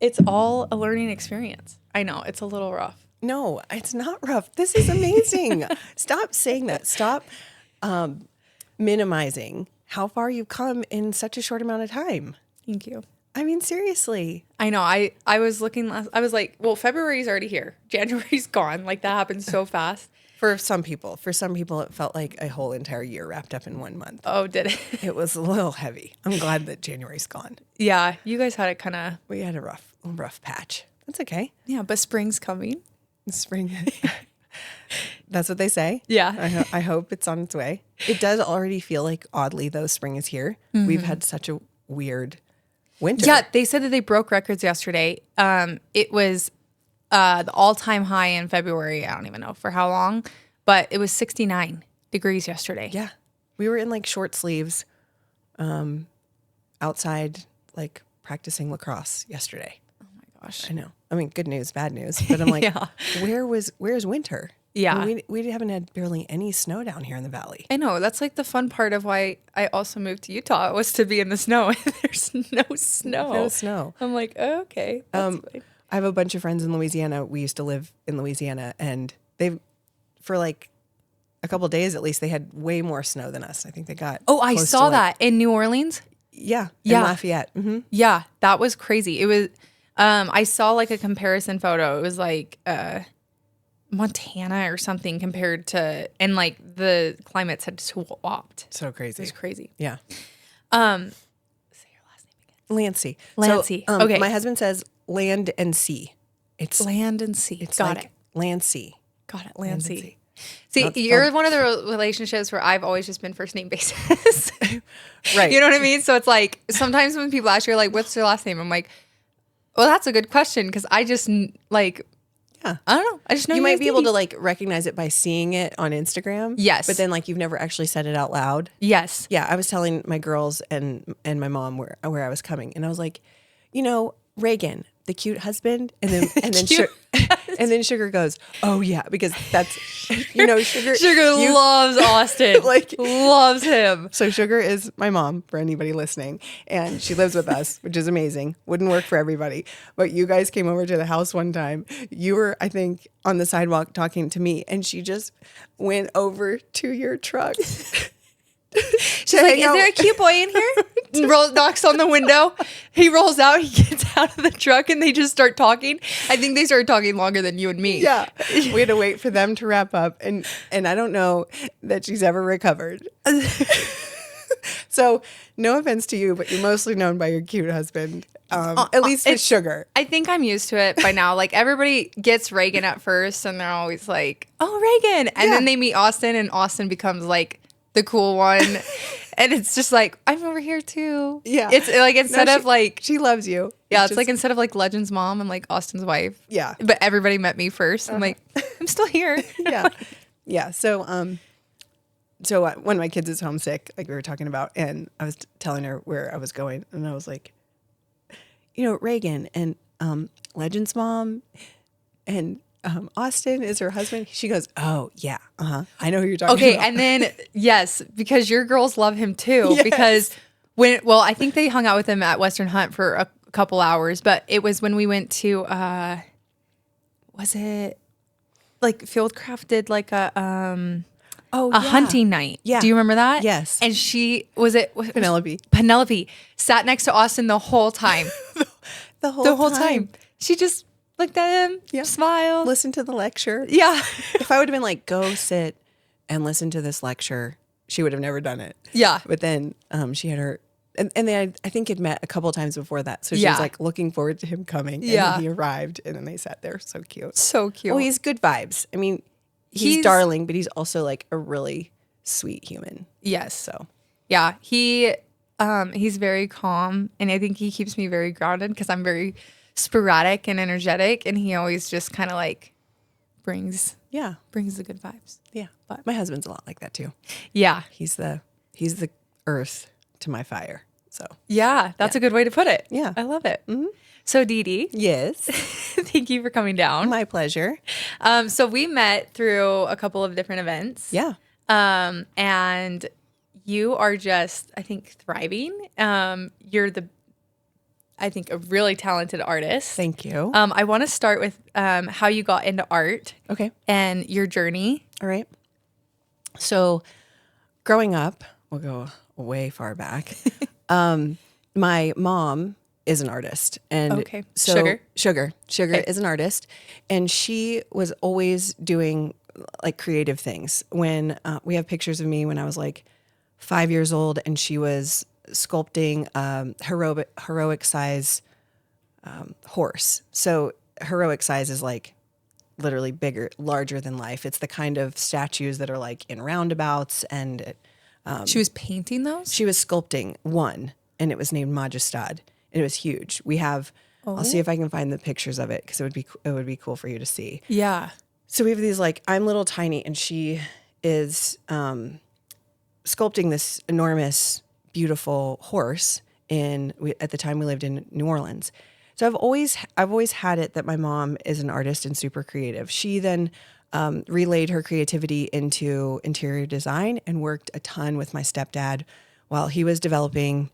It's all a learning experience. I know it's a little rough. No, it's not rough. This is amazing. Stop saying that. Stop minimizing how far you've come in such a short amount of time. Thank you. I mean, seriously. I know. I was looking last. I was like, well, February's already here. January's gone. Like that happened so fast. For some people, it felt like a whole entire year wrapped up in 1 month. Oh, did it? It was a little heavy. I'm glad that January's gone. Yeah, you guys had it kind of. We had a rough patch. That's okay. Yeah, but spring's coming. Spring. That's what they say. Yeah. I hope it's on its way. It does already feel like, oddly though, spring is here. Mm-hmm. We've had such a weird winter. Yeah, they said that they broke records yesterday. It was the all-time high in February. I don't even know for how long, but it was 69 degrees yesterday. Yeah. We were in like short sleeves outside like practicing lacrosse yesterday. Oh my gosh. I know. I mean, good news, bad news. But I'm like, Yeah. where's winter? Yeah. I mean, we haven't had barely any snow down here in the valley. I know. That's like the fun part of why I also moved to Utah was to be in the snow. There's no snow. No snow. I'm like, oh, okay. That's fine. I have a bunch of friends in Louisiana. We used to live in Louisiana, and for like a couple of days at least, they had way more snow than us. I think they got. Oh, I saw that in New Orleans. Yeah. Yeah. In Lafayette. Mm-hmm. Yeah, that was crazy. It was. I saw like a comparison photo. It was like Montana or something compared to, and like the climates had swapped. So crazy. It was crazy. Yeah. Say your last name again. Lantzy. Lantzy. So, okay. My husband says land and sea. It's land and sea. It's Got like it. Land sea. Got it. Land sea. sea. See, Not you're spelled- one of the relationships where I've always just been first name basis. Right. You know what I mean? So it's like sometimes when people ask you, like, what's your last name? I'm like, well, that's a good question because I just like, Yeah. I don't know. I just know You might be able Dee Dee. to like recognize it by seeing it on Instagram. Yes. But then like you've never actually said it out loud. Yes. Yeah. I was telling my girls and my mom where I was coming, and I was like, Reagan, the cute husband, and then and then Sugar goes, oh yeah, because that's Sugar. Sugar loves Austin. Like- loves him. So Sugar is my mom, for anybody listening, and she lives with us, which is amazing. Wouldn't work for everybody. But you guys came over to the house one time. You were, I think, on the sidewalk talking to me, and she just went over to your truck. She's like, is there a cute boy in here? Knocks on the window. He rolls out. He gets out of the truck and they just start talking. I think they started talking longer than you and me. Yeah. We had to wait for them to wrap up. And I don't know that she's ever recovered. So no offense to you, but you're mostly known by your cute husband. At least with Sugar. I think I'm used to it by now. Like everybody gets Reagan at first and they're always like, oh, Reagan. And then they meet Austin and Austin becomes like the cool one. And it's just like, I'm over here too. Yeah. It's like instead of like, She loves you. yeah, it's like instead of like Legend's mom, I'm like Austin's wife. Yeah. But everybody met me first. I'm like, I'm still here. Yeah. Yeah. So one of my kids is homesick, like we were talking about, and I was telling her where I was going, and I was like, Reagan and Legend's mom and Austin is her husband. She goes, oh yeah, I know who you're talking about. Okay, and then yes, because your girls love him too. Yes. Because I think they hung out with him at Western Hunt for a couple hours, but it was when we went to was it like Fieldcraft did like a hunting night. Yeah. Do you remember that? Yes. And she was Penelope. Penelope sat next to Austin the whole time. The The whole time. She just looked at him, smiled. Listen to the lecture. Yeah. If I would have been like, go sit and listen to this lecture, she would have never done it. Yeah. But then she had her, and then I think had met a couple of times before that. So she was like looking forward to him coming. And then he arrived and then they sat there. So cute. So cute. Well, he's good vibes. I mean, he's darling, but he's also like a really sweet human. Yes. So yeah, he's very calm, and I think he keeps me very grounded because I'm very sporadic and energetic, and he always just kind of like brings the good vibes. Yeah. But my husband's a lot like that too. Yeah. He's the earth to my fire. So Yeah, that's a good way to put it. Yeah. I love it. Mm-hmm. So Dee Dee, yes, thank you for coming down. my pleasure. So we met through a couple of different events. Yeah. And you are just, I think, thriving. You're I think, a really talented artist. Thank you. I want to start with how you got into art. Okay. And your journey. All right. So growing up, we'll go way far back. My mom is an artist. And Okay. so Sugar Okay. is an artist. And she was always doing like creative things. When we have pictures of me when I was like 5 years old, and she was sculpting heroic size horse. So heroic size is like literally bigger, larger than life. It's the kind of statues that are like in roundabouts, and She was painting those? she was sculpting one, and it was named Majestad, and it was huge. We have, I'll see if I can find the pictures of it, because it would be cool for you to see. Yeah. So we have these, like, I'm little tiny, and she is sculpting this enormous, beautiful horse at the time we lived in New Orleans. So I've always had it that my mom is an artist and super creative. She then relayed her creativity into interior design and worked a ton with my stepdad while he was developing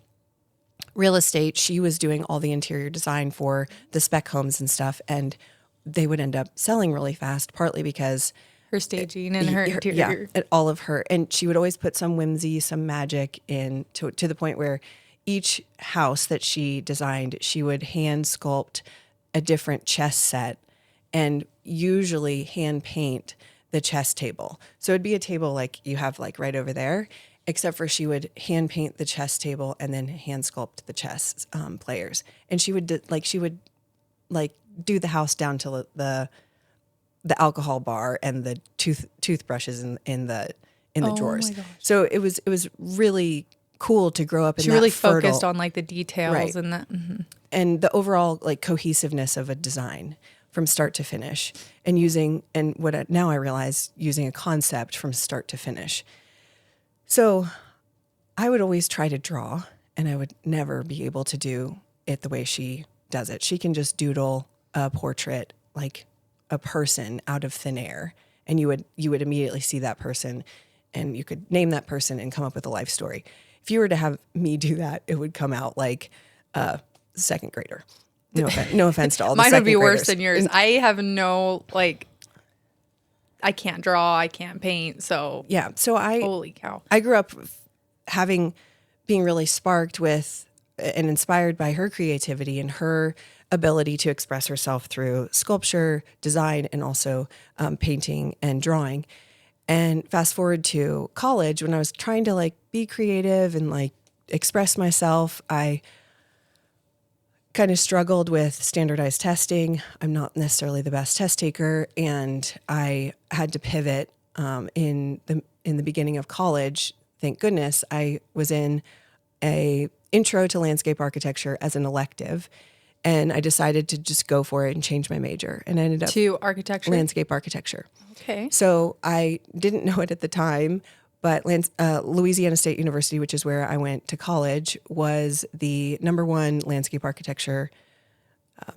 real estate. She was doing all the interior design for the spec homes and stuff, and they would end up selling really fast, partly because Her staging and her interior. yeah, all of her. And she would always put some whimsy, some magic in to the point where each house that she designed, she would hand sculpt a different chess set and usually hand paint the chess table. So it'd be a table like you have like right over there, except for she would hand paint the chess table and then hand sculpt the chess players. And she would do the house down to the alcohol bar and the toothbrushes in the drawers. My gosh. So it was really cool to grow up in She that really fertile, focused on like the details Right. and that. Mm-hmm. and the overall like cohesiveness of a design from start to finish, and now I realize using a concept from start to finish. So I would always try to draw, and I would never be able to do it the way she does it. She can just doodle a portrait like a person out of thin air, and you would immediately see that person, and you could name that person and come up with a life story. If you were to have me do that, it would come out like a second grader. No offense to all the Mine second would be graders. worse than yours. I have no, like, I can't draw, I can't paint. So, Yeah. So holy cow. I grew up being really sparked with and inspired by her creativity and her ability to express herself through sculpture, design, and also painting and drawing. And fast forward to college, when I was trying to like be creative and like express myself, I kind of struggled with standardized testing. I'm not necessarily the best test taker, and I had to pivot in the beginning of college. Thank goodness I was in a intro to landscape architecture as an elective, and I decided to just go for it and change my major, and I ended up To architecture? landscape architecture. Okay. So I didn't know it at the time, but Louisiana State University, which is where I went to college, was the #1 landscape architecture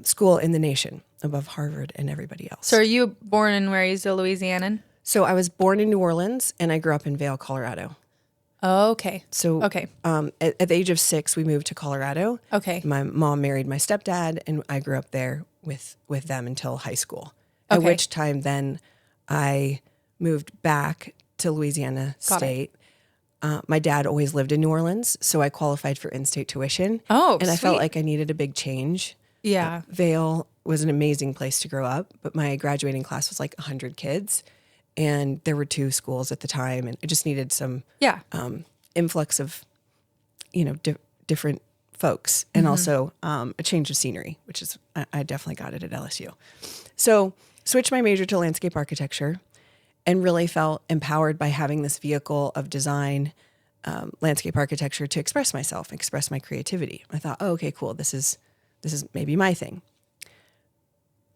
school in the nation, above Harvard and everybody else. So, are you born and raised a Louisianan? So I was born in New Orleans, and I grew up in Vail, Colorado. Oh, okay. So Okay. At the age of 6, we moved to Colorado. Okay. My mom married my stepdad, and I grew up there with them until high school, at Okay. which time then I moved back to Louisiana Got it. State. My dad always lived in New Orleans, so I qualified for in-state tuition. Oh, and I felt sweet. like I needed a big change. Yeah. Vail was an amazing place to grow up, but my graduating class was like 100 kids, and there were 2 schools at the time, and I just needed some Yeah. influx of, different folks, and also a change of scenery, which is I definitely got it at LSU. So switched my major to landscape architecture, and really felt empowered by having this vehicle of design, landscape architecture, to express myself, express my creativity. I thought, oh, okay, cool. This is maybe my thing.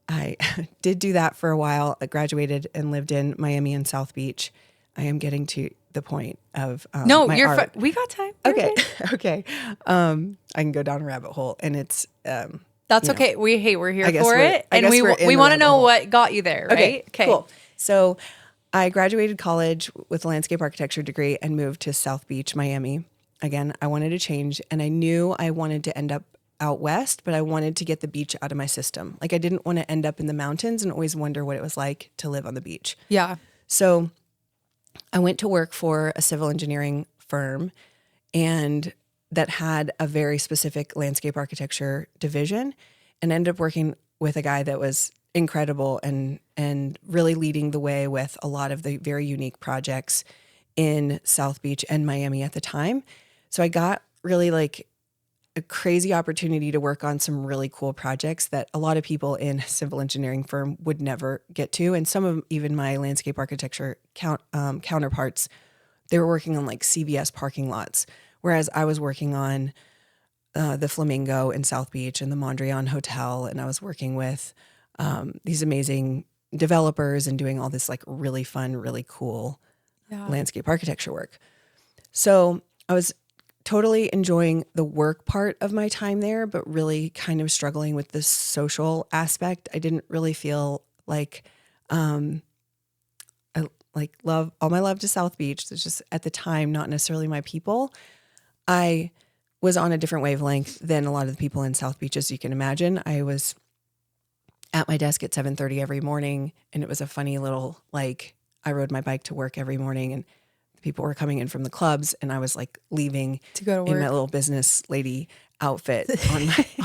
I did do that for a while. I graduated and lived in Miami and South Beach. I am getting to the point of No, my you're art. we got time. You're Okay, okay. okay. I can go down a rabbit hole, and it's That's okay. We're here I guess for we're- it. I And guess we we're in we the want to rabbit know hole. what got you there, right? Okay, cool. So I graduated college with a landscape architecture degree and moved to South Beach, Miami. Again, I wanted to change, and I knew I wanted to end up out west, but I wanted to get the beach out of my system. Like I didn't want to end up in the mountains and always wonder what it was like to live on the beach. Yeah. So I went to work for a civil engineering firm and that had a very specific landscape architecture division, and ended up working with a guy that was incredible and really leading the way with a lot of the very unique projects in South Beach and Miami at the time. So I got really like a crazy opportunity to work on some really cool projects that a lot of people in a civil engineering firm would never get to. And some of even my landscape architecture counterparts, they were working on like CVS parking lots, whereas I was working on the Flamingo in South Beach and the Mondrian Hotel. And I was working with these amazing developers and doing all this like really fun, really cool landscape architecture work. So I was totally enjoying the work part of my time there, but really kind of struggling with the social aspect. I didn't really feel like I like love all my love to South Beach. It's just at the time not necessarily my people. I was on a different wavelength than a lot of the people in South Beach, as you can imagine. I was at my desk at 7:30 every morning, and it was a funny little like I rode my bike to work every morning, and people were coming in from the clubs, and I was like leaving to go to work in my little business lady outfit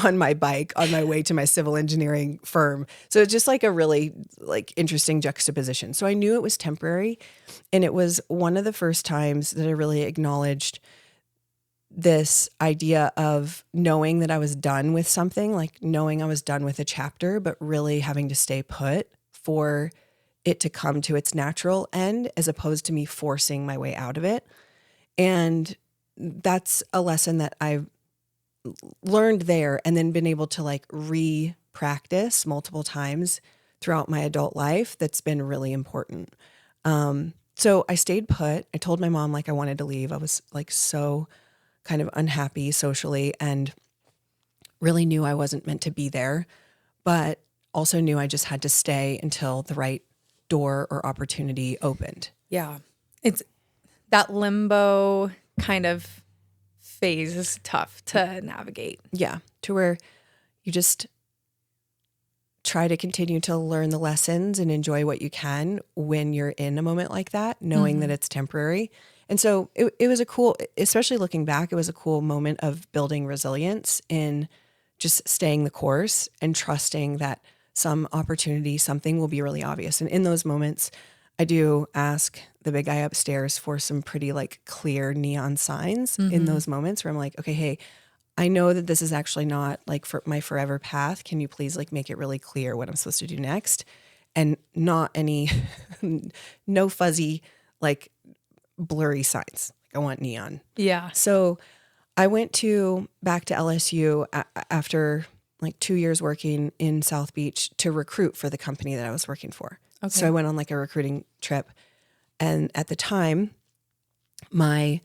on my bike on my way to my civil engineering firm. So it's just like a really like interesting juxtaposition. So I knew it was temporary, and it was one of the first times that I really acknowledged this idea of knowing that I was done with something, like knowing I was done with a chapter, but really having to stay put for it to come to its natural end, as opposed to me forcing my way out of it. And that's a lesson that I've learned there, and then been able to like re-practice multiple times throughout my adult life. That's been really important. So I stayed put. I told my mom like I wanted to leave. I was like so kind of unhappy socially and really knew I wasn't meant to be there, but also knew I just had to stay until the right door or opportunity opened. Yeah. It's that limbo kind of phase is tough to navigate. Yeah. To where you just try to continue to learn the lessons and enjoy what you can when you're in a moment like that, knowing that it's temporary. And so it was a cool, especially looking back, it was a cool moment of building resilience in just staying the course and trusting that some opportunity, something will be really obvious. And in those moments, I do ask the big guy upstairs for some pretty like clear neon signs in those moments where I'm like, okay, hey, I know that this is actually not like for my forever path. Can you please like make it really clear what I'm supposed to do next? And not any, no fuzzy, like blurry signs. Like I want neon. Yeah. So I went back to LSU after like 2 years working in South Beach to recruit for the company that I was working for. Okay. So I went on like a recruiting trip. And at the time, my,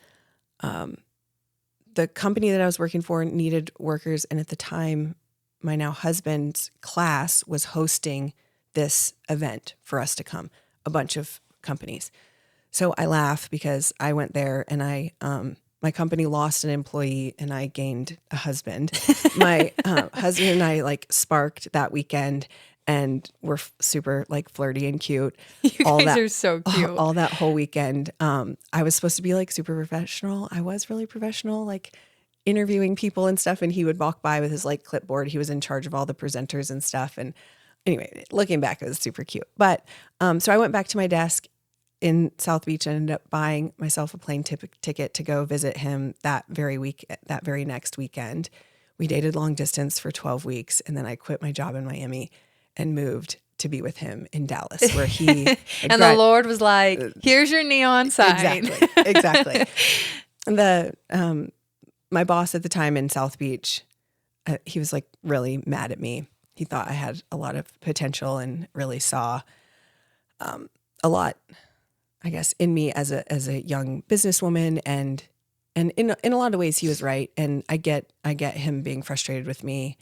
the company that I was working for needed workers. And at the time, my now husband's class was hosting this event for us to come, a bunch of companies. So I laugh because I went there and my company lost an employee and I gained a husband. My husband and I like sparked that weekend and we're super like flirty and cute. You guys are so cute. All that whole weekend. I was supposed to be like super professional. I was really professional, like interviewing people and stuff. And he would walk by with his like clipboard. He was in charge of all the presenters and stuff. And anyway, looking back, it was super cute. But so I went back to my desk in South Beach and ended up buying myself a plane ticket to go visit him that very next weekend. We dated long distance for 12 weeks. And then I quit my job in Miami and moved to be with him in Dallas, where he and the Lord was like, here's your neon sign. Exactly. My boss at the time in South Beach, he was like really mad at me. He thought I had a lot of potential and really saw a lot, I guess, in me as a young businesswoman, and in a lot of ways he was right. And I get him being frustrated with me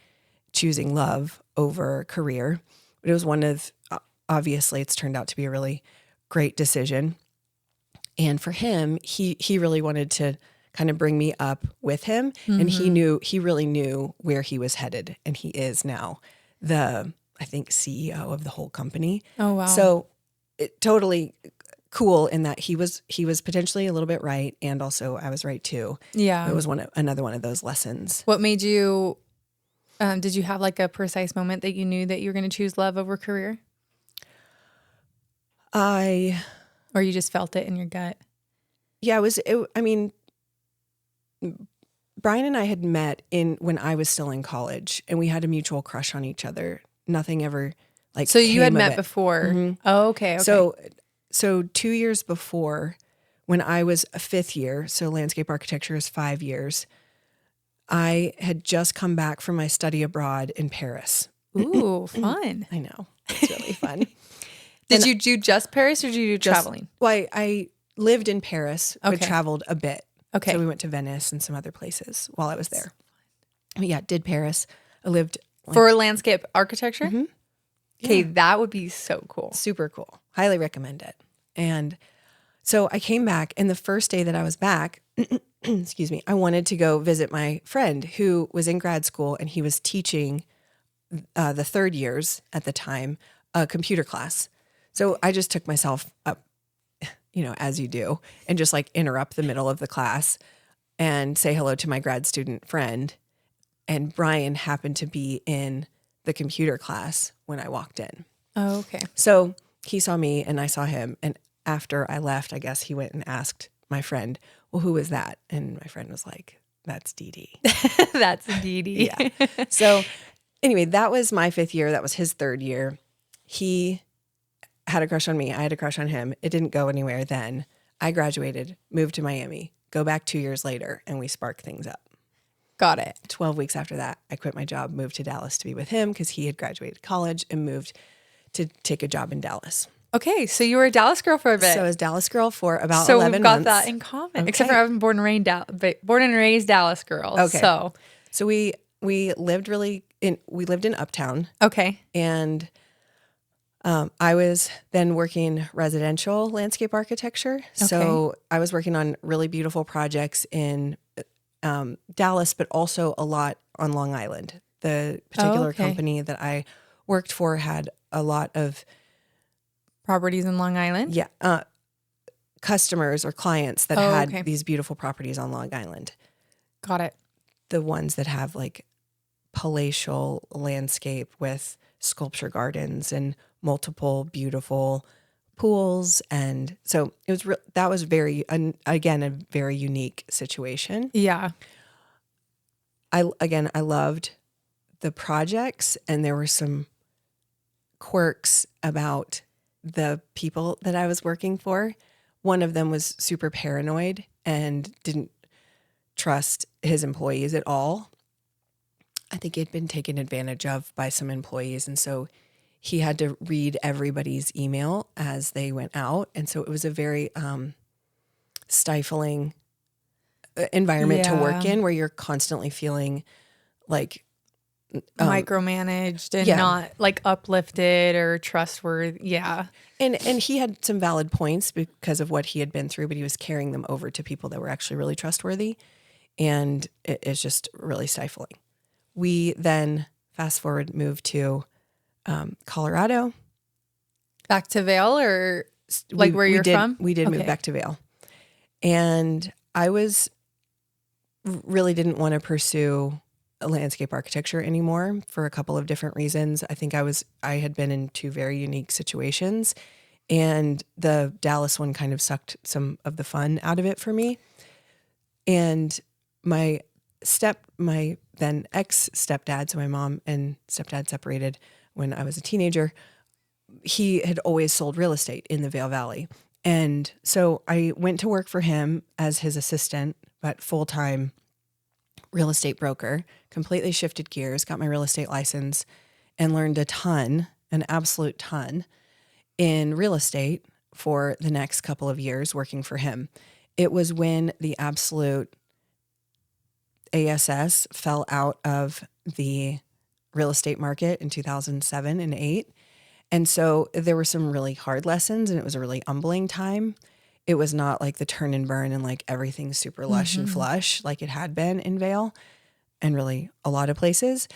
choosing love over career. But it was one of, obviously it's turned out to be a really great decision. And for him, he really wanted to kind of bring me up with him. And he really knew where he was headed. And he is now I think, CEO of the whole company. Oh, wow. So it totally cool in that he was potentially a little bit right. And also I was right too. Yeah. It was another one of those lessons. What made you, did you have like a precise moment that you knew that you were going to choose love over career? Or you just felt it in your gut? Yeah, I mean, Brian and I had met when I was still in college, and we had a mutual crush on each other. Nothing ever So you had came of met it. before. Mhm. Oh, okay. So 2 years before, when I was a fifth year, so landscape architecture is 5 years, I had just come back from my study abroad in Paris. Ooh, fun. I know. It's really fun. Did you do just Paris or did you do traveling? Well, I lived in Paris, but Okay. traveled a bit. Okay. So we went to Venice and some other places while I was there. But yeah, did Paris. I lived For landscape architecture? Mhm. Okay, Yeah. that would be so cool. Super cool. Highly recommend it. And so I came back, and the first day that I was back, excuse me, I wanted to go visit my friend who was in grad school, and he was teaching the third years at the time, a computer class. So I just took myself up, as you do, and just like interrupt the middle of the class and say hello to my grad student friend. And Brian happened to be in the computer class when I walked in. Oh, okay. So he saw me and I saw him. And after I left, I guess he went and asked my friend, well, who was that? And my friend was like, that's Dee Dee. That's Dee Dee. Yeah. So anyway, that was my fifth year. That was his third year. He had a crush on me. I had a crush on him. It didn't go anywhere then. I graduated, moved to Miami, go back 2 years later, and we sparked things up. Got it. 12 weeks after that, I quit my job, moved to Dallas to be with him because he had graduated college and moved to take a job in Dallas. Okay, so you were a Dallas girl for a bit. So I was Dallas girl for about so 11 we've got months. that in common. Okay. Except for I was born and raised Dallas girl. Okay. So we lived in Uptown, okay. and I was then working residential landscape architecture. So I was working on really beautiful projects in Dallas, but also a lot on Long Island. The particular company that I worked for had a lot of properties in Long Island. Yeah, customers or clients that had these beautiful properties on Long Island. Got it. The ones that have like palatial landscape with sculpture gardens and multiple beautiful pools. And so it was that was again a very unique situation. Yeah. I loved the projects, and there were some quirks about the people that I was working for. One of them was super paranoid and didn't trust his employees at all. I think he'd been taken advantage of by some employees, and so he had to read everybody's email as they went out. And so it was a very stifling environment to work in, where you're constantly feeling like micromanaged and not like uplifted or trustworthy. Yeah. And he had some valid points because of what he had been through, but he was carrying them over to people that were actually really trustworthy. And it's just really stifling. We then, fast forward, moved to Colorado. Back to Vail, or like where you're from? We did move back to Vail. And I really didn't want to pursue landscape architecture anymore for a couple of different reasons. I think I had been in two very unique situations, and the Dallas one kind of sucked some of the fun out of it for me. And my then ex-stepdad, so my mom and stepdad separated when I was a teenager, he had always sold real estate in the Vail Valley. And so I went to work for him as his assistant, but full-time real estate broker, completely shifted gears, got my real estate license, and learned an absolute ton in real estate for the next couple of years working for him. It was when the absolute ASS fell out of the real estate market in 2007 and 2008. And so there were some really hard lessons, and it was a really humbling time. it was not like the turn and burn and like everything's super lush and flush like it had been in Vail and really a lot of places.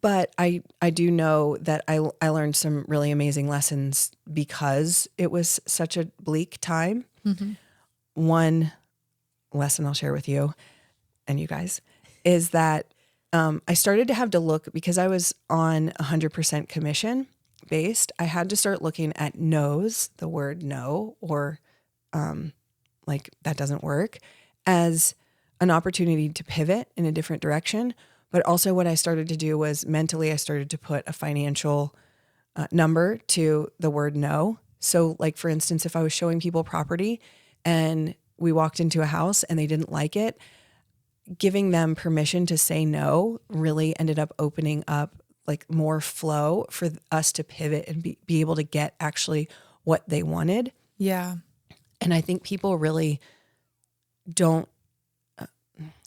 But I do know that I learned some really amazing lessons because it was such a bleak time. One lesson I'll share with you and you guys is that I started to have to look, because I was on 100% commission based, I had to start looking at no's, the word no, or like that doesn't work, as an opportunity to pivot in a different direction. But also what I started to do was mentally, I started to put a financial number to the word no. So like, for instance, if I was showing people property and we walked into a house and they didn't like it, giving them permission to say no really ended up opening up like more flow for us to pivot and be able to get actually what they wanted. Yeah. And I think people really don't,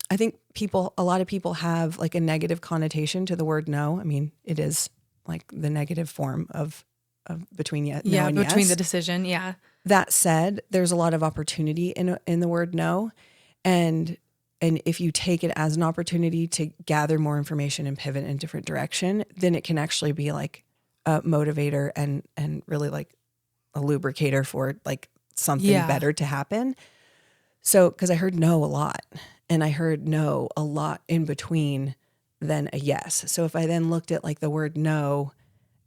I think a lot of people have like a negative connotation to the word no. I mean, it is like the negative form of between no and yes. Between the decision. Yeah. That said, there's a lot of opportunity in the word no. And if you take it as an opportunity to gather more information and pivot in a different direction, then it can actually be like a motivator and really like a lubricator for like something better to happen. So, because I heard no a lot, and I heard no a lot in between then a yes. So if I then looked at like the word no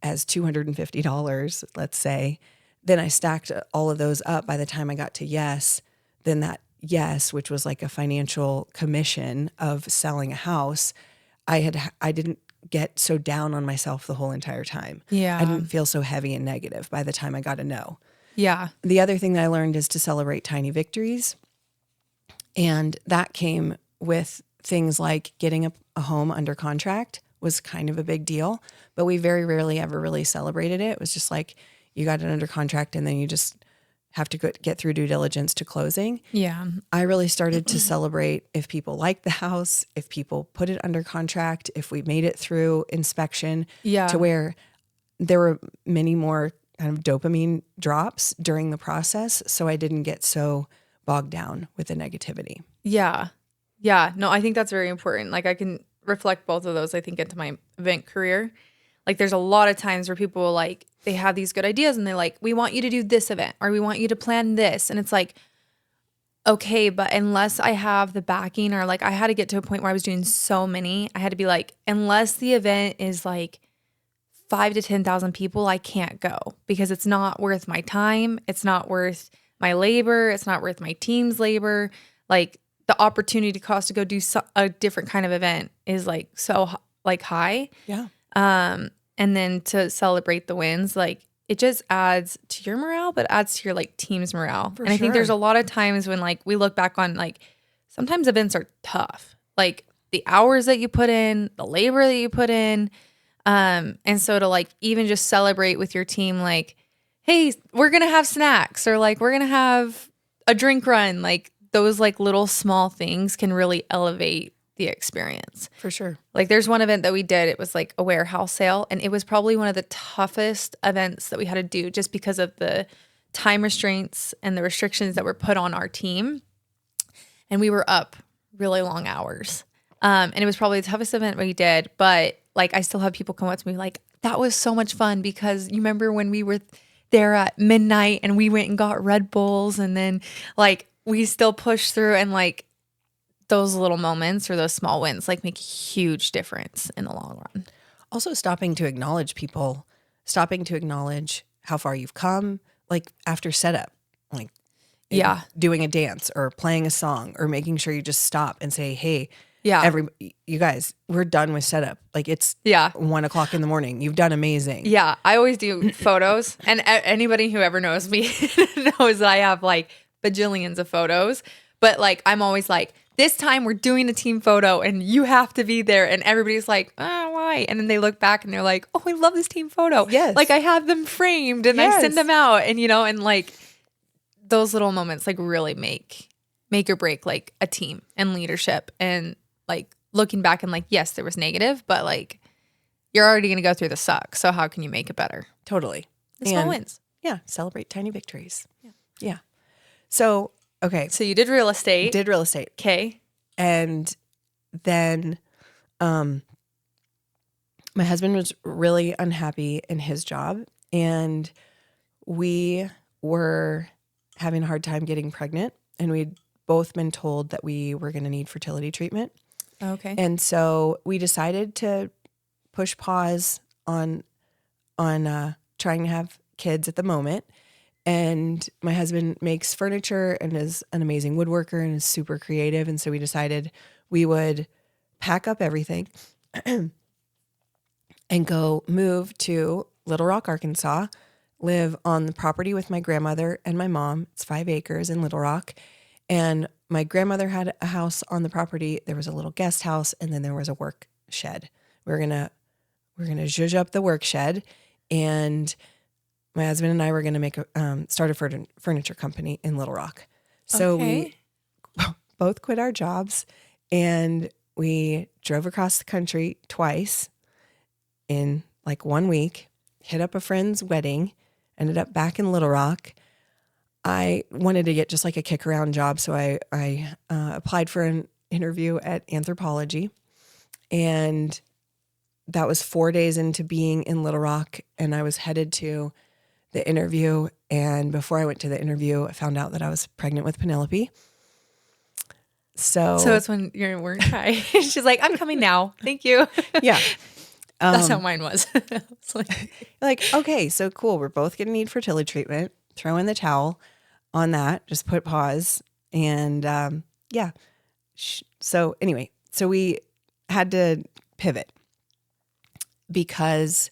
as $250, let's say, then I stacked all of those up. By the time I got to yes, then that yes, which was like a financial commission of selling a house, I didn't get so down on myself the whole entire time. Yeah. I didn't feel so heavy and negative by the time I got a no. Yeah. The other thing that I learned is to celebrate tiny victories. And that came with things like getting a home under contract was kind of a big deal, but we very rarely ever really celebrated it. It was just like, you got it under contract and then you just have to get through due diligence to closing. Yeah. I really started to celebrate if people liked the house, if people put it under contract, if we made it through inspection, to where there were many more kind of dopamine drops during the process. So I didn't get so bogged down with the negativity. Yeah. Yeah. No, I think that's very important. Like I can reflect both of those, I think, into my event career. Like there's a lot of times where people like, they have these good ideas and they're like, we want you to do this event or we want you to plan this. And it's like, okay, but unless I have the backing, or like I had to get to a point where I was doing so many, I had to be like, unless the event is like 5,000 to 10,000 people, I can't go because it's not worth my time. It's not worth my labor. It's not worth my team's labor. Like the opportunity cost to go do a different kind of event is like so like high. Yeah. And then to celebrate the wins, like it just adds to your morale, but adds to your like team's morale. I think there's a lot of times when like we look back on like sometimes events are tough, like the hours that you put in, the labor that you put in. And so to like even just celebrate with your team, like, hey, we're going to have snacks or like we're going to have a drink run. Like those like little small things can really elevate the experience. For sure. Like there's one event that we did, it was like a warehouse sale, and it was probably one of the toughest events that we had to do just because of the time restraints and the restrictions that were put on our team. And we were up really long hours. And it was probably the toughest event we did, but like I still have people come up to me like, that was so much fun because you remember when we were there at midnight and we went and got Red Bulls, and then like we still pushed through, and like those little moments or those small wins like make a huge difference in the long run. Also stopping to acknowledge people, stopping to acknowledge how far you've come, like after setup, like doing a dance or playing a song or making sure you just stop and say, hey, you guys, we're done with setup. Like it's 1 o'clock in the morning. You've done amazing. Yeah. I always do photos, and anybody who ever knows me knows that I have like bajillions of photos, but like, I'm always like, this time we're doing a team photo and you have to be there. And everybody's like, why? And then they look back and they're like, oh, I love this team photo. Yes. Like I have them framed and I send them out, and, you know, and like those little moments like really make or break like a team and leadership. And like looking back and like, yes, there was negative, but like you're already going to go through the suck. So how can you make it better? Totally. The small wins. Yeah. Celebrate tiny victories. Yeah. So, okay. So you did real estate. Did real estate. Okay. And then my husband was really unhappy in his job, and we were having a hard time getting pregnant, and we'd both been told that we were going to need fertility treatment. Okay. And so we decided to push pause on trying to have kids at the moment. And my husband makes furniture and is an amazing woodworker and is super creative. And so we decided we would pack up everything and go move to Little Rock, Arkansas, live on the property with my grandmother and my mom. It's 5 acres in Little Rock. And my grandmother had a house on the property. There was a little guest house, and then there was a work shed. We're gonna zhuzh up the work shed, and my husband and I were gonna make start a furniture company in Little Rock. So we both quit our jobs, and we drove across the country twice in like 1 week, hit up a friend's wedding, ended up back in Little Rock. I wanted to get just like a kick around job. So I applied for an interview at Anthropology, and that was 4 days into being in Little Rock. And I was headed to the interview. And before I went to the interview, I found out that I was pregnant with Penelope. So it's when you're in work. Hi. She's like, I'm coming now. Thank you. Yeah. That's how mine was. It's like, okay, so cool. We're both going to need fertility treatment. Throw in the towel on that. Just put pause. And yeah. So anyway, so we had to pivot because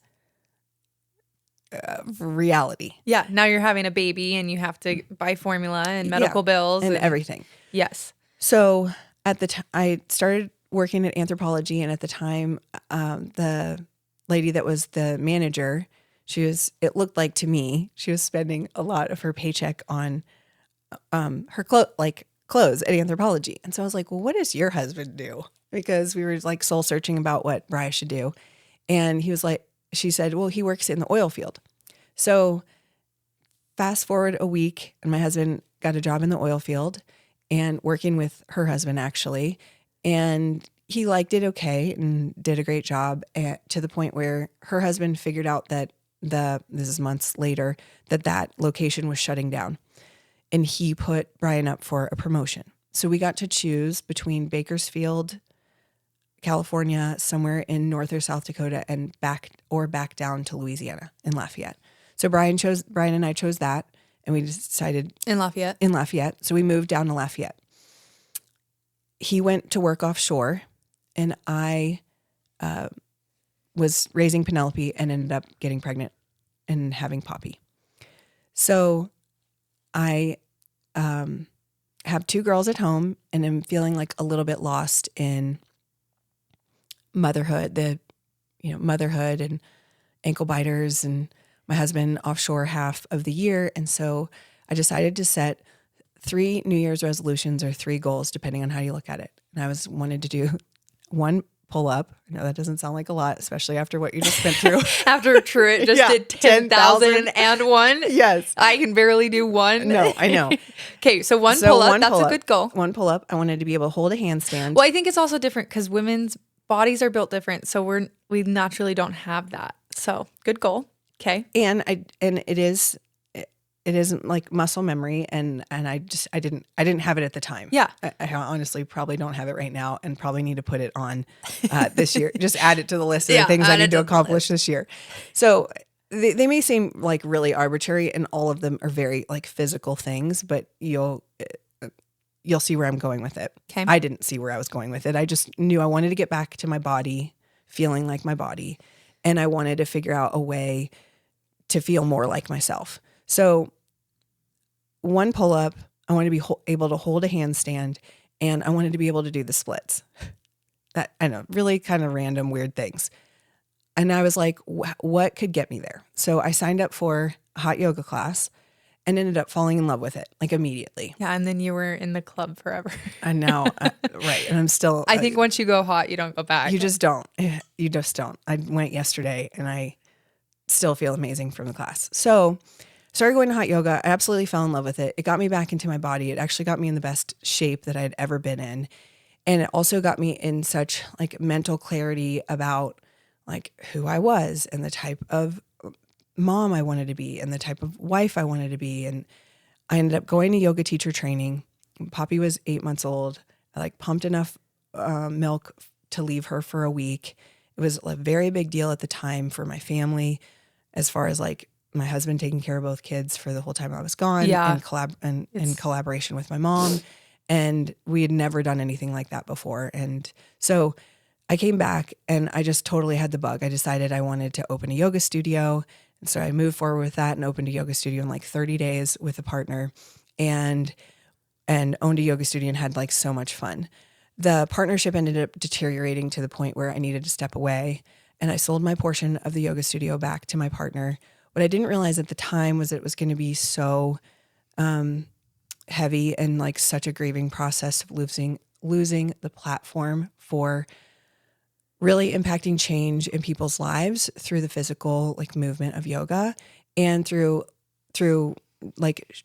of reality. Yeah. Now you're having a baby and you have to buy formula and medical bills. And everything. Yes. So at the time, I started working at Anthropology, and at the time, the lady that was the manager, it looked like to me, she was spending a lot of her paycheck on her clothes at Anthropology. And so I was like, well, what does your husband do? Because we were like soul searching about what Bri should do. And she said, well, he works in the oil field. So fast forward a week, and my husband got a job in the oil field and working with her husband actually. And he liked it okay and did a great job to the point where her husband figured out that this is months later, that location was shutting down. And he put Brian up for a promotion. So we got to choose between Bakersfield, California, somewhere in North or South Dakota, and back down to Louisiana in Lafayette. So Brian and I chose that, and we decided in Lafayette. So we moved down to Lafayette. He went to work offshore, and I was raising Penelope and ended up getting pregnant and having Poppy. So I have 2 girls at home, and I'm feeling like a little bit lost in motherhood, motherhood and ankle biters, and my husband offshore half of the year. And so I decided to set 3 New Year's resolutions or 3 goals, depending on how you look at it. And I wanted to do 1 pull up. I know that doesn't sound like a lot, especially after what you just went through. After Truett just did 10,001. Yes. I can barely do 1. No, I know. Okay, so 1 pull up, that's a good goal. 1 pull up. I wanted to be able to hold a handstand. Well, I think it's also different because women's bodies are built different. So we naturally don't have that. So good goal. Okay. And it isn't like muscle memory, and I didn't have it at the time. Yeah. I honestly probably don't have it right now, and probably need to put it on this year. Just add it to the list of the things I need to accomplish this year. So they may seem like really arbitrary, and all of them are very like physical things, but you'll see where I'm going with it. Okay. I didn't see where I was going with it. I just knew I wanted to get back to my body, feeling like my body, and I wanted to figure out a way to feel more like myself. So 1 pull up, I wanted to be able to hold a handstand, and I wanted to be able to do the splits. That, I know, really kind of random, weird things. And I was like, what could get me there? So I signed up for a hot yoga class and ended up falling in love with it, like immediately. Yeah, and then you were in the club forever. I know, right. And I'm still... I think once you go hot, you don't go back. You just don't. You just don't. I went yesterday, and I still feel amazing from the class. So started going to hot yoga. I absolutely fell in love with it. It got me back into my body. It actually got me in the best shape that I had ever been in. And it also got me in such like mental clarity about like who I was and the type of mom I wanted to be and the type of wife I wanted to be. And I ended up going to yoga teacher training. Poppy was 8 months old. I like pumped enough milk to leave her for a week. It was a very big deal at the time for my family, as far as like my husband taking care of both kids for the whole time I was gone, Yeah. and in collaboration with my mom. And we had never done anything like that before. And so I came back and I just totally had the bug. I decided I wanted to open a yoga studio. And so I moved forward with that and opened a yoga studio in like 30 days with a partner and owned a yoga studio and had like so much fun. The partnership ended up deteriorating to the point where I needed to step away, and I sold my portion of the yoga studio back to my partner. What I didn't realize at the time was it was going to be so heavy and like such a grieving process of losing the platform for really impacting change in people's lives through the physical like movement of yoga and through like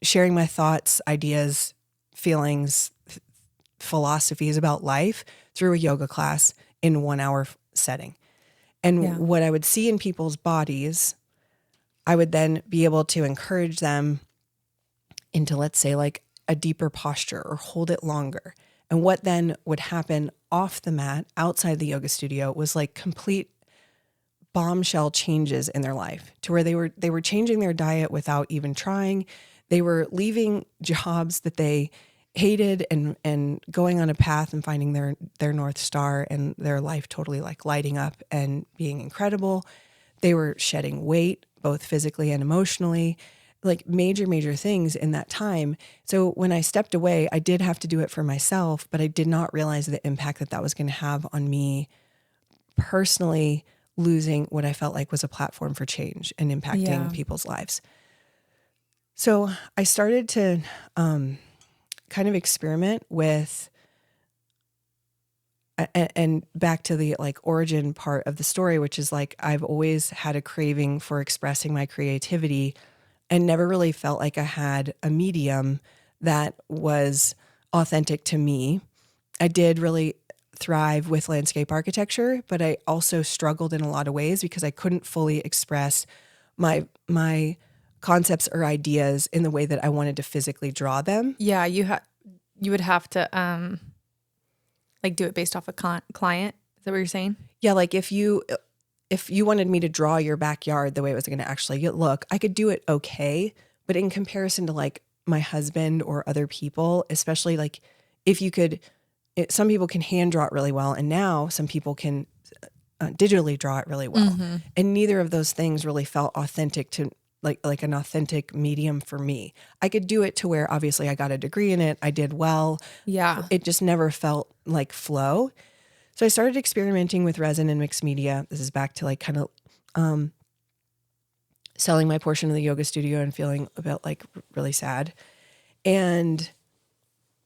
sharing my thoughts, ideas, feelings, philosophies about life through a yoga class in 1 hour setting. And what I would see in people's bodies, I would then be able to encourage them into, let's say, like a deeper posture or hold it longer. And what then would happen off the mat outside the yoga studio was like complete bombshell changes in their life, to where they were changing their diet without even trying. They were leaving jobs that they hated and going on a path and finding their North Star and their life totally like lighting up and being incredible. They were shedding weight, both physically and emotionally, like major things in that time. So when I stepped away, I did have to do it for myself, but I did not realize the impact that was going to have on me personally, losing what I felt like was a platform for change and impacting people's lives. So I started to kind of experiment with, and back to the like origin part of the story, which is like I've always had a craving for expressing my creativity and never really felt like I had a medium that was authentic to me. I did really thrive with landscape architecture, but I also struggled in a lot of ways because I couldn't fully express my concepts or ideas in the way that I wanted to physically draw them. Yeah, you would have to like do it based off a client. Is that what you're saying? Yeah, like if you wanted me to draw your backyard the way it was going to actually look, I could do it okay, but in comparison to like my husband or other people, especially like if you could, some people can hand draw it really well, and now some people can digitally draw it really well. Mm-hmm. And neither of those things really felt authentic to like an authentic medium for me. I could do it to where obviously I got a degree in it. I did well. Yeah. It just never felt like flow. So I started experimenting with resin and mixed media. This is back to like kind of selling my portion of the yoga studio and feeling about like really sad. And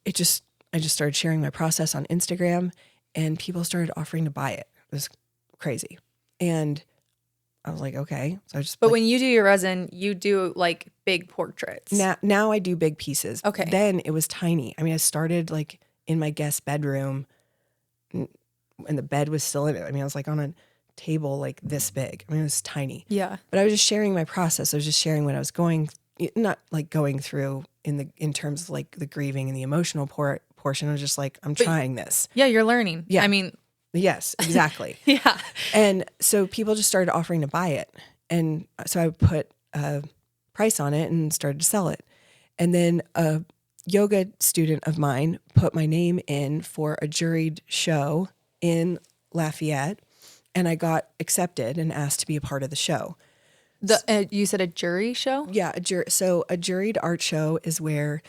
I just started sharing my process on Instagram, and people started offering to buy it. It was crazy. And I was like, okay. So I just. But when you do your resin, you do like big portraits. Now I do big pieces. Okay. Then it was tiny. I mean, I started like in my guest bedroom, and the bed was still in it. I mean, I was like on a table like this big. I mean, it was tiny. Yeah. But I was just sharing my process. I was just sharing what I was not like going through in terms of like the grieving and the emotional portion. I was just like, I'm trying this. Yeah, you're learning. Yeah. I mean. Yes, exactly. Yeah. And so people just started offering to buy it. And so I put a price on it and started to sell it. And then a yoga student of mine put my name in for a juried show in Lafayette, and I got accepted and asked to be a part of the show. You said a jury show? Yeah, so a juried art show is where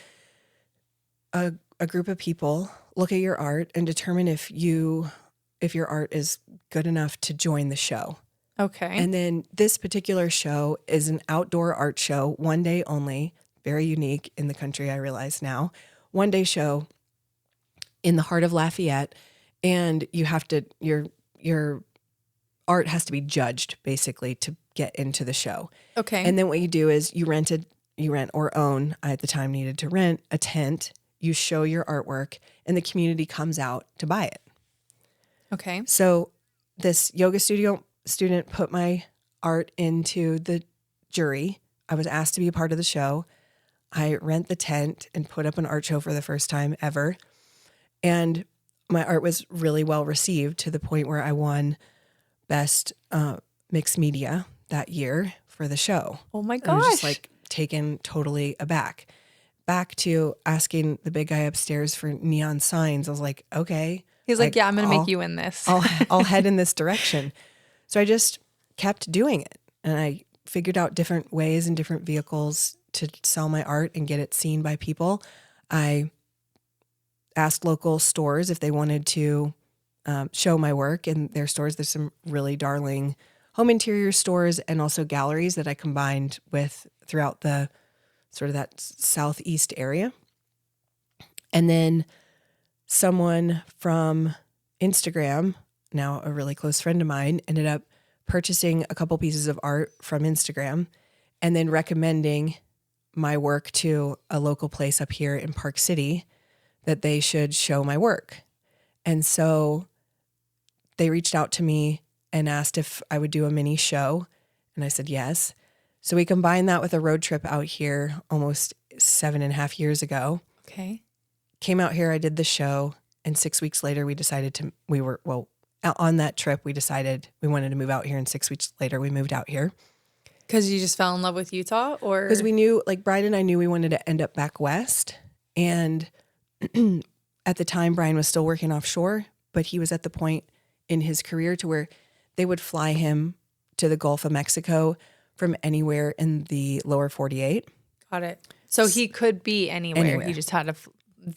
a group of people look at your art and determine if your art is good enough to join the show. Okay. And then this particular show is an outdoor art show, one day only, very unique in the country, I realize now. One day show in the heart of Lafayette, and you have to, your art has to be judged basically to get into the show. Okay. And then what you do is you rent or own, I at the time needed to rent a tent, you show your artwork, and the community comes out to buy it. Okay. So this yoga studio student put my art into the jury. I was asked to be a part of the show. I rent the tent and put up an art show for the first time ever. And my art was really well received to the point where I won Best Mixed Media that year for the show. Oh my I was just gosh. like taken totally aback. Back to asking the big guy upstairs for neon signs. I was like, okay. He's like, yeah, I'm going to make you in this. I'll head in this direction. So I just kept doing it. And I figured out different ways and different vehicles to sell my art and get it seen by people. I asked local stores if they wanted to show my work in their stores. There's some really darling home interior stores and also galleries that I combined with throughout the sort of that southeast area. And then someone from Instagram, now a really close friend of mine, ended up purchasing a couple pieces of art from Instagram and then recommending my work to a local place up here in Park City that they should show my work. And so they reached out to me and asked if I would do a mini show. And I said yes. So we combined that with a road trip out here almost 7.5 years ago. Okay. Came out here, I did the show, and 6 weeks later on that trip, we decided we wanted to move out here, and 6 weeks later we moved out here. Because you just fell in love with Utah, or? Because we knew, like Brian and I knew we wanted to end up back west. And at the time, Brian was still working offshore, but he was at the point in his career to where they would fly him to the Gulf of Mexico from anywhere in the lower 48. Got it. So he could be anywhere. He Anywhere. just had to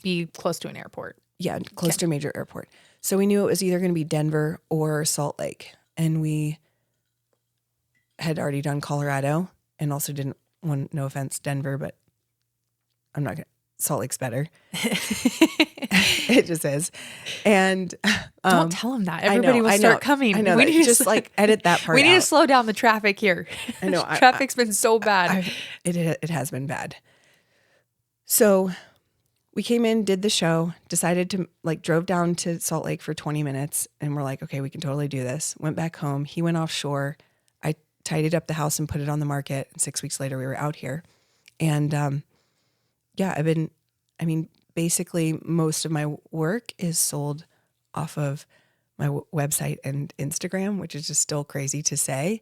be close to an airport. Yeah, close to a major airport. So we knew it was either going to be Denver or Salt Lake. And we had already done Colorado and also didn't want, no offense, Denver, but I'm not going to, Salt Lake's better. It just is. And Don't tell him that. Everybody will start coming. I know. We need just like edit that part We need out. to slow down the traffic here. I know. Traffic's been so bad. It has been bad. So we came in, did the show, decided to drove down to Salt Lake for 20 minutes and we're like, okay, we can totally do this. Went back home. He went offshore. I tidied up the house and put it on the market. And 6 weeks later we were out here. And, basically most of my work is sold off of my website and Instagram, which is just still crazy to say.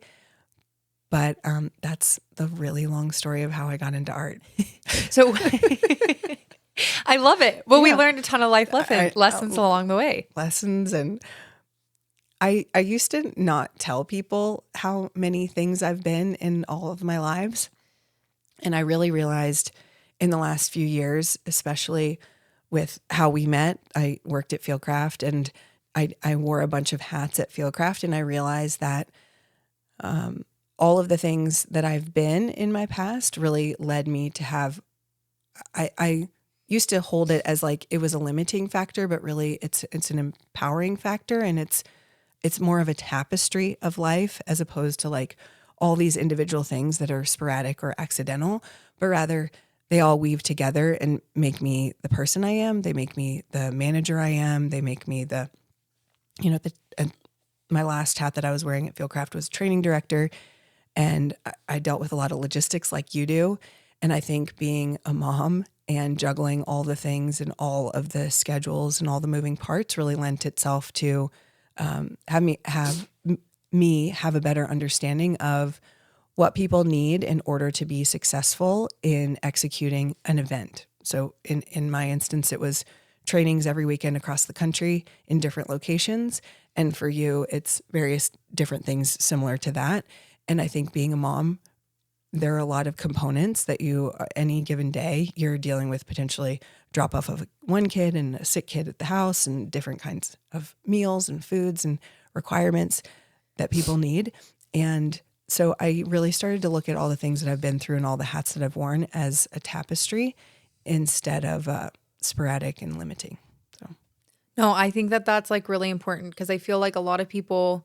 But that's the really long story of how I got into art. So I love it. Well, we Yeah. learned a ton of life lessons along the way. Lessons. And I used to not tell people how many things I've been in all of my lives. And I really realized in the last few years, especially with how we met, I worked at Fieldcraft and I wore a bunch of hats at Fieldcraft, and I realized that all of the things that I've been in my past really led me to have, I used to hold it as like it was a limiting factor, but really it's an empowering factor, and it's more of a tapestry of life as opposed to like all these individual things that are sporadic or accidental, but rather they all weave together and make me the person I am. They make me the manager I am. They make me my last hat that I was wearing at Fieldcraft was training director, and I dealt with a lot of logistics like you do. And I think being a mom and juggling all the things and all of the schedules and all the moving parts really lent itself to have me have a better understanding of what people need in order to be successful in executing an event. So in my instance, it was trainings every weekend across the country in different locations. And for you, it's various different things similar to that. And I think being a mom, there are a lot of components that any given day, you're dealing with potentially drop off of one kid and a sick kid at the house and different kinds of meals and foods and requirements that people need. And so I really started to look at all the things that I've been through and all the hats that I've worn as a tapestry instead of sporadic and limiting. So, No, I think that that's like really important because I feel like a lot of people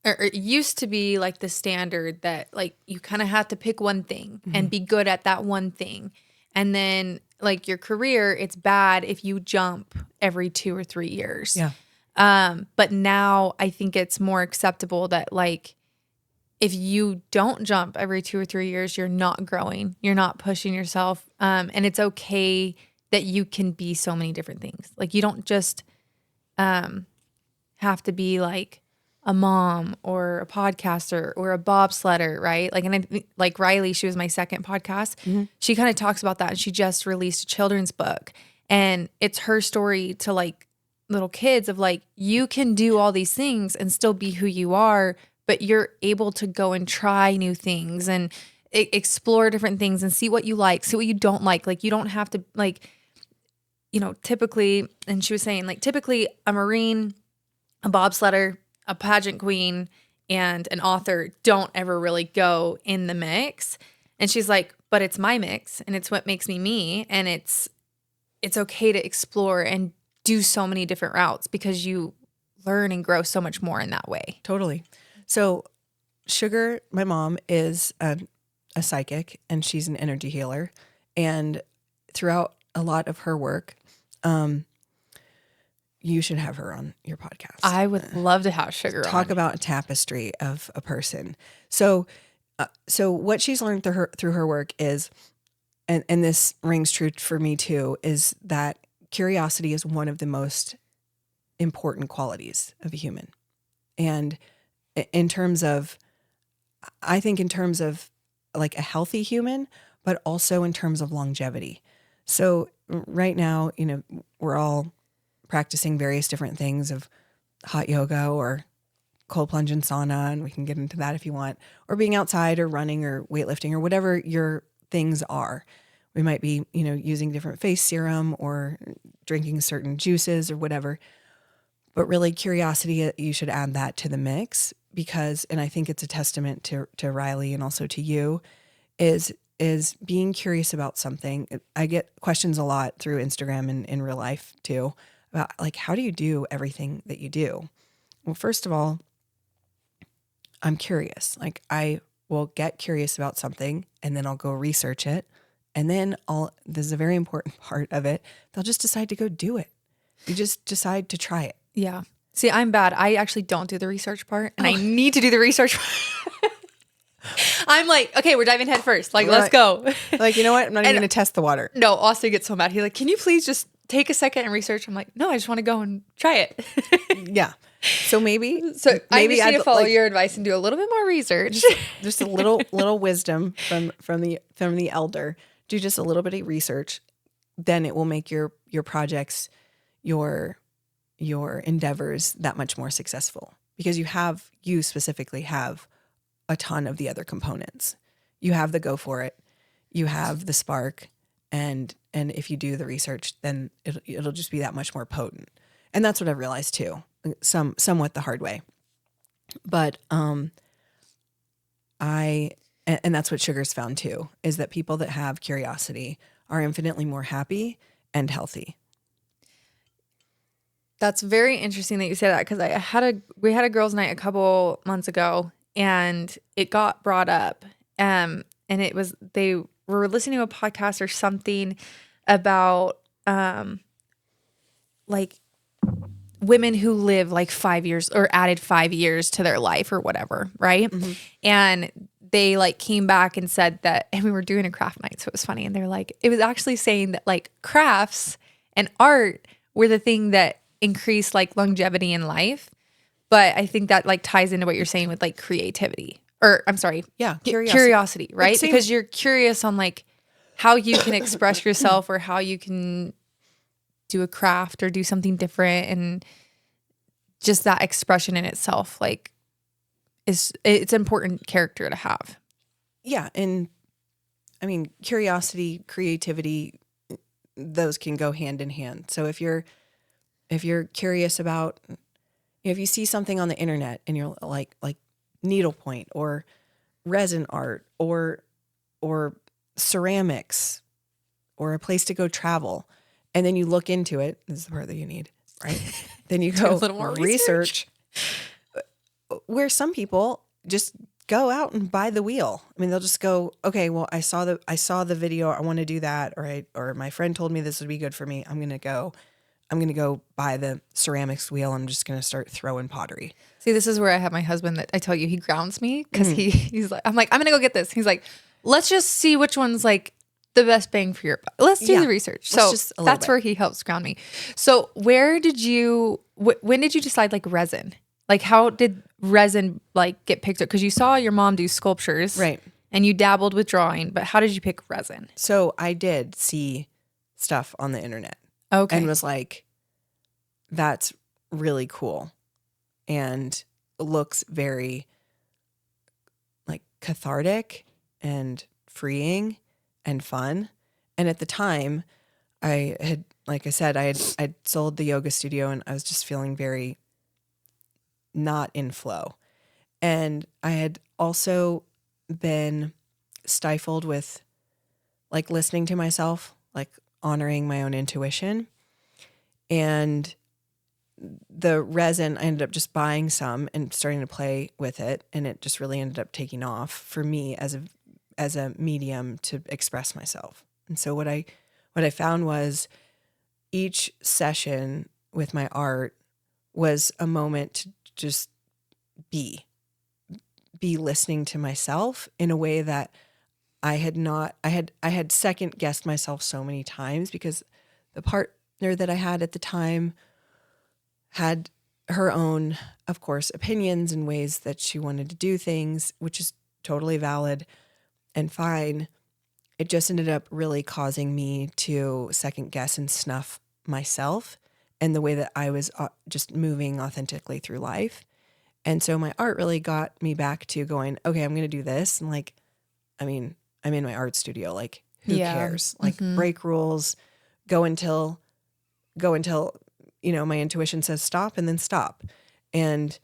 or it used to be like the standard that like you kind of have to pick one thing and be good at that one thing. And then like your career, it's bad if you jump every 2 or 3 years. Yeah. But now I think it's more acceptable that like if you don't jump every 2 or 3 years, you're not growing, you're not pushing yourself. And it's okay that you can be so many different things. Like you don't just have to be like a mom or a podcaster or a bobsledder, right? Like, and like Riley, she was my second podcast. She kind of talks about that, and she just released a children's book, and it's her story to like little kids of like, you can do all these things and still be who you are, but you're able to go and try new things and explore different things and see what you like, see what you don't like. Like you don't have to like, you know, typically, and she was saying like, typically a Marine, a bobsledder, a pageant queen, and an author don't ever really go in the mix. And she's like, but it's my mix and it's what makes me me. And it's okay to explore and do so many different routes because you learn and grow so much more in that way. Totally. So Sugar, my mom, is a psychic, and she's an energy healer. And throughout a lot of her work, you should have her on your podcast. I would love to have Sugar on. Talk about a tapestry of a person. So what she's learned through her work is, and this rings true for me too, is that curiosity is one of the most important qualities of a human. And in terms of, I think in terms of like a healthy human, but also in terms of longevity. So right now, you know, we're all practicing various different things of hot yoga or cold plunge and sauna, and we can get into that if you want, or being outside or running or weightlifting or whatever your things are. We might be, you know, using different face serum or drinking certain juices or whatever. But really curiosity, you should add that to the mix because, and I think it's a testament to Riley and also to you, is being curious about something. I get questions a lot through Instagram and in real life too about like, how do you do everything that you do? Well, first of all, I'm curious. Like I will get curious about something and then I'll go research it. And then this is a very important part of it. They'll just decide to go do it. You just decide to try it. Yeah. See, I'm bad. I actually don't do the research part, and I need to do the research part. I'm like, okay, we're diving head first. Like, let's go. Like, you know what? I'm not even going to test the water. No, Austin gets so mad. He's like, can you please just take a second and research? I'm like, no, I just want to go and try it. Yeah. So maybe I just need to follow your advice and do a little bit more research. Just a little wisdom from the elder. Do just a little bit of research. Then it will make your projects, your endeavors that much more successful because you specifically have a ton of the other components. You have the go for it, you have the spark, and if you do the research, then it'll just be that much more potent. And that's what I've realized too, somewhat the hard way. But and that's what Sugar's found too, is that people that have curiosity are infinitely more happy and healthy. That's very interesting that you say that because we had a girls' night a couple months ago and it got brought up. And it was, they were listening to a podcast or something about like women who live like 5 years or added 5 years to their life or whatever, right? Mm-hmm. And they like came back and said that, and we were doing a craft night, so it was funny. And they're like, it was actually saying that like crafts and art were the thing that increased like longevity in life. But I think that like ties into what you're saying with like creativity, or I'm sorry. Yeah. Curiosity, right? Because you're curious on like how you can express yourself or how you can do a craft or do something different. And just that expression in itself, like it's important character to have. Yeah. And I mean, curiosity, creativity, those can go hand in hand. So if you're curious about, if you see something on the internet and you're like needlepoint or resin art or ceramics or a place to go travel, and then you look into it, this is the part that you need, right? Then you go a little more research. where some people just go out and buy the wheel. I mean, they'll just go, okay, well, I saw the video. I want to do that. Or my friend told me this would be good for me. I'm going to go buy the ceramics wheel. I'm just going to start throwing pottery. See, this is where I have my husband that I tell you, he grounds me because he's like, I'm like, I'm going to go get this. He's like, let's just see which one's like the best bang for your buck. Let's do the research. So that's where he helps ground me. So when did you decide like resin? Like how did resin like get picked up? Because you saw your mom do sculptures. Right. And you dabbled with drawing, but how did you pick resin? So I did see stuff on the internet. Okay. And was like, that's really cool. And looks very like cathartic and freeing and fun. And at the time I had, like I said, I'd sold the yoga studio and I was just feeling very not in flow. And I had also been stifled with like listening to myself, like honoring my own intuition. And the resin, I ended up just buying some and starting to play with it. And it just really ended up taking off for me as a medium to express myself. And so what I found was each session with my art was a moment to just be listening to myself in a way that I had second guessed myself so many times because the partner that I had at the time had her own, of course, opinions and ways that she wanted to do things, which is totally valid and fine. It just ended up really causing me to second guess and snuff myself and the way that I was just moving authentically through life. And so my art really got me back to going, okay, I'm going to do this. And like, I mean, I'm in my art studio. Like, who cares? Like, break rules, go until, my intuition says stop, and then stop. And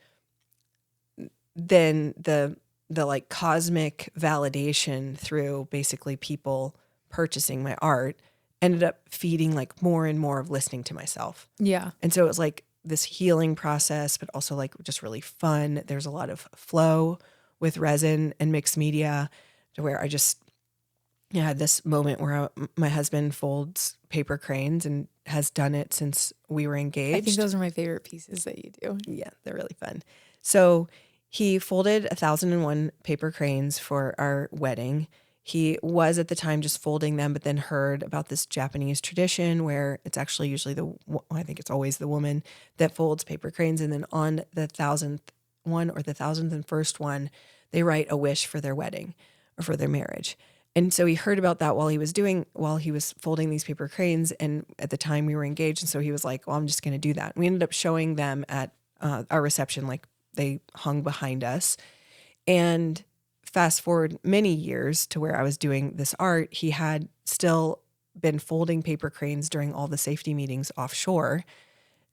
then the like cosmic validation through basically people purchasing my art ended up feeding like more and more of listening to myself. Yeah. And so it was like this healing process, but also like just really fun. There's a lot of flow with resin and mixed media to where I just had this moment where my husband folds paper cranes and has done it since we were engaged. I think those are my favorite pieces that you do. Yeah, they're really fun. So he folded 1,001 paper cranes for our wedding. He was at the time just folding them, but then heard about this Japanese tradition where it's actually usually I think it's always the woman that folds paper cranes. And then on the 1,000th one or the 1,001st one, they write a wish for their wedding or for their marriage. And so he heard about that while he was folding these paper cranes. And at the time we were engaged. And so he was like, well, I'm just going to do that. And we ended up showing them at our reception, like they hung behind us. And fast forward many years to where I was doing this art, he had still been folding paper cranes during all the safety meetings offshore.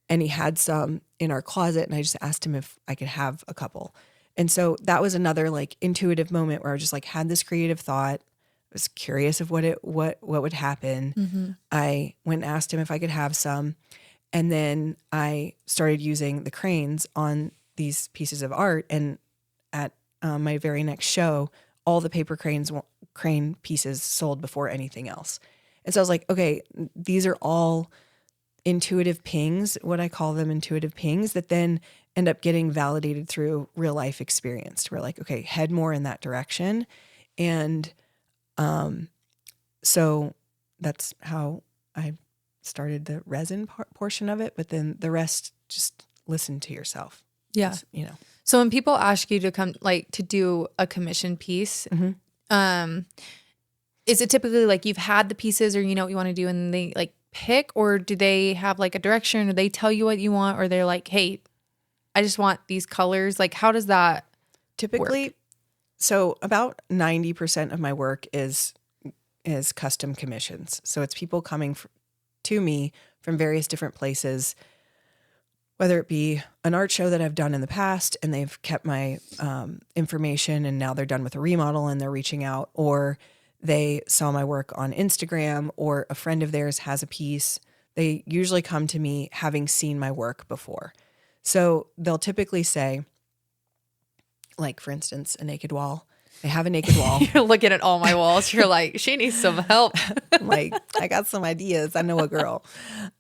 And he had some in our closet. And I just asked him if I could have a couple. And so that was another like intuitive moment where I just like had this creative thought. I was curious of what would happen. Mm-hmm. I went and asked him if I could have some. And then I started using the cranes on these pieces of art. And at my very next show, all the paper crane pieces sold before anything else. And so I was like, okay, these are all intuitive pings, what I call them intuitive pings that then end up getting validated through real life experience. We're like, okay, head more in that direction. And so that's how I started the resin portion of it. But then the rest, just listen to yourself. Yeah. So when people ask you to come, like to do a commission piece, mm-hmm. Is it typically like you've had the pieces or you know what you want to do and they like pick, or do they have like a direction or they tell you what you want, or they're like, hey, I just want these colors? Like, how does that typically work? So about 90% of my work is custom commissions. So it's people coming to me from various different places, whether it be an art show that I've done in the past and they've kept my information and now they're done with a remodel and they're reaching out, or they saw my work on Instagram, or a friend of theirs has a piece. They usually come to me having seen my work before. So they'll typically say, like for instance, a naked wall. They have a naked wall. You're looking at all my walls. You're like, she needs some help. Like, I got some ideas. I know a girl.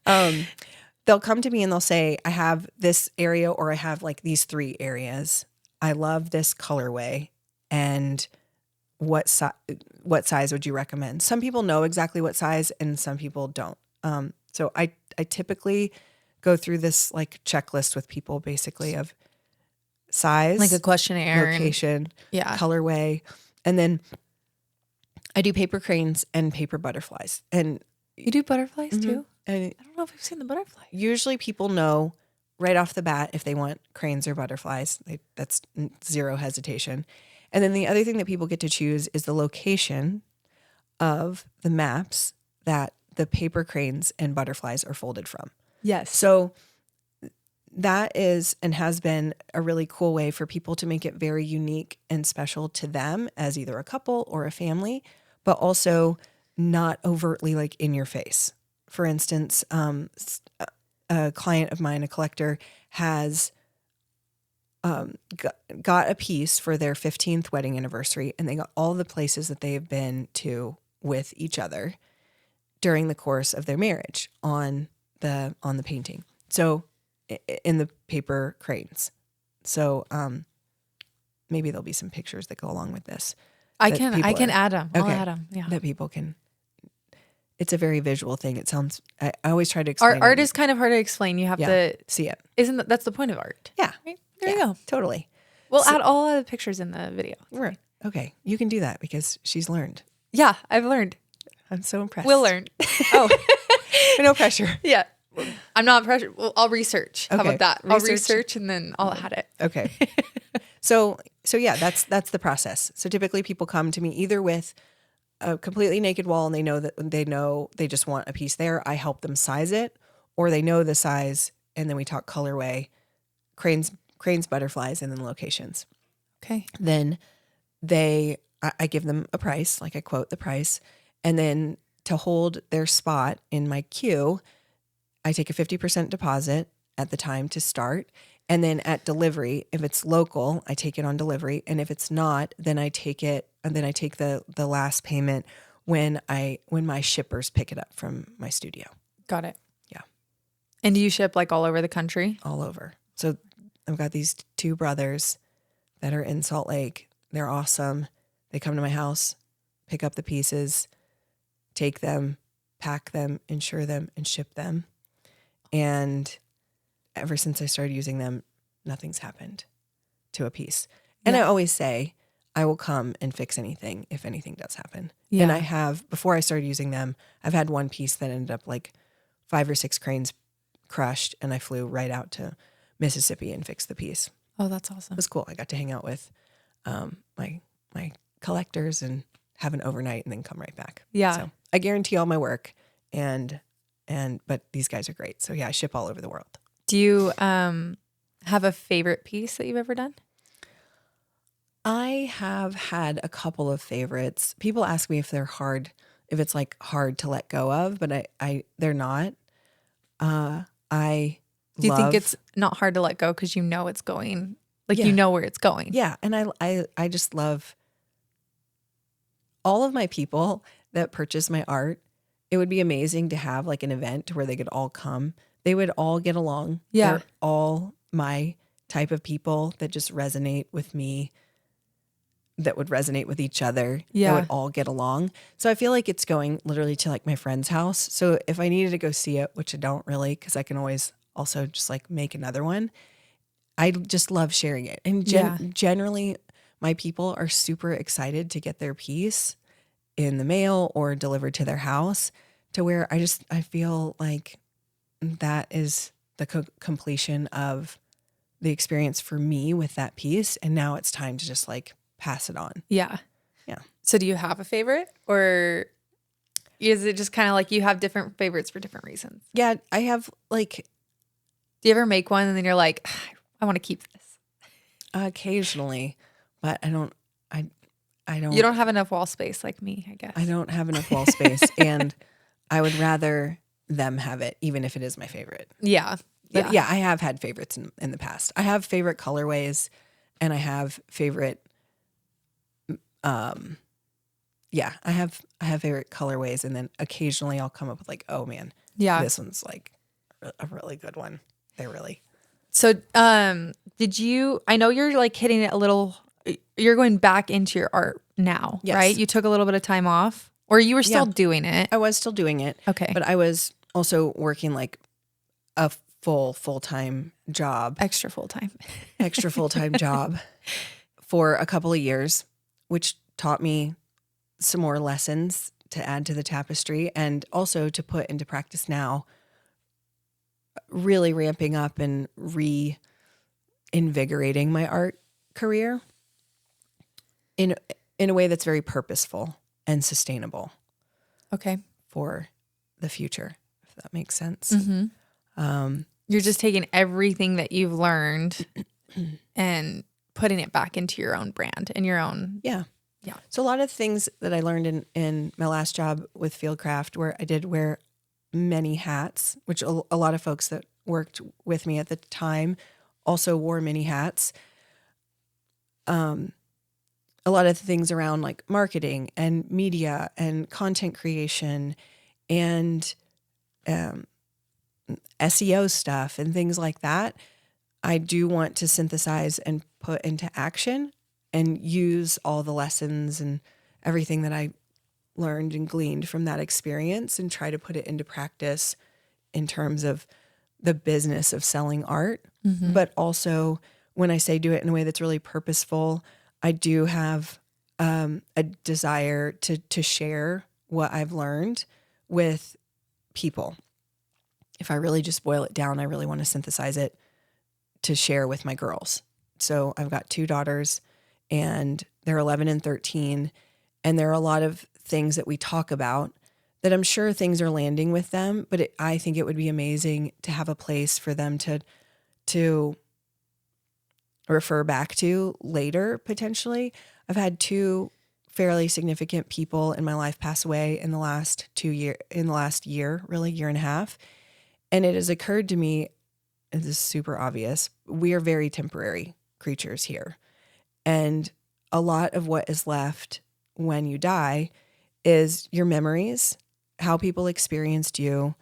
They'll come to me and they'll say, I have this area, or I have like these 3 areas. I love this colorway. And what size would you recommend? Some people know exactly what size and some people don't. So I typically go through this like checklist with people basically of size, Like a questionnaire. location, Yeah. colorway. And then I do paper cranes and paper butterflies. And You do butterflies too? and I don't know if I've seen the butterfly. usually people know right off the bat if they want cranes or butterflies. That's 0 hesitation. And then the other thing that people get to choose is the location of the maps that the paper cranes and butterflies are folded from. Yes. So that is and has been a really cool way for people to make it very unique and special to them as either a couple or a family, but also not overtly like in your face. For instance, a client of mine, a collector, has got a piece for their 15th wedding anniversary, and they got all the places that they have been to with each other during the course of their marriage on the painting. So in the paper cranes. So maybe there'll be some pictures that go along with this. I can add them. I'll add them. Yeah. That people can. It's a very visual thing. It sounds. I always try to explain. Art is kind of hard to explain. You have to see it. That's the point of art? Yeah. Right? There you go. Totally. We'll add all of the pictures in the video. Right. Okay. You can do that because she's learned. Yeah, I've learned. I'm so impressed. We'll learn. Oh, no pressure. Yeah. I'm not pressured. Well, I'll research. How Okay. about that? I'll research and then I'll add it. Okay. So yeah, that's the process. So typically people come to me either with a completely naked wall and they know they just want a piece there. I help them size it, or they know the size and then we talk colorway, cranes, butterflies, and then locations. Okay. Then I give them a price, like I quote the price, and then to hold their spot in my queue, I take a 50% deposit at the time to start. And then at delivery, if it's local, I take it on delivery. And if it's not, then I take it, and then I take the last payment when my shippers pick it up from my studio. Got it. Yeah. And do you ship like all over the country? All over. So I've got these 2 brothers that are in Salt Lake. They're awesome. They come to my house, pick up the pieces, take them, pack them, insure them, and ship them. And ever since I started using them, nothing's happened to a piece. And I always say, I will come and fix anything if anything does happen. Yeah. And I have, before I started using them, I've had one piece that ended up like 5 or 6 cranes crushed, and I flew right out to Mississippi and fixed the piece. Oh, that's awesome. It was cool. I got to hang out with my collectors and have an overnight and then come right back. Yeah. So I guarantee all my work, but these guys are great. So yeah, I ship all over the world. Do you have a favorite piece that you've ever done? I have had a couple of favorites. People ask me if they're hard, if it's like hard to let go of, but they're not. Do you think it's not hard to let go because you know it's going, like you know where it's going? Yeah. And I just love all of my people that purchase my art. It would be amazing to have like an event where they could all come. They would all get along. Yeah. They're all my type of people that just resonate with me, that would resonate with each other. Yeah. That would all get along. So I feel like it's going literally to like my friend's house. So if I needed to go see it, which I don't really, because I can always also just like make another one, I just love sharing it. And generally my people are super excited to get their piece in the mail or delivered to their house, to where I feel like that is the completion of the experience for me with that piece. And now it's time to just like pass it on. Yeah. Yeah. So do you have a favorite, or is it just kind of like you have different favorites for different reasons? Yeah. I have like, do you ever make one and then you're like, I want to keep this? Occasionally, but I don't. You don't have enough wall space like me, I guess. I don't have enough wall space, and I would rather them have it, even if it is my favorite. Yeah. But yeah, I have had favorites in the past. I have favorite colorways and I have favorite, I have favorite colorways, and then occasionally I'll come up with like, oh man, Yeah. this one's like a really good one. They're really. So, I know you're like hitting it a little, you're going back into your art now, Yes. right? You took a little bit of time off, or you were still doing it? I was still doing it. Okay. But I was also working like a full-time job. Extra full-time job for a couple of years, which taught me some more lessons to add to the tapestry and also to put into practice now, really ramping up and reinvigorating my art career in a way that's very purposeful and sustainable. Okay. For the future, if that makes sense. Mm-hmm. You're just taking everything that you've learned and putting it back into your own brand and your own. Yeah. Yeah. So a lot of things that I learned in my last job with Fieldcraft, where I did wear many hats, which a lot of folks that worked with me at the time also wore many hats. A lot of things around like marketing and media and content creation and SEO stuff and things like that. I do want to synthesize and put into action and use all the lessons and everything that I learned and gleaned from that experience and try to put it into practice in terms of the business of selling art. Mm-hmm. But also when I say do it in a way that's really purposeful, I do have a desire to share what I've learned with people. If I really just boil it down, I really want to synthesize it to share with my girls. So I've got 2 daughters and they're 11 and 13. And there are a lot of things that we talk about that I'm sure things are landing with them, but I think it would be amazing to have a place for them to refer back to later, potentially. I've had 2 fairly significant people in my life pass away in the last year, really year and a half. And it has occurred to me, and this is super obvious, we are very temporary creatures here. And a lot of what is left when you die is your memories, how people experienced you,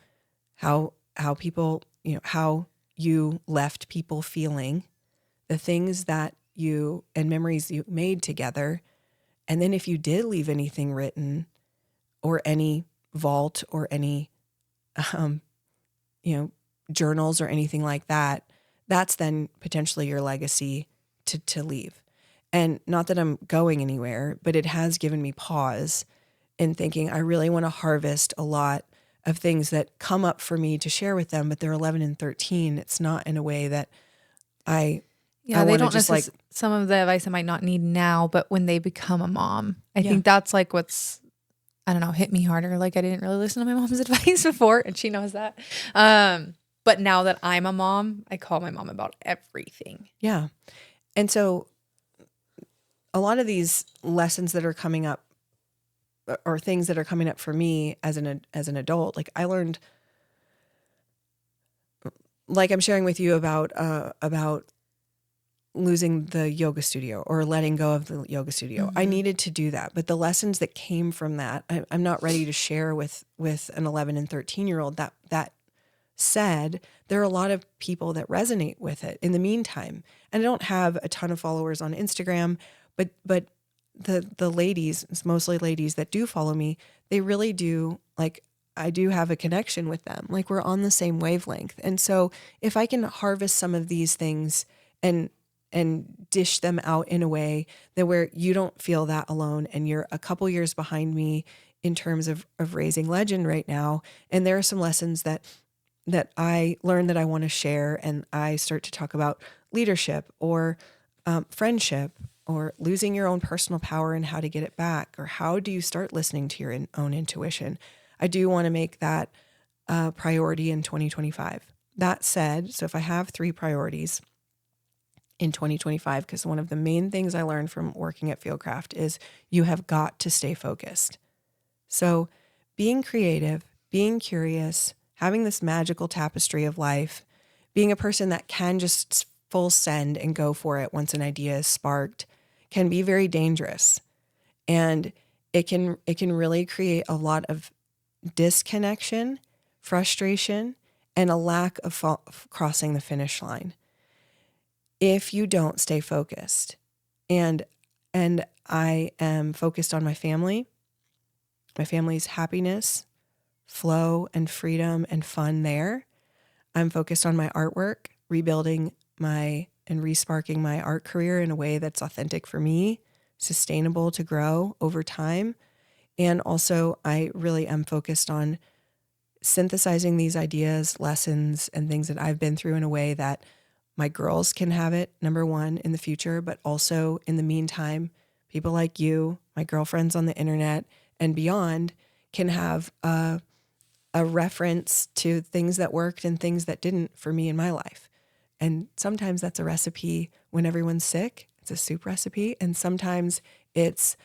how people, how you left people feeling, the things that you and memories you made together. And then if you did leave anything written or any vault or any, journals or anything like that, that's then potentially your legacy to leave. And not that I'm going anywhere, but it has given me pause in thinking I really want to harvest a lot of things that come up for me to share with them, but they're 11 and 13. It's not in a way that I they don't necessarily, some of the advice I might not need now, but when they become a mom, I think that's like what's, I don't know, hit me harder. Like I didn't really listen to my mom's advice before, and she knows that. But now that I'm a mom, I call my mom about everything. Yeah. And so a lot of these lessons that are coming up or things that are coming up for me as an adult, like I learned, like I'm sharing with you about losing the yoga studio or letting go of the yoga studio. Mm-hmm. I needed to do that. But the lessons that came from that, I'm not ready to share with an 11 and 13-year-old. That said, there are a lot of people that resonate with it in the meantime. And I don't have a ton of followers on Instagram, but the ladies, it's mostly ladies that do follow me, they really do, like, I do have a connection with them. Like we're on the same wavelength. And so if I can harvest some of these things and dish them out in a way that where you don't feel that alone and you're a couple years behind me in terms of raising legend right now. And there are some lessons that I learned that I want to share, and I start to talk about leadership or friendship or losing your own personal power and how to get it back, or how do you start listening to your own intuition. I do want to make that a priority in 2025. That said, so if I have 3 priorities in 2025, because one of the main things I learned from working at Fieldcraft is you have got to stay focused. So being creative, being curious, having this magical tapestry of life, being a person that can just full send and go for it once an idea is sparked can be very dangerous. And it can really create a lot of disconnection, frustration, and a lack of crossing the finish line if you don't stay focused. And I am focused on my famy's happiness, flow and freedom and fun there. I'm focused on my artwork, rebuilding and resparking my art career in a way that's authentic for me, sustainable to grow over time. And also, I really am focused on synthesizing these ideas, lessons, and things that I've been through in a way that my girls can have it, number one, in the future, but also in the meantime, people like you, my girlfriends on the internet and beyond can have a reference to things that worked and things that didn't for me in my life. And sometimes that's a recipe when everyone's sick. It's a soup recipe. And sometimes it's,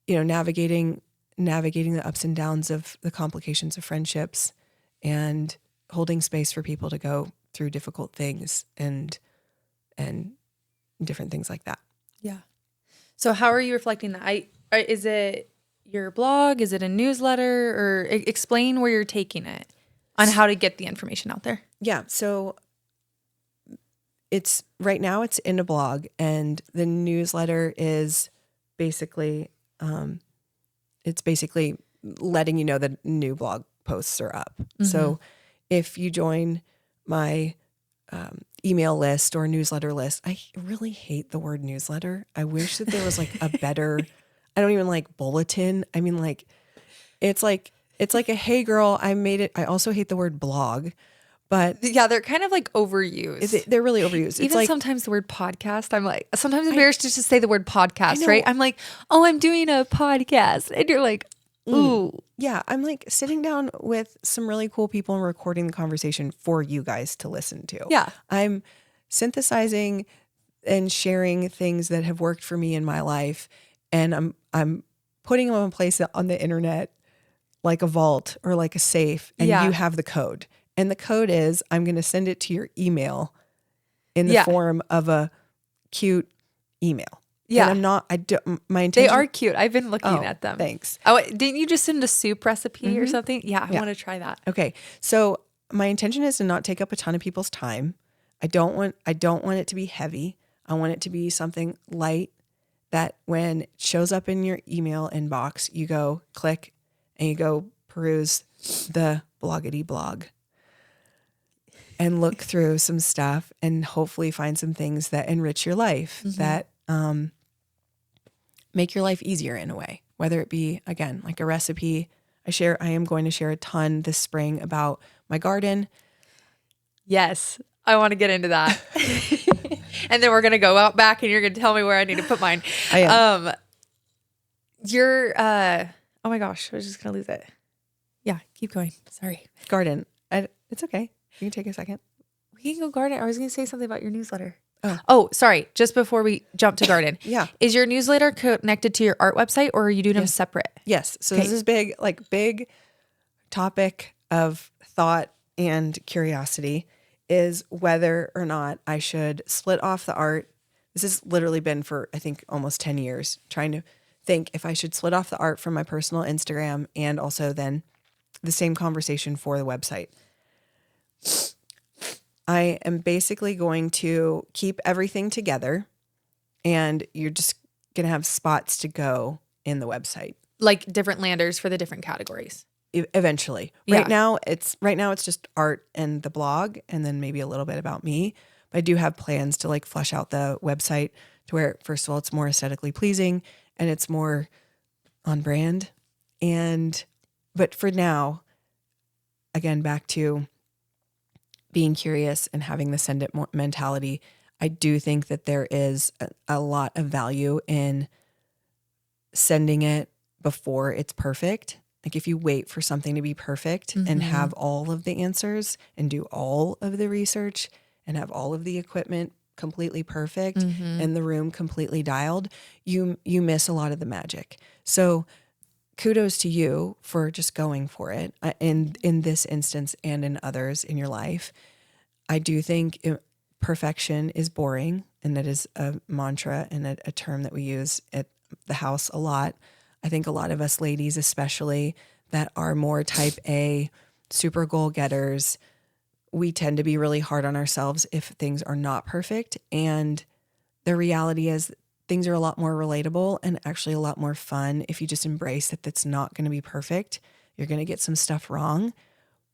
navigating the ups and downs of the complications of friendships and holding space for people to go through difficult things and different things like that. Yeah. So how are you reflecting that? Is it your blog? Is it a newsletter? Or explain where you're taking it on how to get the information out there. Yeah. So it's right now it's in a blog, and the newsletter is basically letting you know that new blog posts are up. Mm-hmm. So if you join my email list or newsletter list, I really hate the word newsletter. I wish that there was like a better, I don't even like bulletin. I mean, like, it's like a, hey girl, I made it. I also hate the word blog, but yeah, they're kind of like overused. They're really overused. Even like, sometimes the word podcast, I'm like, sometimes embarrassed to just say the word podcast, right? I'm like, oh, I'm doing a podcast. And you're like, ooh. Yeah, I'm like sitting down with some really cool people and recording the conversation for you guys to listen to. Yeah. I'm synthesizing and sharing things that have worked for me in my life, and I'm putting them in place on the internet like a vault or like a safe, and you have the code. And the code is I'm going to send it to your email in the form of a cute email. Yeah. And my intention. They are cute. I've been looking at them. Thanks. Oh, didn't you just send a soup recipe or something? Yeah, I want to try that. Okay. So my intention is to not take up a ton of people's time. I don't want it to be heavy. I want it to be something light that when it shows up in your email inbox, you go click and you go peruse the bloggity blog and look through some stuff and hopefully find some things that enrich your life, that make your life easier in a way, whether it be, again, like a recipe. I am going to share a ton this spring about my garden. Yes, I want to get into that. And then we're going to go out back and you're going to tell me where I need to put mine. I am. Oh my gosh, I was just going to lose it. Yeah, keep going. Sorry. Garden. It's okay. You can take a second. We can go garden. I was going to say something about your newsletter. Oh, sorry. Just before we jump to garden. Yeah. Is your newsletter connected to your art website, or are you doing them separate? Yes. So this is big topic of thought and curiosity is whether or not I should split off the art. This has literally been for, I think, almost 10 years trying to think if I should split off the art from my personal Instagram and also then the same conversation for the website. I am basically going to keep everything together, and you're just going to have spots to go in the website. Like different landers for the different categories. Eventually. Right now it's just art and the blog, and then maybe a little bit about me. But I do have plans to like flesh out the website to where, first of all, it's more aesthetically pleasing and it's more on brand. But for now, again, back to being curious and having the send it mentality, I do think that there is a lot of value in sending it before it's perfect. Like if you wait for something to be perfect and have all of the answers and do all of the research and have all of the equipment completely perfect and the room completely dialed, you miss a lot of the magic. So kudos to you for just going for it in this instance and in others in your life. I do think perfection is boring, and that is a mantra and a term that we use at the house a lot. I think a lot of us ladies, especially that are more type A, super goal getters, we tend to be really hard on ourselves if things are not perfect. And the reality is things are a lot more relatable and actually a lot more fun if you just embrace that that's not going to be perfect. You're going to get some stuff wrong,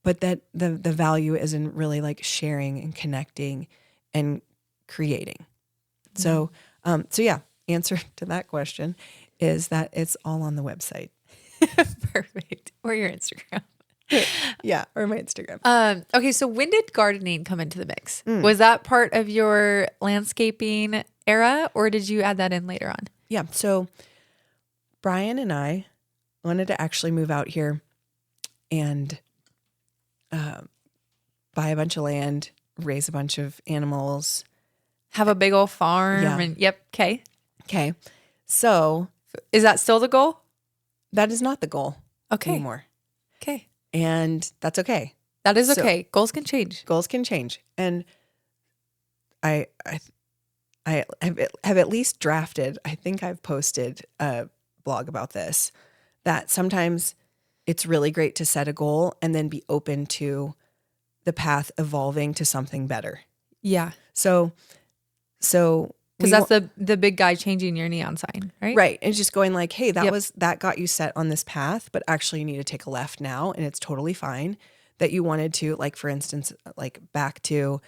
but that the value is in really like sharing and connecting and creating. So, so yeah, answer to that question is that it's all on the website. Perfect. Or your Instagram. Yeah, or my Instagram. Okay, so when did gardening come into the mix? Was that part of your landscaping era, or did you add that in later on? Yeah, so Brian and I wanted to actually move out here and buy a bunch of land, raise a bunch of animals. Have a big old farm. Yeah. And yep. Okay. Okay, so Is that still the goal? that is not the goal anymore. Okay. And that's okay. That is So- okay. Goals can change. Goals can change. And I have at least drafted, I think I've posted a blog about this, that sometimes it's really great to set a goal and then be open to the path evolving to something better. Yeah. So Because that's the big guy changing your neon sign, right? right. And just going like, hey, that Yep. that got you set on this path, but actually you need to take a left now. And it's totally fine that you wanted to, like, for instance, like back to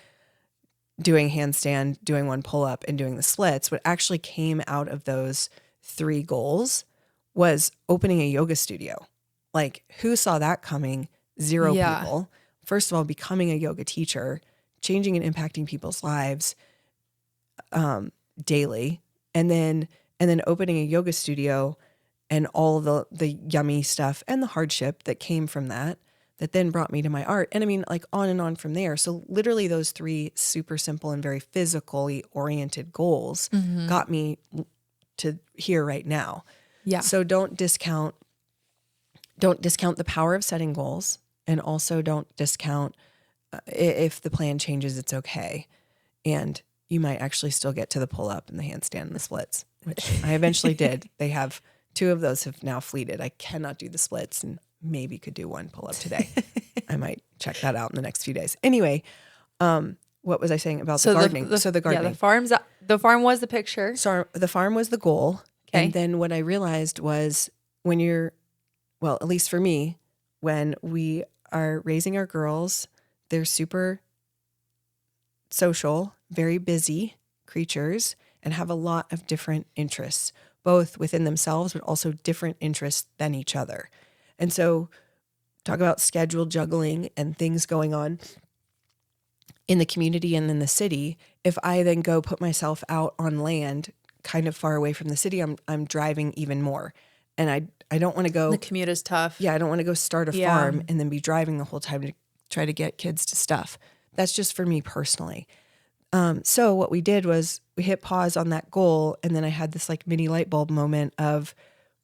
doing handstand, doing one pull up and doing the splits. What actually came out of those 3 goals was opening a yoga studio. Like, who saw that coming? 0 Yeah. people. First of all, becoming a yoga teacher, changing and impacting people's lives daily, and then opening a yoga studio and all the yummy stuff and the hardship that came from that then brought me to my art. And I mean, like, on and on from there. So literally those 3 super simple and very physically oriented goals got me to here right now. Yeah. So don't discount the power of setting goals, and also don't discount if the plan changes, it's okay. And you might actually still get to the pull up and the handstand and the splits, which I eventually did. They have 2 of those have now fleeted. I cannot do the splits and maybe could do one pull up today. I might check that out in the next few days. Anyway, what was I saying about the gardening? The gardening. Yeah, the farm was the picture. So the farm was the goal. Okay. And then what I realized was when at least for me, when we are raising our girls, they're super social, very busy creatures, and have a lot of different interests, both within themselves, but also different interests than each other. And so talk about schedule juggling and things going on in the community and in the city. If I then go put myself out on land kind of far away from the city, I'm driving even more. And I don't want to go. The commute is tough. Yeah, I don't want to go start a farm and then be driving the whole time to try to get kids to stuff. That's just for me personally. So what we did was we hit pause on that goal, and then I had this like mini light bulb moment of,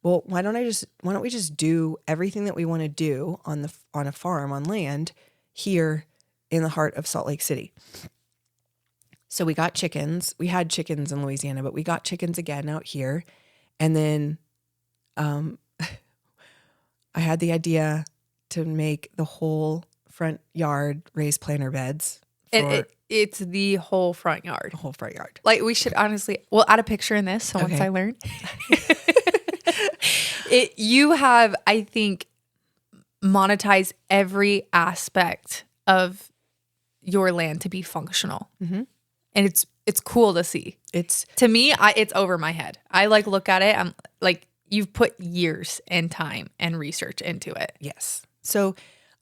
well, why don't we just do everything that we want to do on a farm on land here in the heart of Salt Lake City. So we got chickens. We had chickens in Louisiana, but we got chickens again out here. And then I had the idea to make the whole front yard raised planter beds. It's the whole front yard. The whole front yard. Like, we should honestly, we'll add a picture in this. So once Okay. I learn, you have, I think, monetized every aspect of your land to be functional. Mm-hmm. And it's cool to see. To me, it's over my head. I like look at it. I'm like, you've put years and time and research into it. Yes. So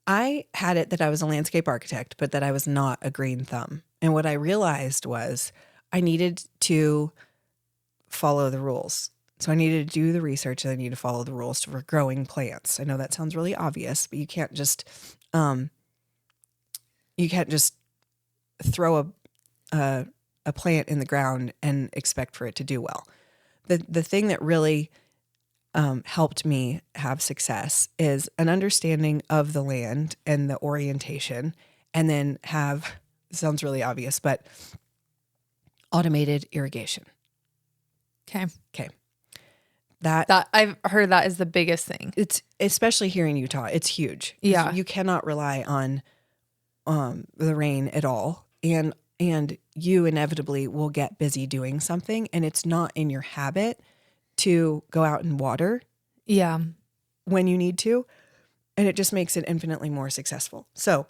I had it that I was a landscape architect, but that I was not a green thumb. And what I realized was I needed to follow the rules. So I needed to do the research, and I need to follow the rules for growing plants. I know that sounds really obvious, but you can't just throw a plant in the ground and expect for it to do well. The thing that really helped me have success is an understanding of the land and the orientation, and then have sounds really obvious, but automated irrigation. Okay. Okay. That I've heard that is the biggest thing. It's especially here in Utah. It's huge. 'Cause Yeah. you cannot rely on the rain at all, and you inevitably will get busy doing something, and it's not in your habit to go out and water Yeah. when you need to, and it just makes it infinitely more successful. So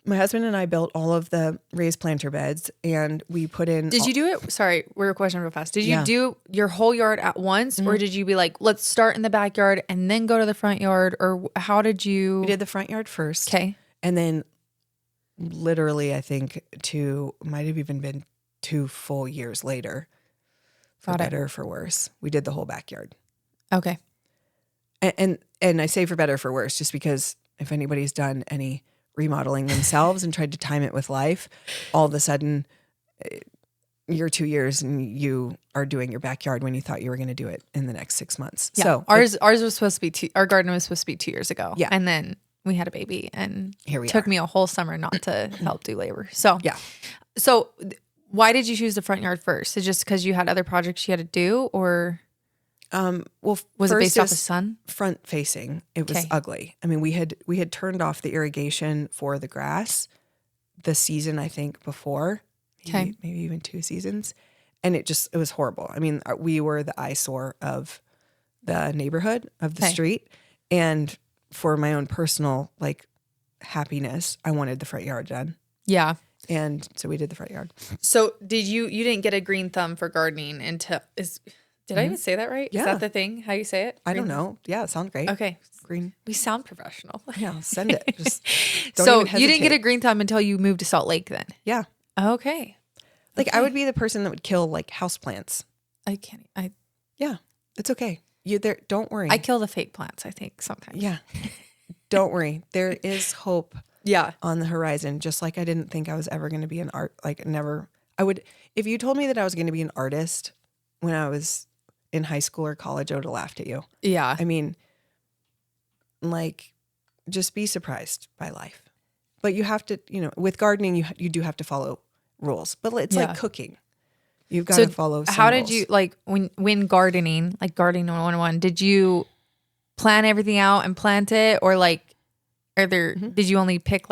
my husband and I built all of the raised planter beds, and we put in. Did you do it? Sorry, we're question real fast. Did you Yeah. do your whole yard at once, or did you be like, let's start in the backyard and then go to the front yard, or how did you? We did the front yard first. Okay. And then literally, I think might have even been 2 full years later, for Got it. better or for worse, we did the whole backyard. Okay. And I say for better or for worse, just because if anybody's done any remodeling themselves and tried to time it with life, all of a sudden you're 2 years and you are doing your backyard when you thought you were going to do it in the next 6 months. Yeah. So ours was supposed to be our garden was supposed to be 2 years ago. Yeah. And then we had a baby, and Here we took are. me a whole summer not to help do labor. So yeah. So why did you choose the front yard first? Is it just because you had other projects you had to do, or Well, was it first based off is the sun? front facing? It was Okay. ugly. I mean, we had turned off the irrigation for the grass the season, I think, before, Okay. maybe even 2 seasons, and it was horrible. I mean, we were the eyesore of the neighborhood, of the Okay. street, and for my own personal happiness, I wanted the front yard done, Yeah. and so we did the front yard. So did you didn't get a green thumb for gardening until did I even say that right? Yeah. Is that the thing? How you say it? I Green don't know. Yeah, it sounds great. Okay. Green. We sound professional. Yeah, send it. Just don't So even you didn't get a hesitate. green thumb until you moved to Salt Lake then? Yeah. Okay. I would be the person that would kill houseplants. I can't. Yeah, it's okay. You there? Don't worry. I kill the fake plants, I think, sometimes. Yeah, don't worry. There is hope Yeah. on the horizon. Just like I didn't think I was ever going to be an art. Never. I would. If you told me that I was going to be an artist when I was in high school or college, I would have laughed at you. Yeah. I mean, just be surprised by life. But you have to, with gardening, you do have to follow rules. But it's Yeah. like cooking. You've got to follow some how did rules. you when gardening, like gardening 101, did you plan everything out and plant it, or did you only pick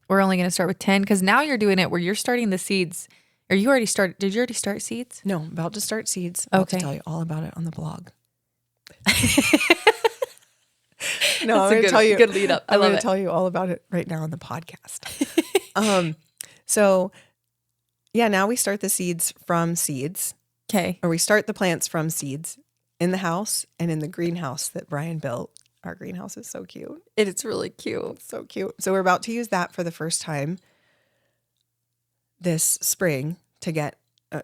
we're only going to start with 10? Because now you're doing it where you're starting the seeds. Or you already started? Did you already start seeds? No, I'm about to start seeds. I'll Okay. tell you all about it on the blog. That's No, I'm a going to tell you. good lead up. I I'm love going it. to tell you all about it right now on the podcast. So, yeah, now we start the seeds from seeds, Okay. or we start the plants from seeds in the house and in the greenhouse that Brian built. Our greenhouse is so cute. It's really cute. It's so cute. So we're about to use that for the first time this spring to get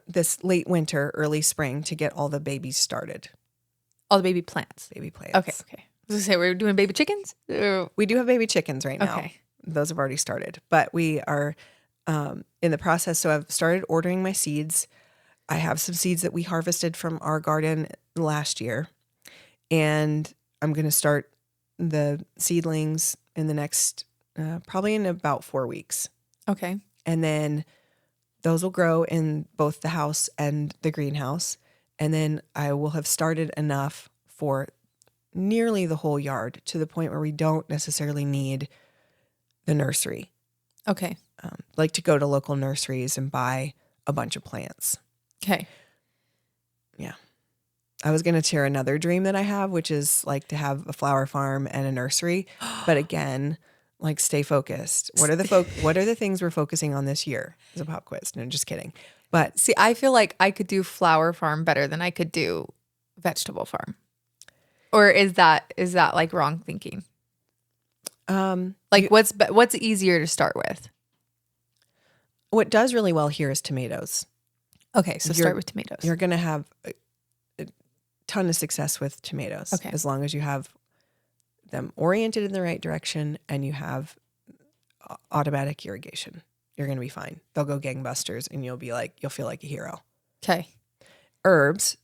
this late winter, early spring to get all the babies started. All the baby plants. Baby plants. Okay. I was gonna say we're doing baby chickens. We do have baby chickens right now. Okay. Those have already started, but we are in the process. So I've started ordering my seeds. I have some seeds that we harvested from our garden last year, and I'm going to start the seedlings in the next, probably in about 4 weeks. Okay. And then those will grow in both the house and the greenhouse. And then I will have started enough for nearly the whole yard, to the point where we don't necessarily need the nursery. Okay. Like to go to local nurseries and buy a bunch of plants. Okay. Yeah. I was going to share another dream that I have, which is to have a flower farm and a nursery. But again, stay focused. What are the things we're focusing on this year? Is a pop quiz. No, just kidding. But See, I feel like I could do flower farm better than I could do vegetable farm. Or is that wrong thinking? What's easier to start with? what does really well here is tomatoes. Okay, so start with tomatoes. You're going to have a ton of success with tomatoes. Okay. As long as you have them oriented in the right direction and you have automatic irrigation, you're going to be fine. They'll go gangbusters and you'll feel like a hero. Okay.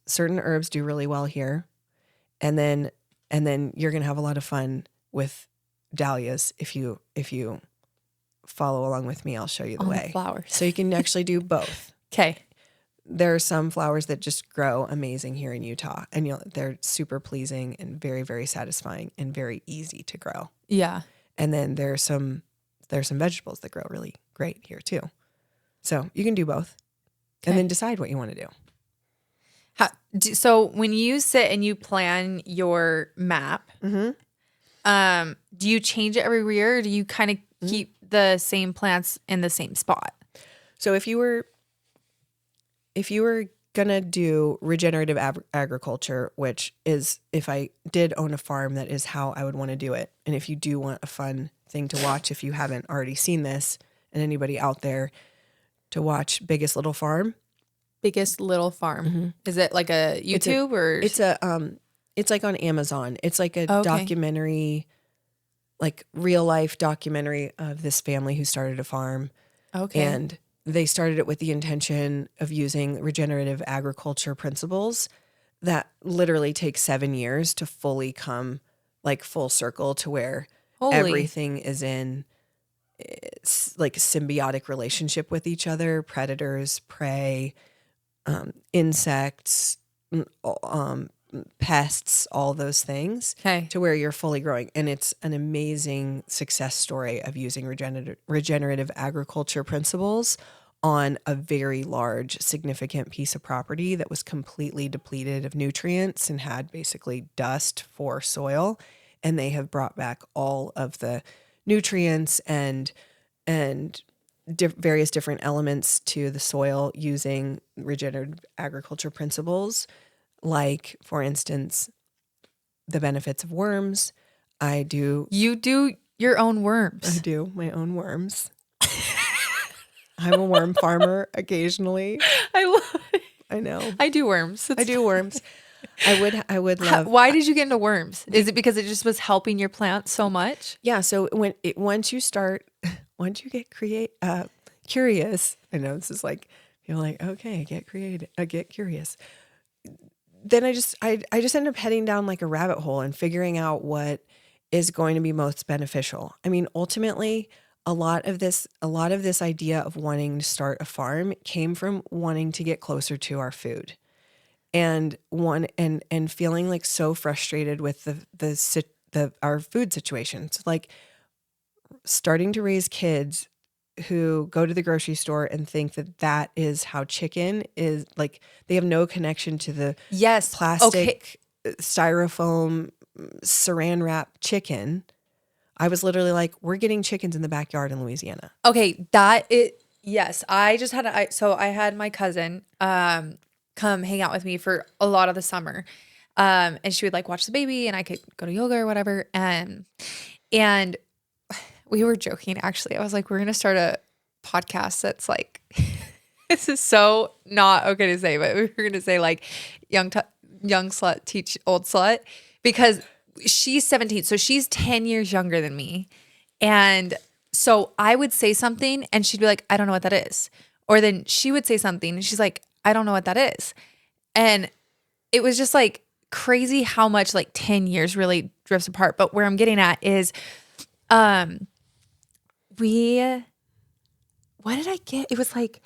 Certain herbs do really well here. And then you're going to have a lot of fun with dahlias if you follow along with me, I'll show you the On the way. flowers. So you can actually do both. Okay. There are some flowers that just grow amazing here in Utah, and they're super pleasing and very, very satisfying and very easy to grow. Yeah. And then there's some vegetables that grow really great here too. So you can do both, and then decide what you want to do. So when you sit and you plan your map, do you change it every year, or do you kind of keep the same plants in the same spot? So if you were gonna do regenerative agriculture, which is, if I did own a farm, that is how I would want to do it. And if you do want a fun thing to watch, if you haven't already seen this, and anybody out there, to watch Biggest Little Farm. Biggest Little Farm. Is it like a YouTube or? It's like on Amazon. It's like a documentary, like real life documentary of this family who started a farm. Okay. And they started it with the intention of using regenerative agriculture principles that literally take 7 years to fully come like full circle to where everything is in like symbiotic relationship with each other, predators, prey, insects, pests, all those things, to where you're fully growing. And it's an amazing success story of using regenerative agriculture principles on a very large, significant piece of property that was completely depleted of nutrients and had basically dust for soil. And they have brought back all of the nutrients and various different elements to the soil using regenerative agriculture principles. Like, for instance, the benefits of worms. You do your own worms. I do my own worms. I'm a worm farmer occasionally. I love it. I know. I do worms. I do worms. I would love. Why did you get into worms? Is it because it just was helping your plants so much? Yeah. So once you get curious, I know this is like, you're like, okay, get curious. Then I just ended up heading down like a rabbit hole and figuring out what is going to be most beneficial. I mean, ultimately, a lot of this idea of wanting to start a farm came from wanting to get closer to our food, and feeling like so frustrated with our food situation. So like starting to raise kids who go to the grocery store and think that is how chicken is. Like, they have no connection to the plastic, styrofoam, saran wrap chicken. I was literally like, we're getting chickens in the backyard in Louisiana. Okay, yes. I had my cousin come hang out with me for a lot of the summer. And she would like watch the baby, and I could go to yoga or whatever. And we were joking, actually. I was like, we're going to start a podcast that's like, this is so not okay to say, but we were going to say like young slut teach old slut, because she's 17. So she's 10 years younger than me. And so I would say something and she'd be like, I don't know what that is. Or then she would say something and she's like, I don't know what that is. And it was just like crazy how much like 10 years really drifts apart. But where I'm getting at is, what did I get? It was like,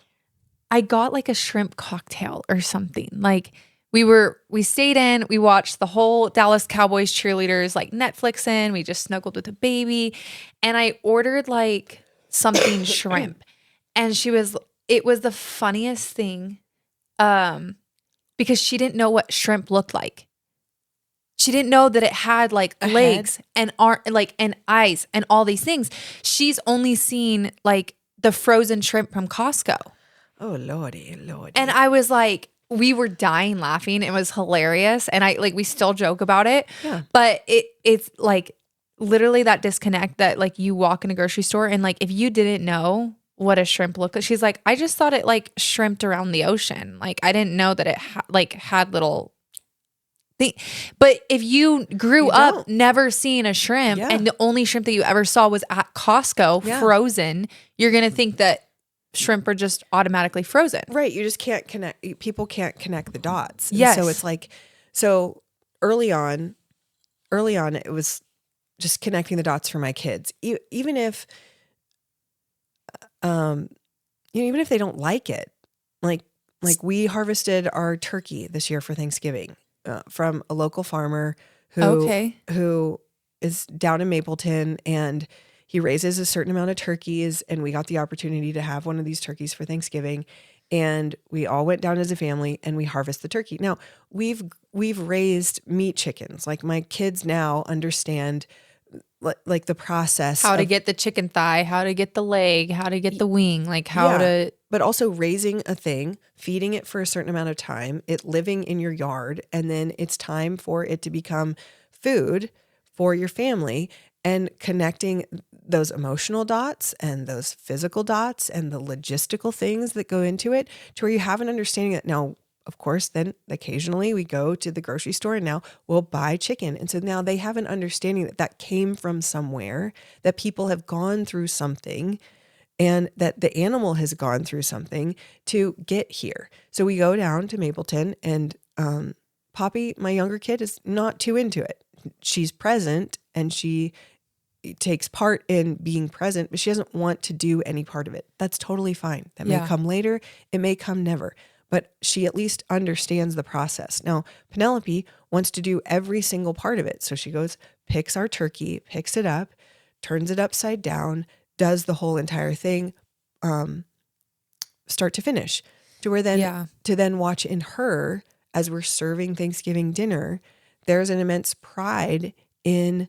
I got like a shrimp cocktail or something. Like we stayed in, we watched the whole Dallas Cowboys cheerleaders, like Netflixing. We just snuggled with the baby, and I ordered like something shrimp, and it was the funniest thing, because she didn't know what shrimp looked like. She didn't know that it had like legs and and eyes and all these things. She's only seen like the frozen shrimp from Costco. Oh, Lordy. And I was like, we were dying laughing. It was hilarious. And we still joke about it. Yeah. But it's like literally that disconnect that like you walk in a grocery store and like, if you didn't know what a shrimp looked like, she's like, I just thought it like shrimped around the ocean. Like, I didn't know that it had little thing. But if you grew up never seeing a shrimp and the only shrimp that you ever saw was at Costco frozen, you're going to think that shrimp are just automatically frozen. Right. You just can't connect. People can't connect the dots. And yes. So it's like, so early on, it was just connecting the dots for my kids. Even if even if they don't like it, like we harvested our turkey this year for Thanksgiving from a local farmer who is down in Mapleton, and he raises a certain amount of turkeys, and we got the opportunity to have one of these turkeys for Thanksgiving, and we all went down as a family and we harvest the turkey. Now we've raised meat chickens. Like my kids now understand like the process, how to get the chicken thigh, how to get the leg, how to get the wing, like how to. But also raising a thing, feeding it for a certain amount of time, it living in your yard, and then it's time for it to become food for your family, and connecting those emotional dots and those physical dots and the logistical things that go into it to where you have an understanding that now, of course, then occasionally we go to the grocery store and now we'll buy chicken. And so now they have an understanding that that came from somewhere, that people have gone through something, and that the animal has gone through something to get here. So we go down to Mapleton, and Poppy, my younger kid, is not too into it. She's present and she takes part in being present, but she doesn't want to do any part of it. That's totally fine. That may come later. It may come never. But she at least understands the process. Now, Penelope wants to do every single part of it. So she goes, picks our turkey, picks it up, turns it upside down, does the whole entire thing, start to finish, to where then to then watch in her as we're serving Thanksgiving dinner. There's an immense pride in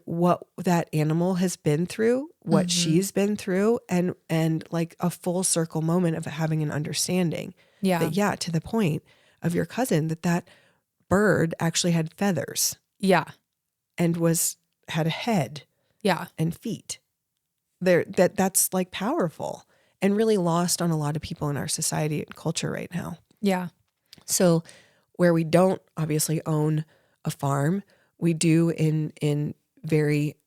what that animal has been through, what she's been through, and like a full circle moment of having an understanding. That to the point of your cousin, that bird actually had feathers. And had a head. And feet. That's like powerful and really lost on a lot of people in our society and culture right now. So where we don't obviously own a farm, we do in very,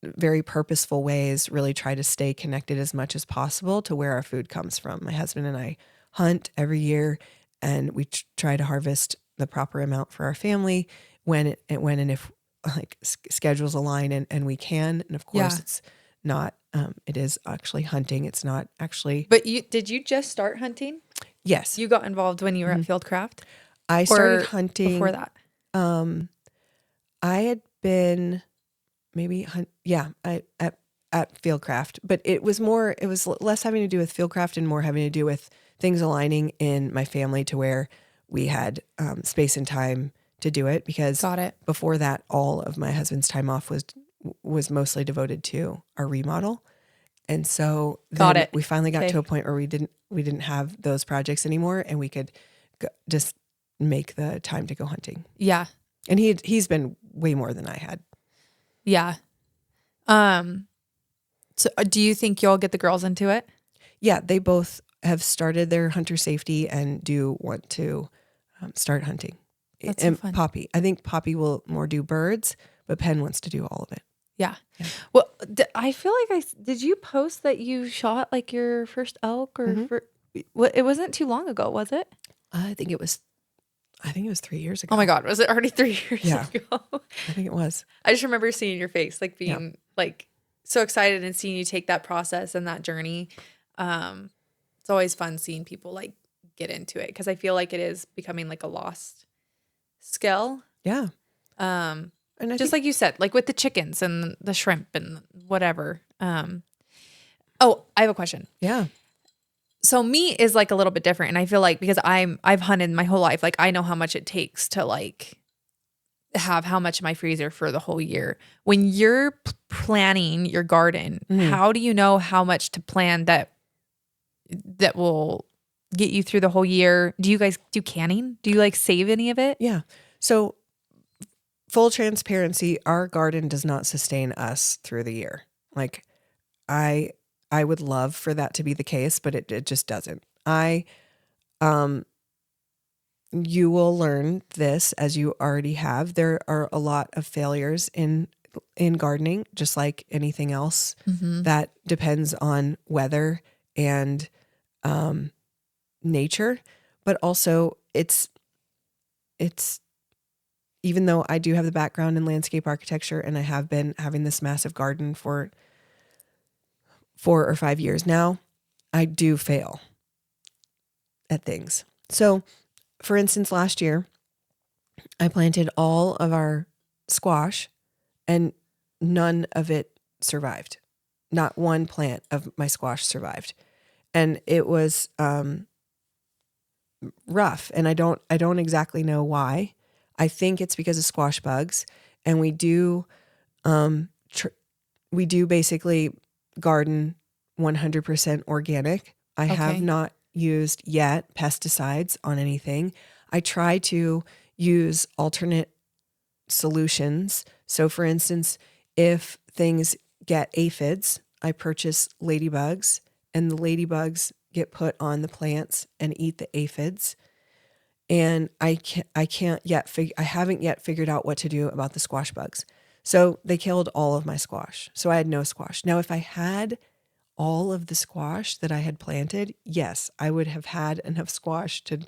very purposeful ways really try to stay connected as much as possible to where our food comes from. My husband and I hunt every year, and we try to harvest the proper amount for our family when and if like schedules align and we can. And of course it's not, it is actually hunting. It's not actually. But did you just start hunting? Yes. You got involved when you were at Fieldcraft? I started hunting before that. I had been maybe at Fieldcraft, but it was less having to do with Fieldcraft and more having to do with things aligning in my family to where we had space and time to do it, because before that, all of my husband's time off was mostly devoted to our remodel. And so then we finally got to a point where we didn't have those projects anymore, and we could just make the time to go hunting. And he's been way more than I had. So do you think you'll get the girls into it? Yeah, they both have started their hunter safety and do want to start hunting. That's and so fun. Poppy, I think Poppy will more do birds, but Penn wants to do all of it. Well, I feel like did you post that you shot like your first elk or it wasn't too long ago, was it? I think it was 3 years ago. Oh my God. Was it already 3 years ago? I think it was. I just remember seeing your face, like being like so excited and seeing you take that process and that journey. It's always fun seeing people like get into it, because I feel like it is becoming like a lost skill. And just like you said, like with the chickens and the shrimp and whatever. Oh, I have a question. So meat is like a little bit different. And I feel like because I've hunted my whole life, like I know how much it takes to like have how much in my freezer for the whole year. When you're planning your garden, how do you know how much to plan that will get you through the whole year? Do you guys do canning? Do you like save any of it? So full transparency, our garden does not sustain us through the year. Like I would love for that to be the case, but it just doesn't. You will learn this as you already have. There are a lot of failures in gardening, just like anything else that depends on weather and nature, but also it's even though I do have the background in landscape architecture and I have been having this massive garden for 4 or 5 years now, I do fail at things. So, for instance, last year, I planted all of our squash and none of it survived. Not one plant of my squash survived. And it was rough, and I don't exactly know why. I think it's because of squash bugs, and we do basically garden 100% organic. I have not used yet pesticides on anything. I try to use alternate solutions. So for instance, if things get aphids, I purchase ladybugs, and the ladybugs get put on the plants and eat the aphids. And I haven't yet figured out what to do about the squash bugs. So they killed all of my squash. So I had no squash. Now, if I had all of the squash that I had planted, yes, I would have had enough squash to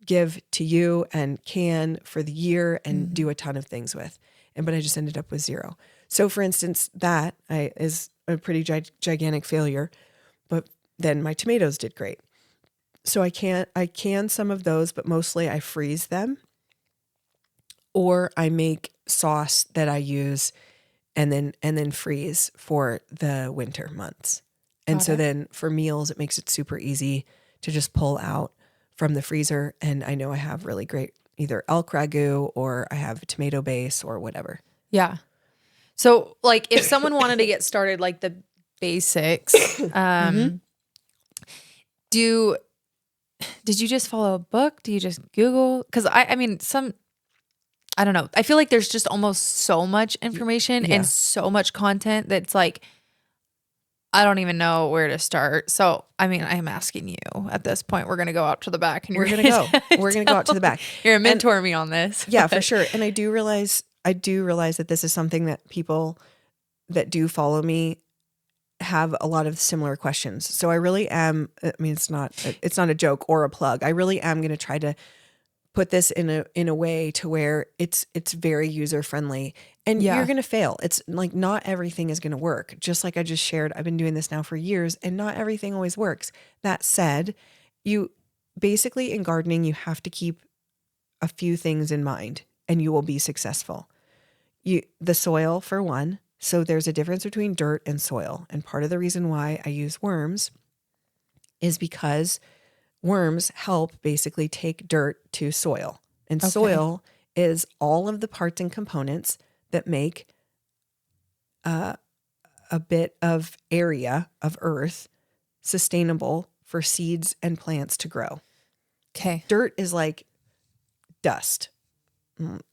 give to you and can for the year and do a ton of things with. But I just ended up with zero. So for instance, that is a pretty gigantic failure, but then my tomatoes did great. So I can some of those, but mostly I freeze them, or I make sauce that I use and then freeze for the winter months. And so then for meals, it makes it super easy to just pull out from the freezer. And I know I have really great either elk ragu, or I have a tomato base or whatever. Yeah. So like if someone wanted to get started, like the basics, did you just follow a book? Do you just Google? Because I mean, I don't know. I feel like there's just almost so much information and so much content that's like, I don't even know where to start. So, I mean, I'm asking you at this point. We're going to go out to the back, and we're going to go out to the back. You're a mentor me on this. Yeah, for sure. And I do realize that this is something that people that do follow me have a lot of similar questions. So I really am, I mean, it's not a joke or a plug. I really am going to try to put this in a way to where it's very user friendly, and you're going to fail. It's like not everything is going to work. Just like I just shared, I've been doing this now for years, and not everything always works. That said, you basically in gardening, you have to keep a few things in mind and you will be successful. The soil for one. So there's a difference between dirt and soil. And part of the reason why I use worms is because worms help basically take dirt to soil. And soil is all of the parts and components that make a bit of area of earth sustainable for seeds and plants to grow. Okay. Dirt is like dust.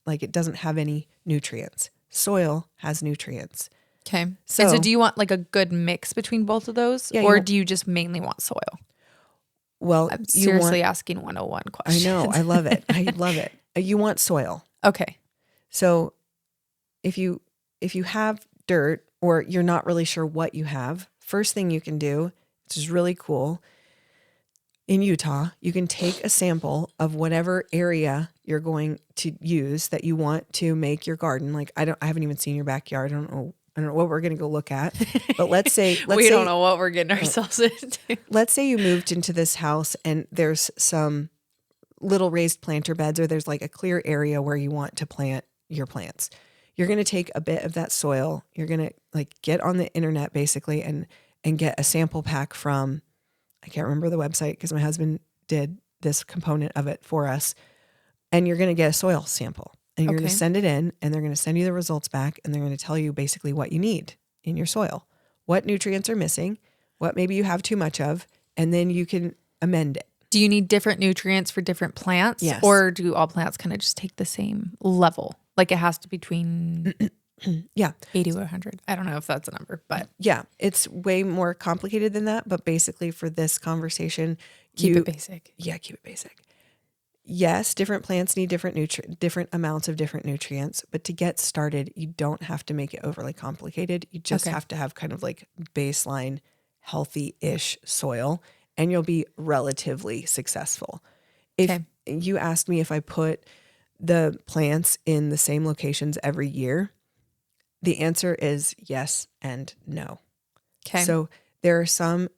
Like it doesn't have any nutrients. Soil has nutrients. Okay. So do you want like a good mix between both of those? Yeah, or do you just mainly want soil? Well, I'm seriously asking 101 questions. I know. I love it. I love it. You want soil. Okay. So if you have dirt or you're not really sure what you have, first thing you can do, which is really cool, in Utah, you can take a sample of whatever area you're going to use that you want to make your garden. Like I haven't even seen your backyard. I don't know what we're going to go look at, but let's say we don't know what we're getting ourselves into. Let's say you moved into this house and there's some little raised planter beds, or there's like a clear area where you want to plant your plants. You're going to take a bit of that soil. You're going to like get on the internet basically and get a sample pack from, I can't remember the website because my husband did this component of it for us. And you're going to get a soil sample and you're going to send it in, and they're going to send you the results back, and they're going to tell you basically what you need in your soil, what nutrients are missing, what maybe you have too much of, and then you can amend it. Do you need different nutrients for different plants? Yes. Or do all plants kind of just take the same level? Like it has to be between 80 to 100. I don't know if that's a number, but yeah, it's way more complicated than that. But basically for this conversation, keep it basic. Yeah, keep it basic. Yes, different plants need different amounts of different nutrients, but to get started, you don't have to make it overly complicated. You just have to have kind of like baseline healthy-ish soil, and you'll be relatively successful. If you asked me if I put the plants in the same locations every year, the answer is yes and no. Okay. So There are some.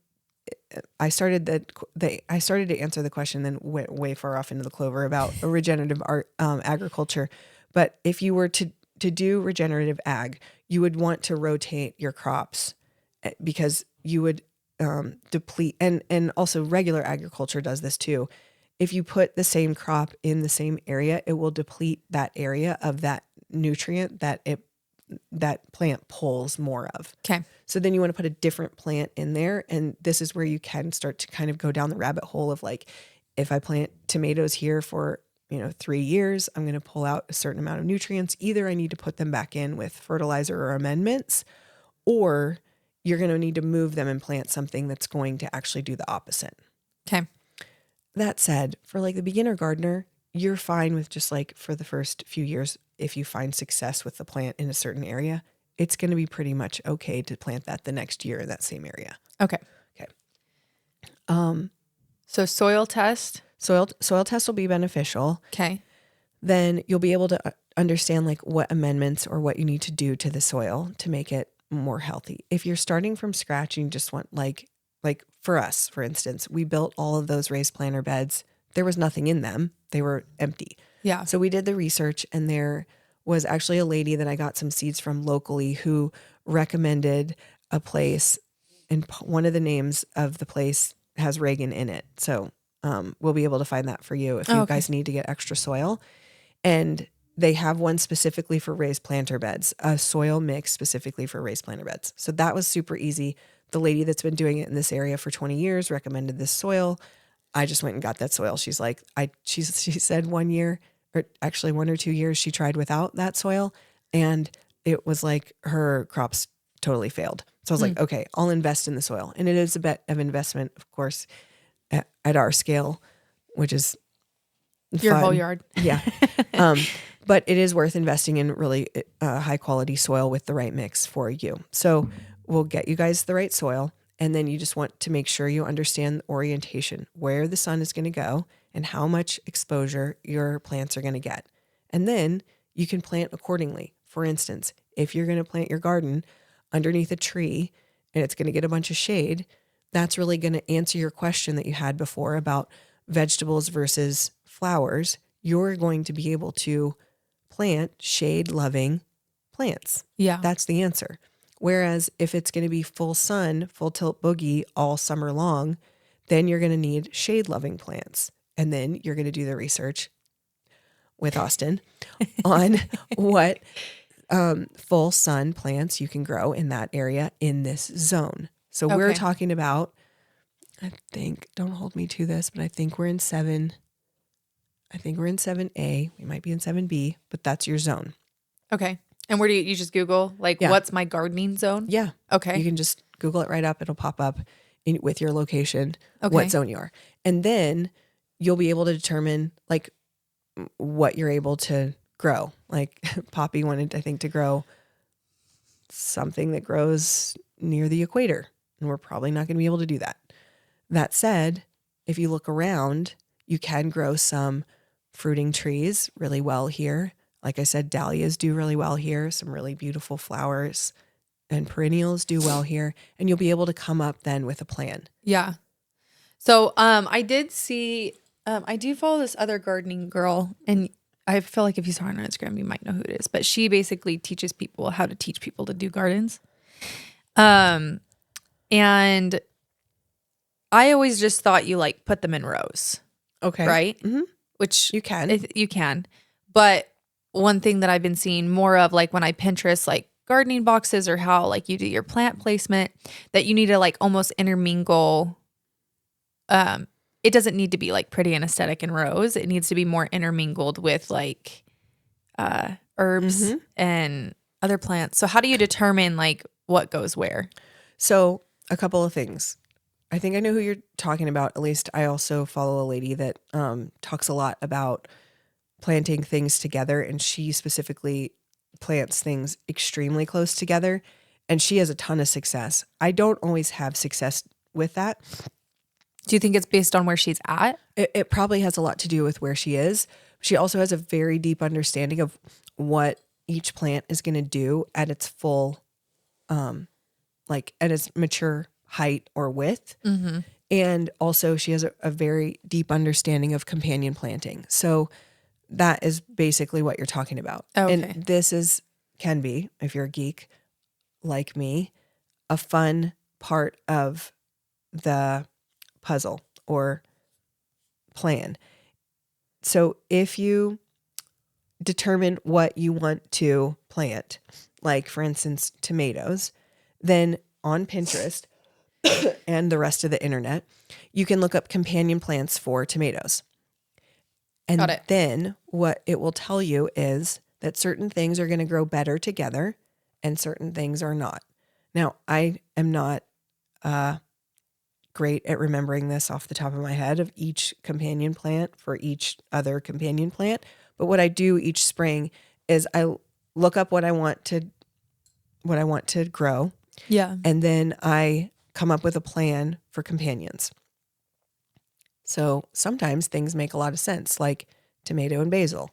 I started to answer the question, then went way far off into the clover about a regenerative art agriculture. But if you were to do regenerative ag, you would want to rotate your crops because you would deplete, and also regular agriculture does this too. If you put the same crop in the same area, it will deplete that area of that nutrient that plant pulls more of. Okay. So then you want to put a different plant in there. And this is where you can start to kind of go down the rabbit hole of like, if I plant tomatoes here for, 3 years, I'm going to pull out a certain amount of nutrients. Either I need to put them back in with fertilizer or amendments, or you're going to need to move them and plant something that's going to actually do the opposite. Okay. That said, for like the beginner gardener, you're fine with just like for the first few years, if you find success with the plant in a certain area, it's going to be pretty much okay to plant that the next year in that same area. Okay. So soil test. Soil test will be beneficial. Okay. Then you'll be able to understand like what amendments or what you need to do to the soil to make it more healthy. If you're starting from scratch and you just want like for us, for instance, we built all of those raised planter beds. There was nothing in them. They were empty. Yeah. So we did the research, and there was actually a lady that I got some seeds from locally who recommended a place, and one of the names of the place has Raeyne in it. So we'll be able to find that for you if you guys need to get extra soil. And they have one specifically for raised planter beds, a soil mix specifically for raised planter beds. So that was super easy. The lady that's been doing it in this area for 20 years recommended this soil. I just went and got that soil. She's like, she said 1 year, or actually 1 or 2 years, she tried without that soil, and it was like her crops totally failed. So I was like, okay, I'll invest in the soil. And it is a bit of investment, of course, at our scale, which is your fun. whole yard. Yeah. But it is worth investing in really high quality soil with the right mix for you. So we'll get you guys the right soil. And then you just want to make sure you understand the orientation, where the sun is going to go and how much exposure your plants are going to get. And then you can plant accordingly. For instance, if you're going to plant your garden underneath a tree and it's going to get a bunch of shade, that's really going to answer your question that you had before about vegetables versus flowers. You're going to be able to plant shade-loving plants. Yeah. That's the answer. Whereas if it's going to be full sun, full tilt boogie all summer long, then you're going to need shade-loving plants. And then you're going to do the research with Austin on what full sun plants you can grow in that area in this zone. So we're talking about, I think, don't hold me to this, but I think we're in 7. I think we're in 7A. We might be in 7B, but that's your zone. Okay. And where do you just Google, like, what's my gardening zone? Yeah. Okay. You can just Google it right up. It'll pop up with your location, what zone you are. And then you'll be able to determine, like, what you're able to grow. Like, Poppy wanted, I think, to grow something that grows near the equator. And we're probably not going to be able to do that. That said, if you look around, you can grow some fruiting trees really well here. Like I said, dahlias do really well here. Some really beautiful flowers and perennials do well here. And you'll be able to come up then with a plan. Yeah. So I did see, I do follow this other gardening girl, and I feel like if you saw her on Instagram, you might know who it is. But she basically teaches people how to teach people to do gardens. And I always just thought you like put them in rows. Okay. Right? Mm-hmm. Which you can. You can. But one thing that I've been seeing more of, like when I Pinterest like gardening boxes or how like you do your plant placement, that you need to like almost intermingle. It doesn't need to be like pretty and aesthetic in rows. It needs to be more intermingled with like herbs and other plants. So how do you determine like what goes where? So a couple of things. I think I know who you're talking about. At least I also follow a lady that talks a lot about planting things together, and she specifically plants things extremely close together, and she has a ton of success. I don't always have success with that. Do you think it's based on where she's at? It probably has a lot to do with where she is. She also has a very deep understanding of what each plant is going to do at its full, like at its mature height or width. And also she has a very deep understanding of companion planting. So that is basically what you're talking about. Okay. And this can be, if you're a geek like me, a fun part of the puzzle or plan. So if you determine what you want to plant, like for instance, tomatoes, then on Pinterest and the rest of the internet, you can look up companion plants for tomatoes. And Got it. then what it will tell you is that certain things are going to grow better together and certain things are not. Now, I am not great at remembering this off the top of my head of each companion plant for each other companion plant. But what I do each spring is I look up what I want to grow. Yeah. And then I come up with a plan for companions. So sometimes things make a lot of sense, like tomato and basil.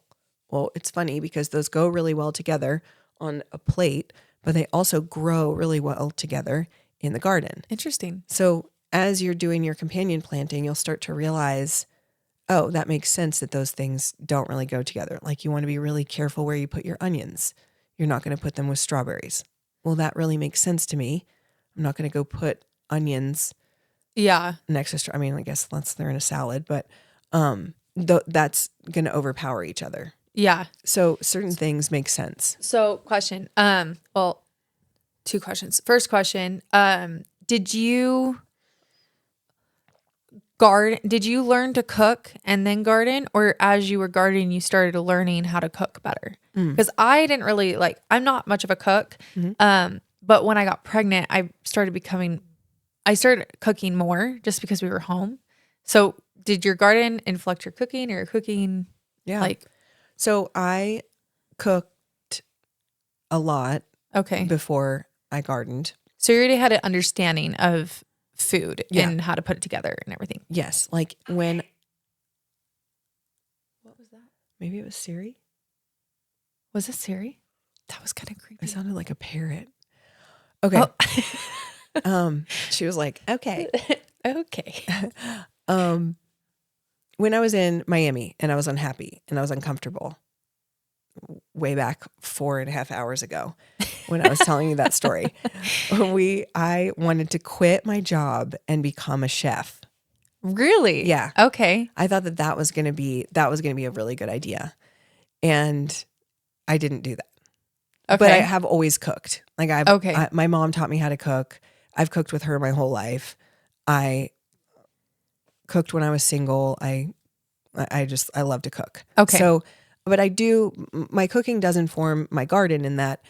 Well, it's funny because those go really well together on a plate, but they also grow really well together in the garden. Interesting. So as you're doing your companion planting, you'll start to realize, oh, that makes sense that those things don't really go together. Like you want to be really careful where you put your onions. You're not going to put them with strawberries. Well, that really makes sense to me. I'm not going to go put onions next to I mean, I guess once they're in a salad, but that's going to overpower each other. Yeah. So certain things make sense. So question, well, two questions. First question, did you learn to cook and then garden, or as you were gardening, you started learning how to cook better? Because I didn't really I'm not much of a cook. But when I got pregnant, I started cooking more just because we were home. So did your garden inflect your cooking, or cooking? Yeah. So I cooked a lot before I gardened. So you already had an understanding of food and how to put it together and everything. Yes. Like when... What was that? Maybe it was Siri? Was it Siri? That was kind of creepy. It sounded like a parrot. Okay. Oh. She was like, okay. Okay. When I was in Miami and I was unhappy and I was uncomfortable way back 4.5 hours ago when I was telling you that story, I wanted to quit my job and become a chef. Really? Yeah. Okay. I thought that was going to be a really good idea. And I didn't do that. Okay. But I have always cooked. Like Okay. My mom taught me how to cook. I've cooked with her my whole life. I cooked when I was single. I love to cook. Okay. So, but my cooking does inform my garden in that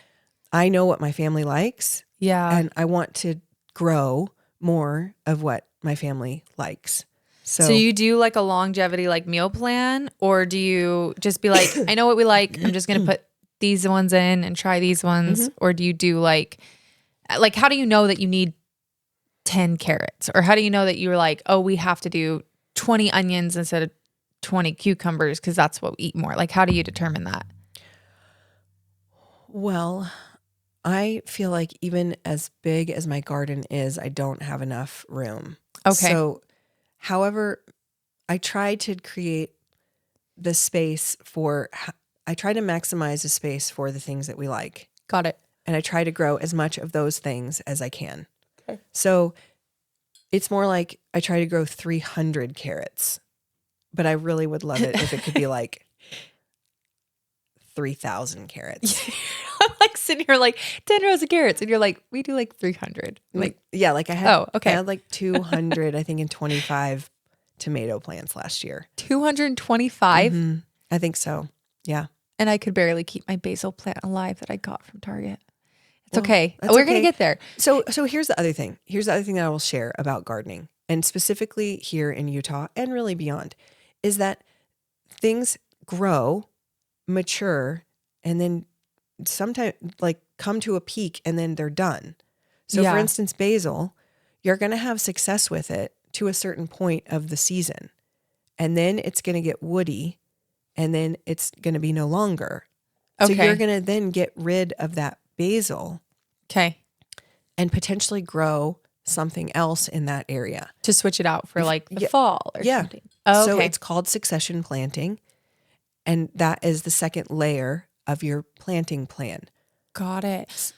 I know what my family likes. Yeah. And I want to grow more of what my family likes. So you do like a longevity meal plan, or do you just be like, I know what we like, I'm just going to put these ones in and try these ones? Or do you do like how do you know that you need 10 carrots? Or how do you know that you're like, oh, we have to do 20 onions instead of 20 cucumbers because that's what we eat more? Like, how do you determine that? Well, I feel like even as big as my garden is, I don't have enough room. Okay. So, however, I try to create the space I try to maximize the space for the things that we like. Got it. And I try to grow as much of those things as I can. Okay. So it's more like I try to grow 300 carrots, but I really would love it if it could be like 3,000 carrots. I'm like sitting here like 10 rows of carrots, and you're like, we do like 300. Like, yeah, like I had, oh, okay. I had like 200, I think, and 25 tomato plants last year. 225? Mm-hmm. I think so. Yeah. And I could barely keep my basil plant alive that I got from Target. It's okay. We're going to get there. So here's the other thing. Here's the other thing that I will share about gardening, and specifically here in Utah and really beyond, is that things grow, mature, and then sometimes come to a peak and then they're done. So for instance, basil, you're going to have success with it to a certain point of the season. And then it's going to get woody, and then it's going to be no longer. So you're going to then get rid of that basil. Okay. And potentially grow something else in that area. To switch it out for like the Yeah. fall or Yeah. something. Oh, So okay. it's called succession planting. And that is the second layer of your planting plan. Got it.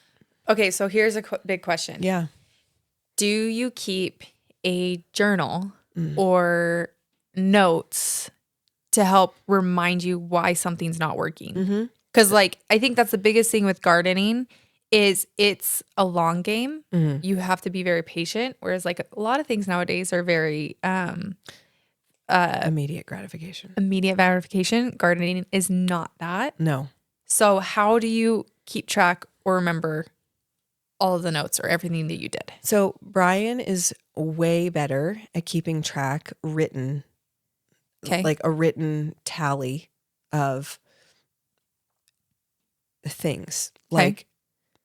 Okay, so here's a big question. Yeah. Do you keep a journal or notes to help remind you why something's not working? Because like I think that's the biggest thing with gardening is it's a long game. You have to be very patient. Whereas like a lot of things nowadays are very Immediate gratification. immediate gratification. Gardening is not that. No. So how do you keep track or remember all of the notes or everything that you did? So Brian is way better at keeping track written, Okay. like a written tally of things. Like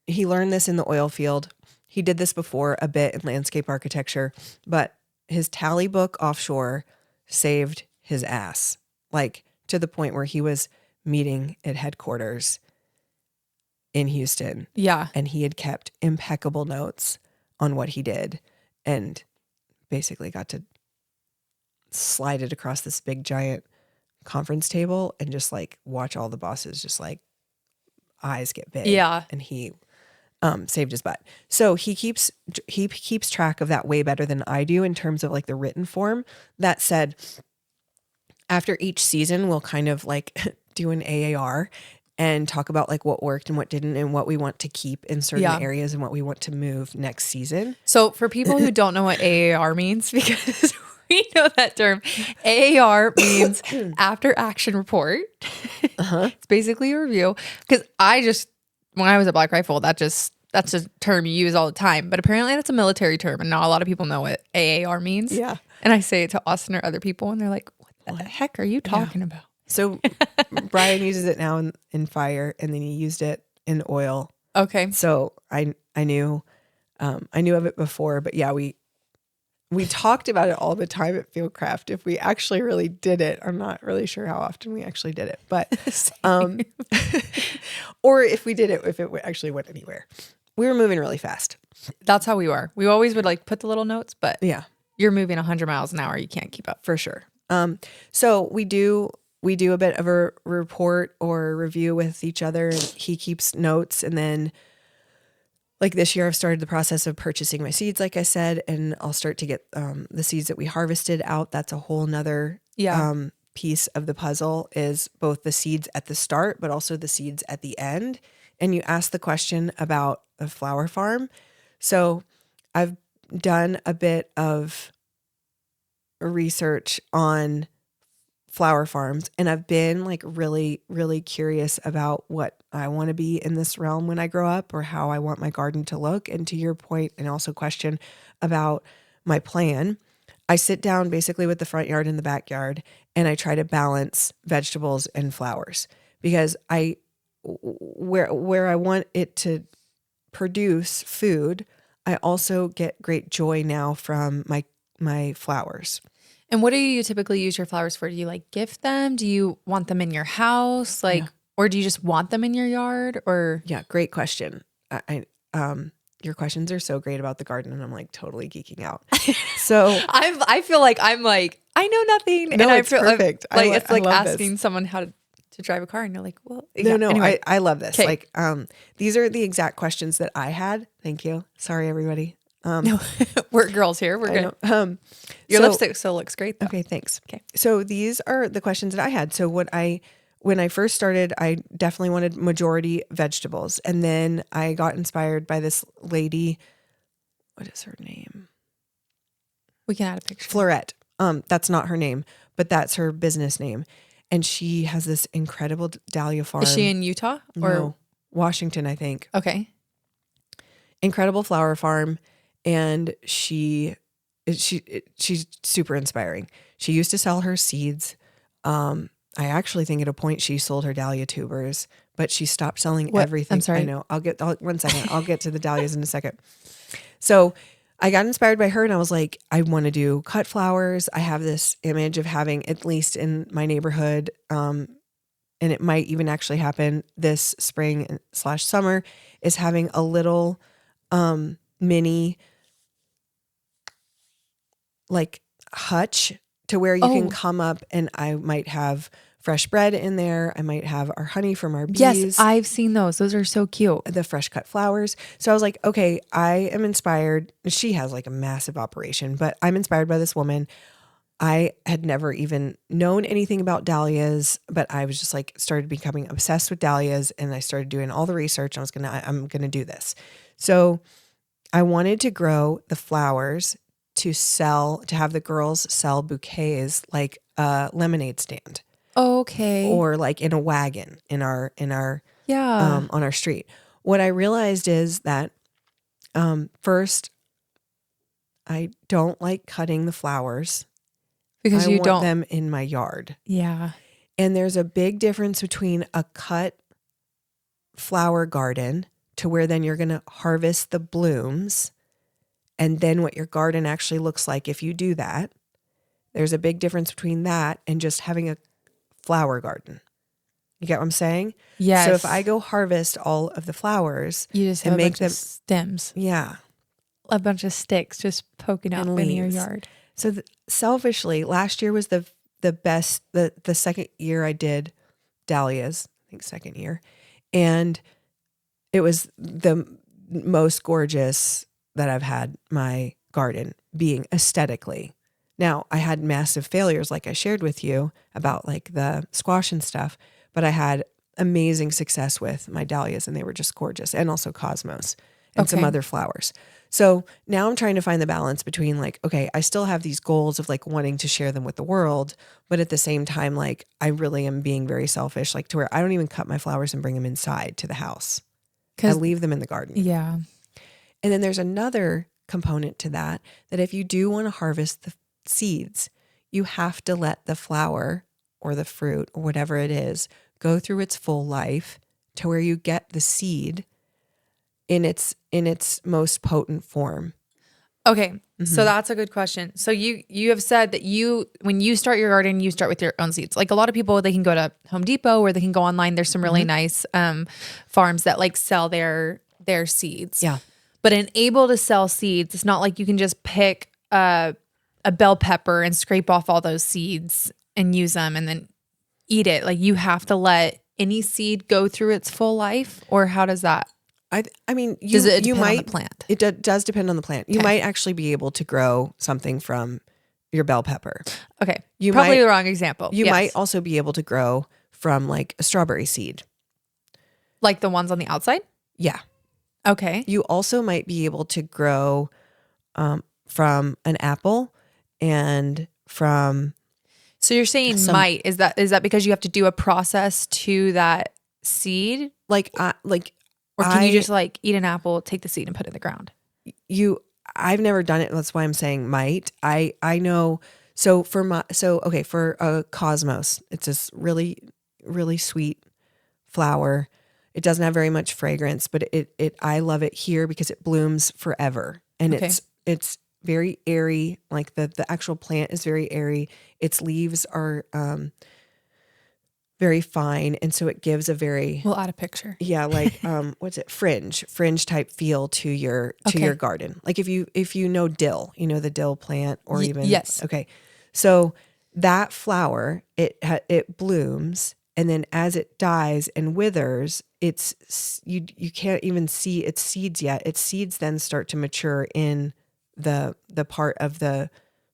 he learned this in the oil field. He did this before a bit in landscape architecture, but his tally book offshore saved his ass, like to the point where he was meeting at headquarters in Houston. Yeah. And he had kept impeccable notes on what he did and basically got to slide it across this big giant conference table and just like watch all the bosses just like eyes get big. Yeah. And he saved his butt. So he keeps track of that way better than I do in terms of like the written form. That said, after each season, we'll kind of like do an AAR and talk about like what worked and what didn't and what we want to keep in certain areas and what we want to move next season. So for people who don't know what AAR means, because we know that term, AAR means after action report. It's basically a review. Because when I was at Black Rifle, that's a term you use all the time. But apparently that's a military term and not a lot of people know what AAR means. Yeah. And I say it to Austin or other people and they're like, what the heck are you talking about? So Brian uses it now in fire, and then he used it in oil. Okay. So I knew of it before, but yeah, we talked about it all the time at Fieldcraft. If we actually really did it, I'm not really sure how often we actually did it, but or if we did it, if it actually went anywhere. We were moving really fast. That's how we were. We always would like put the little notes, but yeah, you're moving 100 miles an hour. You can't keep up for sure. So we do a bit of a report or review with each other. He keeps notes, and then like this year I've started the process of purchasing my seeds, like I said, and I'll start to get the seeds that we harvested out. That's a whole nother piece of the puzzle, is both the seeds at the start, but also the seeds at the end. And you asked the question about a flower farm. So I've done a bit of research on flower farms, and I've been like really, really curious about what I want to be in this realm when I grow up, or how I want my garden to look. And to your point, and also question about my plan, I sit down basically with the front yard and the backyard, and I try to balance vegetables and flowers, because where I want it to produce food, I also get great joy now from my flowers. And what do you typically use your flowers for? Do you like gift them? Do you want them in your house? Or do you just want them in your yard? Or yeah, great question. Your questions are so great about the garden, and I'm like totally geeking out. So I feel like I'm like, I know nothing. No, and I it's feel perfect. Like it's like love asking this. someone how to drive a car, and you're like, well, no, anyway. I love this. Okay. Like, these are the exact questions that I had. Thank you. Sorry, everybody. No, we're girls here. We're good. Your lipstick still looks great though. Okay, thanks. Okay. So these are the questions that I had. So when I first started, I definitely wanted majority vegetables. And then I got inspired by this lady. What is her name? We can add a picture. Florette. That's not her name, but that's her business name. And she has this incredible dahlia farm. Is she in Utah or No, Washington, I think. Okay. Incredible flower farm. And she's super inspiring. She used to sell her seeds. I actually think at a point she sold her dahlia tubers, but she stopped selling everything. I'm sorry. I know. 1 second. I'll get to the dahlias in a second. So I got inspired by her, and I was like, I want to do cut flowers. I have this image of having, at least in my neighborhood, and it might even actually happen this spring/summer, is having a little mini like hutch to where you can come up, and I might have fresh bread in there. I might have our honey from our bees. Yes, I've seen those. Those are so cute. The fresh cut flowers. So I was like, okay, I am inspired. She has like a massive operation, but I'm inspired by this woman. I had never even known anything about dahlias, but I was just like started becoming obsessed with dahlias, and I started doing all the research. I'm going to do this. So I wanted to grow the flowers to have the girls sell bouquets like a lemonade stand. Okay. Or like in a wagon in our yeah. On our street. What I realized is that first, I don't like cutting the flowers Because I you want don't them in my yard. Yeah. And there's a big difference between a cut flower garden to where then you're going to harvest the blooms, and then what your garden actually looks like if you do that. There's a big difference between that and just having a flower garden. You get what I'm saying? Yes. So if I go harvest all of the flowers, you just have and a make bunch them of stems, yeah, a bunch of sticks just poking up and in your leaves. yard. So selfishly, last year was the best, the second year I did dahlias, I think second year. And it was the most gorgeous that I've had my garden being aesthetically. Now, I had massive failures like I shared with you about like the squash and stuff, but I had amazing success with my dahlias, and they were just gorgeous, and also cosmos and some other flowers. So now I'm trying to find the balance between like, okay, I still have these goals of like wanting to share them with the world, but at the same time, like I really am being very selfish, like to where I don't even cut my flowers and bring them inside to the house. I leave them in the garden. Yeah. And then there's another component to that if you do want to harvest the seeds, you have to let the flower or the fruit or whatever it is go through its full life to where you get the seed in its most potent form. Okay. So that's a good question. So you have said that when you start your garden, you start with your own seeds. Like a lot of people, they can go to Home Depot or they can go online. There's some really nice farms that like sell their seeds. Yeah. But in able to sell seeds, it's not like you can just pick a bell pepper and scrape off all those seeds and use them and then eat it. Like you have to let any seed go through its full life, or how does that? I mean, Does it you depend on might the plant? It does depend on the plant. You might actually be able to grow something from your bell pepper. Okay. You Probably might, the wrong example. You might also be able to grow from like a strawberry seed. Like the ones on the outside? Yeah. Okay. You also might be able to grow from an apple and from. So you're saying might, is that because you have to do a process to that seed? Or can you just like eat an apple, take the seed and put it in the ground? I've never done it. That's why I'm saying might. I know. So for a cosmos, it's this really, really sweet flower. It doesn't have very much fragrance, but I love it here because it blooms forever. And it's very airy. Like the actual plant is very airy. Its leaves are very fine, and so it gives a very we'll add a picture. Yeah, like what's it? Fringe type feel to your garden. Like if you know dill, you know the dill plant, or even yes. Okay, so that flower it blooms, and then as it dies and withers, you can't even see its seeds yet. Its seeds then start to mature in the part of the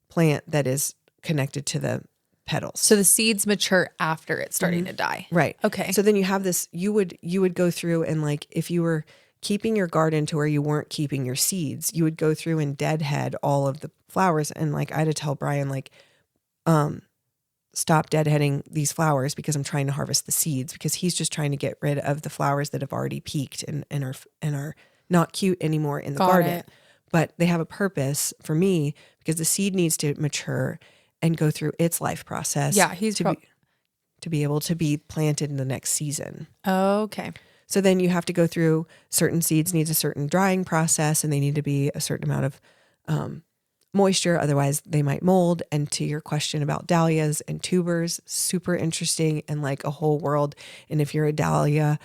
plant that is connected to the petals. So the seeds mature after it's starting to die. Right. Okay. So then you have this, you would go through and like, if you were keeping your garden to where you weren't keeping your seeds, you would go through and deadhead all of the flowers. And like, I had to tell Brian, like, stop deadheading these flowers because I'm trying to harvest the seeds, because he's just trying to get rid of the flowers that have already peaked and are not cute anymore in the garden. But they have a purpose for me because the seed needs to mature and go through its life process. Yeah, to be able to be planted in the next season. Okay. So then you have to go through, certain seeds needs a certain drying process, and they need to be a certain amount of moisture, otherwise they might mold. And to your question about dahlias and tubers, super interesting and like a whole world. And if you're a dahlia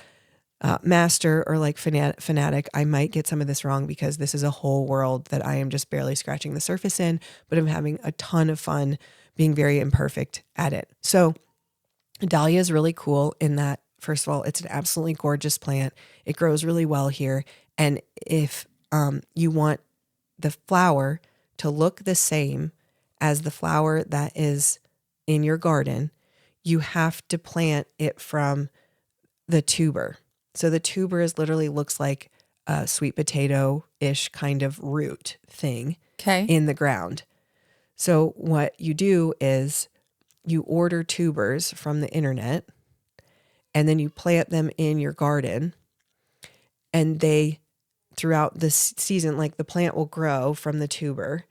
master or like fanatic, I might get some of this wrong because this is a whole world that I am just barely scratching the surface in, but I'm having a ton of fun being very imperfect at it. So dahlia is really cool in that, first of all, it's an absolutely gorgeous plant. It grows really well here. And if you want the flower to look the same as the flower that is in your garden, you have to plant it from the tuber. So the tuber is literally looks like a sweet potato-ish kind of root thing in the ground. So what you do is you order tubers from the internet and then you plant them in your garden, and they, throughout the season, like the plant will grow from the tuber.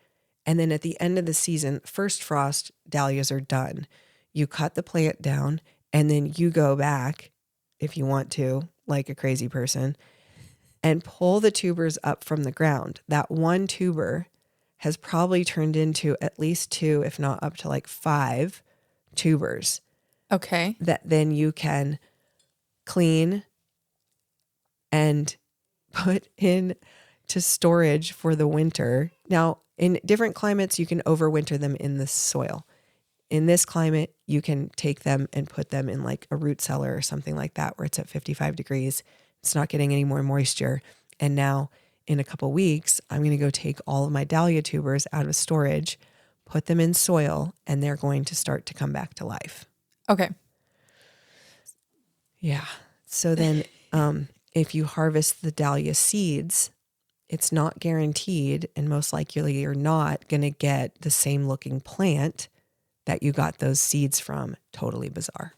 And then at the end of the season, first frost, dahlias are done. You cut the plant down and then you go back, if you want to, like a crazy person, and pull the tubers up from the ground. That one tuber has probably turned into at least 2, if not up to like 5 tubers. Okay. That then you can clean and put in to storage for the winter. Now, in different climates, you can overwinter them in the soil. In this climate, you can take them and put them in like a root cellar or something like that, where it's at 55 degrees. It's not getting any more moisture. And now in a couple weeks, I'm going to go take all of my dahlia tubers out of storage, put them in soil, and they're going to start to come back to life. Okay. Yeah. So then if you harvest the dahlia seeds, it's not guaranteed, and most likely you're not going to get the same looking plant that you got those seeds from. Totally bizarre.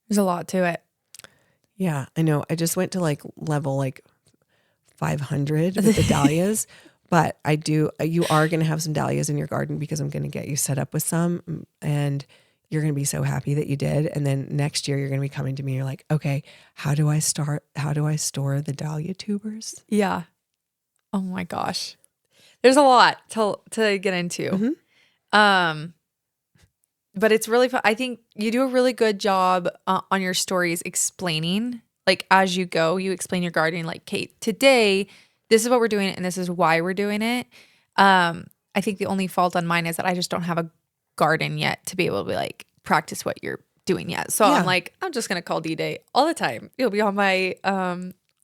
There's a lot to it. Yeah, I know. I just went to like level like 500 with the dahlias, but you are going to have some dahlias in your garden because I'm going to get you set up with some, and you're going to be so happy that you did. And then next year you're going to be coming to me. You're like, okay, how do I store the dahlia tubers? Yeah. Oh my gosh. There's a lot to get into. Mm-hmm. But it's really fun. I think you do a really good job on your stories explaining, like as you go, you explain your gardening, like, Kate, today, this is what we're doing and this is why we're doing it. I think the only fault on mine is that I just don't have a garden yet to be able to like practice what you're doing yet. So I'm like, I'm just going to call D-Day all the time. You'll be on my,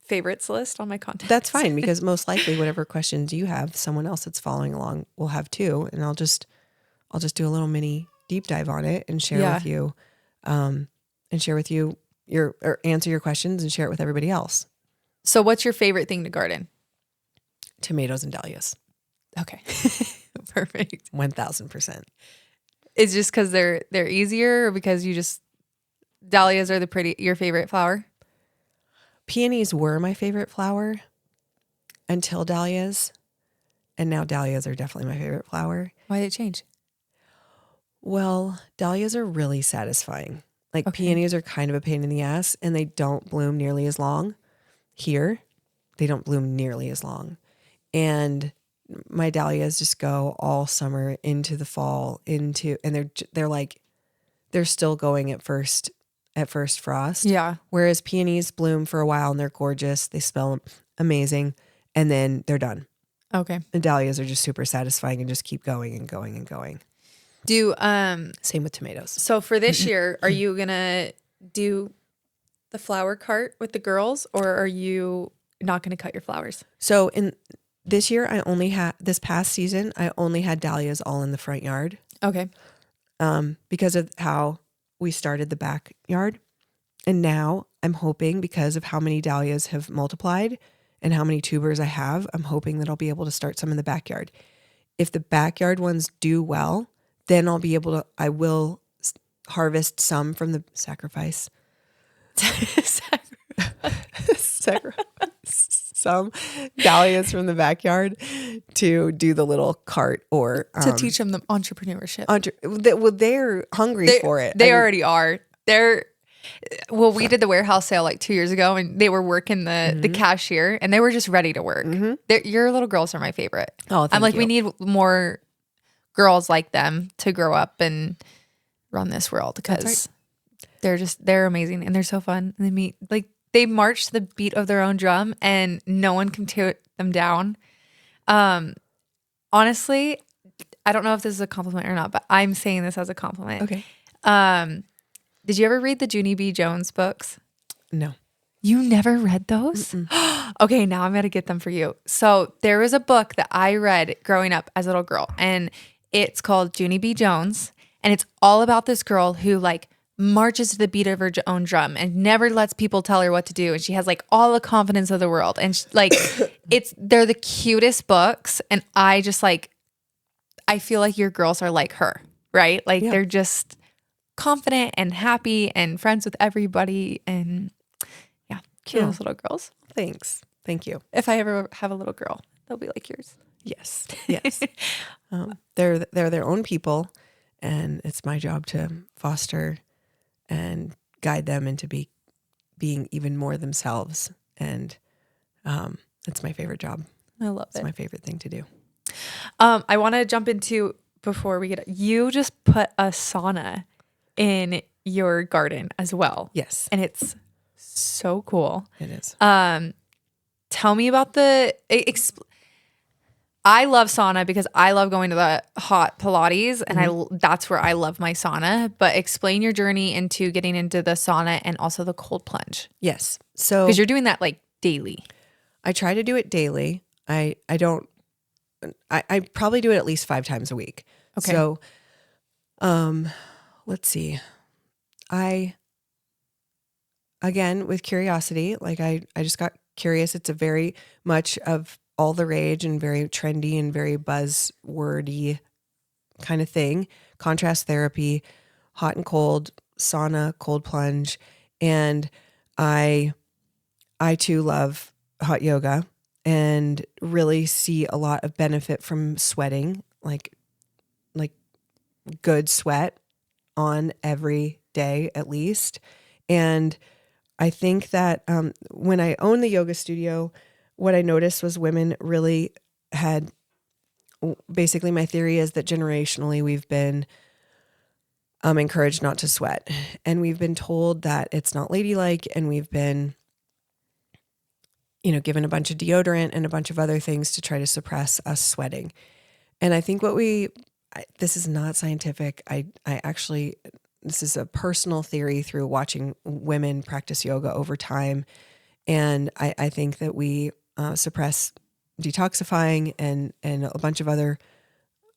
favorites list on my contacts. That's fine, because most likely whatever questions you have, someone else that's following along will have too. And I'll just do a little mini deep dive on it and share with you, or answer your questions and share it with everybody else. So what's your favorite thing to garden? Tomatoes and dahlias. Okay. Perfect. 1000%. It's just because they're easier, or because dahlias are your favorite flower? Peonies were my favorite flower until dahlias. And now dahlias are definitely my favorite flower. Why did it change? Well, dahlias are really satisfying. Like peonies are kind of a pain in the ass, and they don't bloom nearly as long. Here, they don't bloom nearly as long. And my dahlias just go all summer into the fall, and they're still going at first frost. Yeah. Whereas peonies bloom for a while and they're gorgeous. They smell amazing, and then they're done. Okay. And dahlias are just super satisfying and just keep going and going and going. Same with tomatoes. So for this year, are you gonna do the flower cart with the girls, or are you not gonna cut your flowers? So in this year, this past season, I only had dahlias all in the front yard. Okay. Because of how we started the backyard. And now I'm hoping, because of how many dahlias have multiplied and how many tubers I have, I'm hoping that I'll be able to start some in the backyard. If the backyard ones do well, then I will harvest some from the sacrifice. Some dahlias from the backyard to do the little cart, or to teach them the entrepreneurship. They're hungry for it. They already are. We did the warehouse sale like 2 years ago, and they were working the cashier, and they were just ready to work. Mm-hmm. Your little girls are my favorite. Oh, thank you. We need more girls like them to grow up and run this world, because they're amazing and they're so fun. And they march to the beat of their own drum and no one can tear them down. Honestly, I don't know if this is a compliment or not, but I'm saying this as a compliment. Okay. Did you ever read the Junie B. Jones books? No. You never read those? Okay, now I'm going to get them for you. So there was a book that I read growing up as a little girl, and it's called Junie B. Jones, and it's all about this girl who like marches to the beat of her own drum and never lets people tell her what to do, and she has like all the confidence of the world, and they're the cutest books, and I just like, I feel like your girls are like her, right? Like they're just confident and happy and friends with everybody, and cute little girls. Thanks. Thank you. If I ever have a little girl, they'll be like yours. Yes. Yes. They're their own people, and it's my job to foster and guide them into being even more themselves. And it's my favorite job. I love it. It's my favorite thing to do. I want to jump into, before we get, you just put a sauna in your garden as well. Yes. And it's so cool. It is. Tell me about I love sauna because I love going to the hot Pilates, and that's where I love my sauna. But explain your journey into getting into the sauna and also the cold plunge. Yes. So because you're doing that like daily. I try to do it daily. I probably do it at least 5 times a week. Okay. So, let's see. Again, with curiosity, like I just got curious. It's a very much of all the rage and very trendy and very buzzwordy kind of thing. Contrast therapy, hot and cold, sauna, cold plunge. And I too love hot yoga and really see a lot of benefit from sweating, like good sweat on every day at least. And I think that when I owned the yoga studio, what I noticed was women really had, basically my theory is that generationally we've been encouraged not to sweat. And we've been told that it's not ladylike, and we've been, given a bunch of deodorant and a bunch of other things to try to suppress us sweating. And I think this is not scientific. I actually, this is a personal theory through watching women practice yoga over time. And I think that we suppress detoxifying and a bunch of other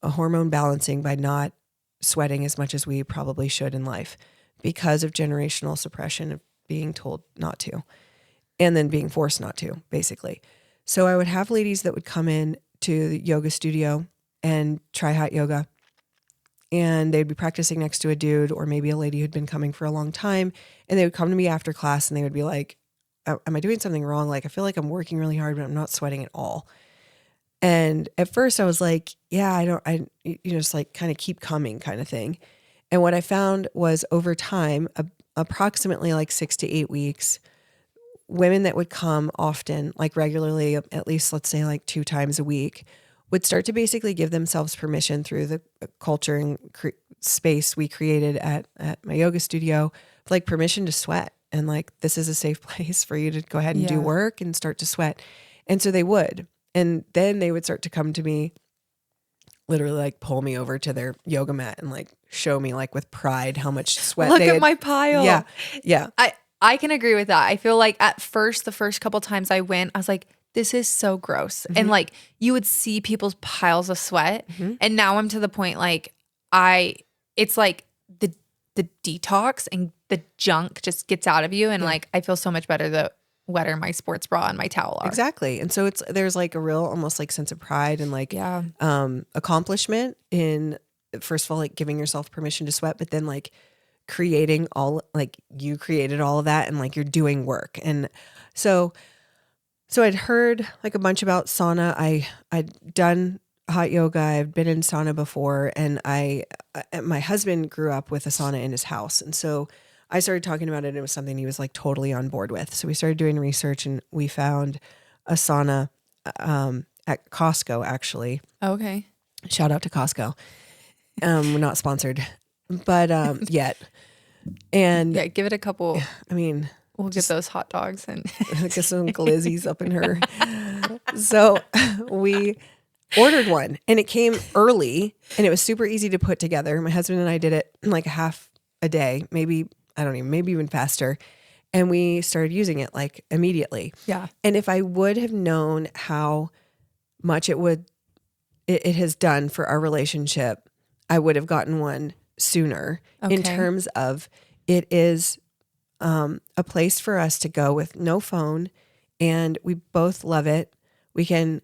hormone balancing by not sweating as much as we probably should in life because of generational suppression of being told not to and then being forced not to, basically. So I would have ladies that would come in to the yoga studio and try hot yoga, and they'd be practicing next to a dude or maybe a lady who'd been coming for a long time, and they would come to me after class and they would be like, am I doing something wrong? Like, I feel like I'm working really hard, but I'm not sweating at all. And at first I was like, yeah, just like kind of keep coming kind of thing. And what I found was over time, approximately like 6 to 8 weeks, women that would come often, like regularly, at least let's say like 2 times a week, would start to basically give themselves permission through the culture and space we created at my yoga studio, like permission to sweat. And like, this is a safe place for you to go ahead and do work and start to sweat. And so they would. And then they would start to come to me, literally like pull me over to their yoga mat and like show me like with pride how much sweat Look at my pile. Yeah. Yeah. I can agree with that. I feel like at first, the first couple times I went, I was like, this is so gross. Mm-hmm. And like you would see people's piles of sweat. Mm-hmm. And now I'm to the point like it's like the detox and the junk just gets out of you. And like I feel so much better the wetter my sports bra and my towel are. Exactly. And so there's like a real almost like sense of pride and like accomplishment in, first of all, like giving yourself permission to sweat, but then like creating you created all of that and like you're doing work. And so I'd heard like a bunch about sauna. I'd done hot yoga. I've been in sauna before, and my husband grew up with a sauna in his house. And so I started talking about it, and it was something he was like totally on board with. So we started doing research, and we found a sauna at Costco, actually. Okay. Shout out to Costco. We're not sponsored, but yet. And Yeah, give it a couple. I mean, We'll get those hot dogs and get some glizzies up in her. So we ordered one and it came early and it was super easy to put together. My husband and I did it in like a half a day, maybe, I don't even, maybe even faster. And we started using it like immediately. yeah. And if I would have known how much it has done for our relationship, I would have gotten one sooner. In terms of it is a place for us to go with no phone, and we both love it. We can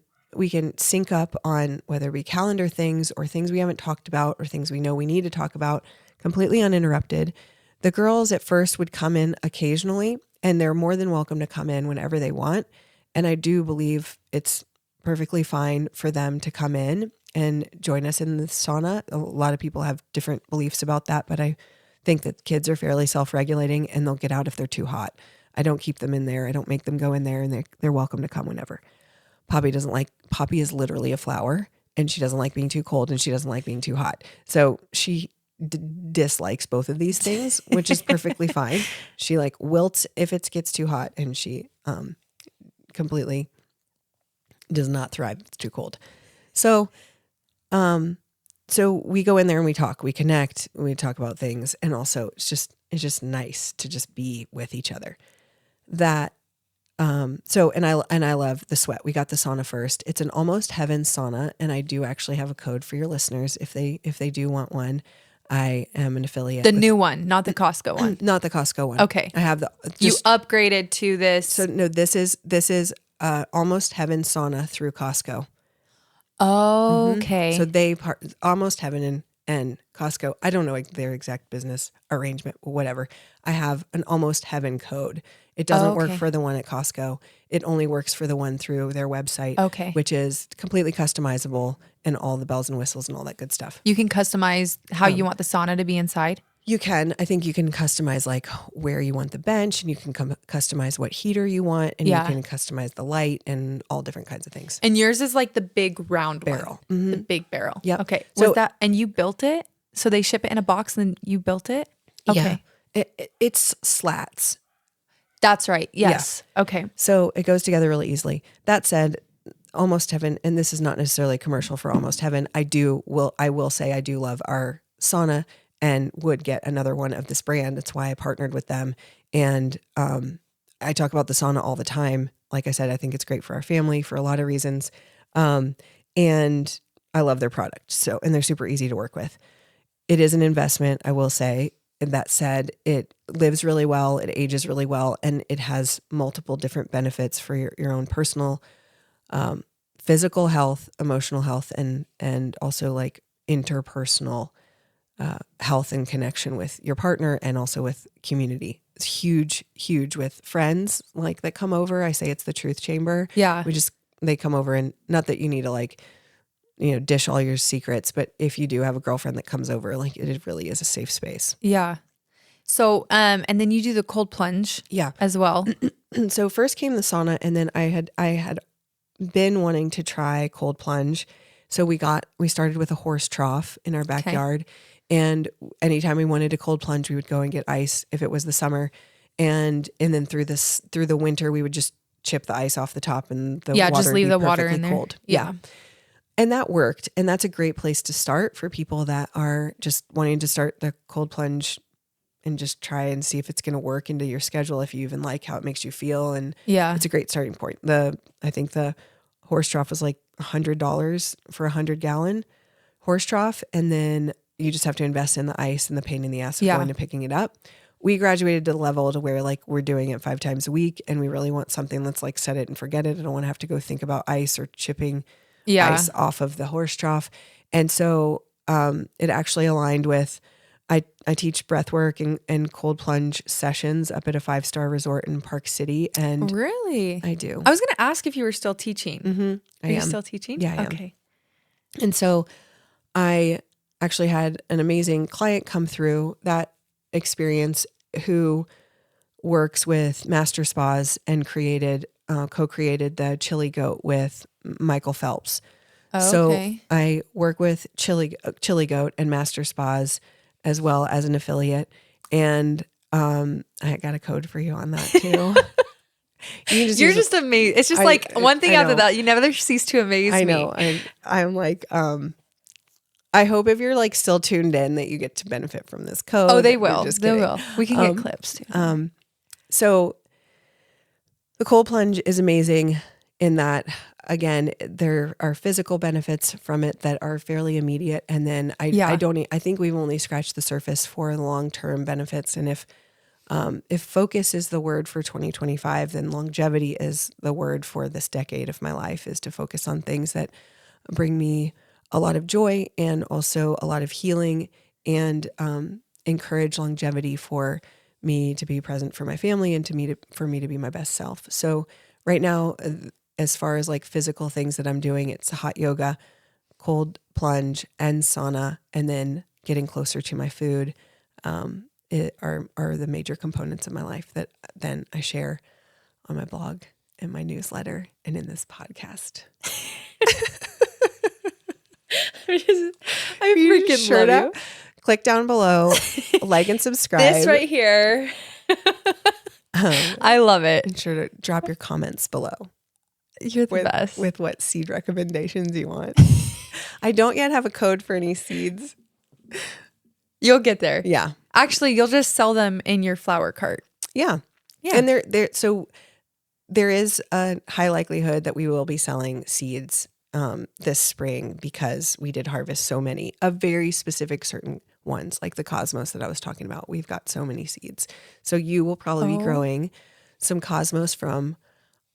sync up on whether we calendar things or things we haven't talked about or things we know we need to talk about completely uninterrupted. The girls at first would come in occasionally, and they're more than welcome to come in whenever they want. And I do believe it's perfectly fine for them to come in and join us in the sauna. A lot of people have different beliefs about that, but I think that kids are fairly self-regulating and they'll get out if they're too hot. I don't keep them in there. I don't make them go in there, and they're welcome to come whenever. Poppy is literally a flower, and she doesn't like being too cold and she doesn't like being too hot. So she dislikes both of these things, which is perfectly fine. She like wilts if it gets too hot, and she completely does not thrive if it's too cold. So we go in there and we talk, we connect, we talk about things. And also it's just nice to just be with each other. That, and I love the sweat. We got the sauna first. It's an Almost Heaven sauna. And I do actually have a code for your listeners. If they do want one, I am an affiliate. The new one, not the Costco one. Not the Costco one. Okay. I have you upgraded to this. So no, this is Almost Heaven sauna through Costco. Oh, okay. So Almost Heaven and Costco. I don't know their exact business arrangement, whatever. I have an Almost Heaven code. It doesn't work for the one at Costco. It only works for the one through their website, which is completely customizable and all the bells and whistles and all that good stuff. You can customize how you want the sauna to be inside? You can. I think you can customize like where you want the bench, and you can customize what heater you want, and you can customize the light and all different kinds of things. And yours is like the big round barrel. one. Mm-hmm. The big barrel. Yeah. Okay. And you built it? So they ship it in a box and then you built it? Okay. Yeah. It's slats. That's right. Yes. Yeah. Okay. So it goes together really easily. That said, Almost Heaven, and this is not necessarily a commercial for Almost Heaven. I will say I do love our sauna and would get another one of this brand. That's why I partnered with them. And I talk about the sauna all the time. Like I said, I think it's great for our family for a lot of reasons. And I love their product. And they're super easy to work with. It is an investment, I will say. And that said, it lives really well, it ages really well, and it has multiple different benefits for your own personal physical health, emotional health, and also like interpersonal health and connection with your partner, and also with community. It's huge with friends like that come over. I say it's the truth chamber. Yeah. They come over, and not that you need to like, dish all your secrets, but if you do have a girlfriend that comes over, like it really is a safe space. Yeah. So, and then you do the cold plunge as well. So first came the sauna, and then I had been wanting to try cold plunge. So we started with a horse trough in our backyard. And anytime we wanted to cold plunge, we would go and get ice if it was the summer. And then through the winter, we would just chip the ice off the top, and the water just leave would be the water in there. Cold. Yeah. And that worked. And that's a great place to start for people that are just wanting to start the cold plunge and just try and see if it's going to work into your schedule, if you even like how it makes you feel. And it's a great starting point. I think the horse trough was like $100 for 100-gallon horse trough. And then you just have to invest in the ice and the pain in the ass of going and picking it up. We graduated to the level to where like we're doing it 5 times a week, and we really want something that's like set it and forget it. I don't want to have to go think about ice or chipping ice off of the horse trough. And so it actually aligned with, I teach breath work and cold plunge sessions up at a 5-star resort in Park City. And really? I do. I was going to ask if you were still teaching. Mm-hmm. Are you still teaching? Yeah, I am. Okay. And so I actually had an amazing client come through that experience who works with Master Spas and co-created the Chili Goat with Michael Phelps. So I work with Chili Goat and Master Spas as well as an affiliate. And I got a code for you on that too. You're just amazing. It's just like one thing after that. You never cease to amaze me. I know. I'm like, I hope if you're like still tuned in that you get to benefit from this code. Oh, they will. They will. We can get clips too. So the cold plunge is amazing in that, again, there are physical benefits from it that are fairly immediate. And then I think we've only scratched the surface for the long-term benefits. And if focus is the word for 2025, then longevity is the word for this decade of my life, is to focus on things that bring me a lot of joy and also a lot of healing, and encourage longevity for me to be present for my family and for me to be my best self. So right now, as far as like physical things that I'm doing, it's hot yoga, cold plunge, and sauna, and then getting closer to my food are the major components of my life that then I share on my blog and my newsletter and in this podcast. I freaking love you. Click down below, like and subscribe. This right here. I love it. And sure to drop your comments below. You're the best. With what seed recommendations you want. I don't yet have a code for any seeds. You'll get there. Yeah. Actually, you'll just sell them in your flower cart. Yeah. Yeah. And so there is a high likelihood that we will be selling seeds this spring, because we did harvest so many of very specific certain ones, like the cosmos that I was talking about. We've got so many seeds. So you will probably be growing some cosmos from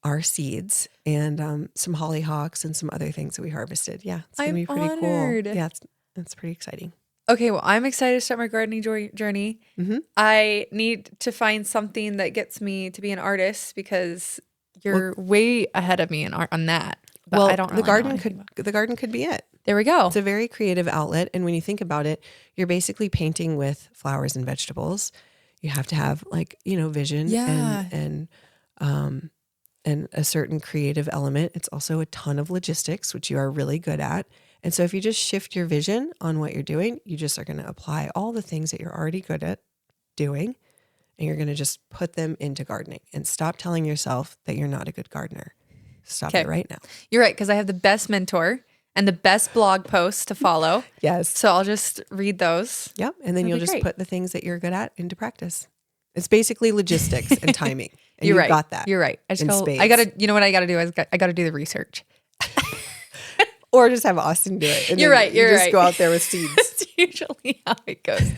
our seeds, and some hollyhocks and some other things that we harvested. Yeah, it's going to be pretty cool. Yeah, it's pretty exciting. Okay, well, I'm excited to start my gardening journey. Mm-hmm. I need to find something that gets me to be an artist, because you're way ahead of me on that. But I don't really the garden could be it. There we go. It's a very creative outlet, and when you think about it, you're basically painting with flowers and vegetables. You have to have vision and a certain creative element. It's also a ton of logistics, which you are really good at. And so if you just shift your vision on what you're doing, you just are going to apply all the things that you're already good at doing, and you're going to just put them into gardening, and stop telling yourself that you're not a good gardener. Stop it right now. You're right, because I have the best mentor and the best blog posts to follow. Yes. So I'll just read those. Yep. And then you'll just put the things that you're good at into practice. It's basically logistics and timing. And you're right. Got that. You're right. I gotta, you know what I gotta do is I gotta do the research. Or just have Austin do it. And you're right. You're just right. Go out there with seeds. That's usually how it goes.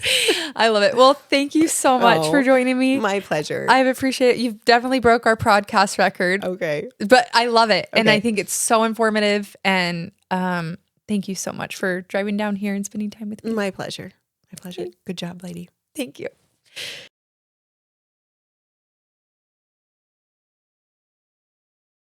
I love it. Well, thank you so much for joining me. My pleasure. I've appreciated it. You've definitely broke our podcast record. Okay. But I love it. Okay. And I think it's so informative. And thank you so much for driving down here and spending time with me. My pleasure. My pleasure. Good job, lady. Thank you.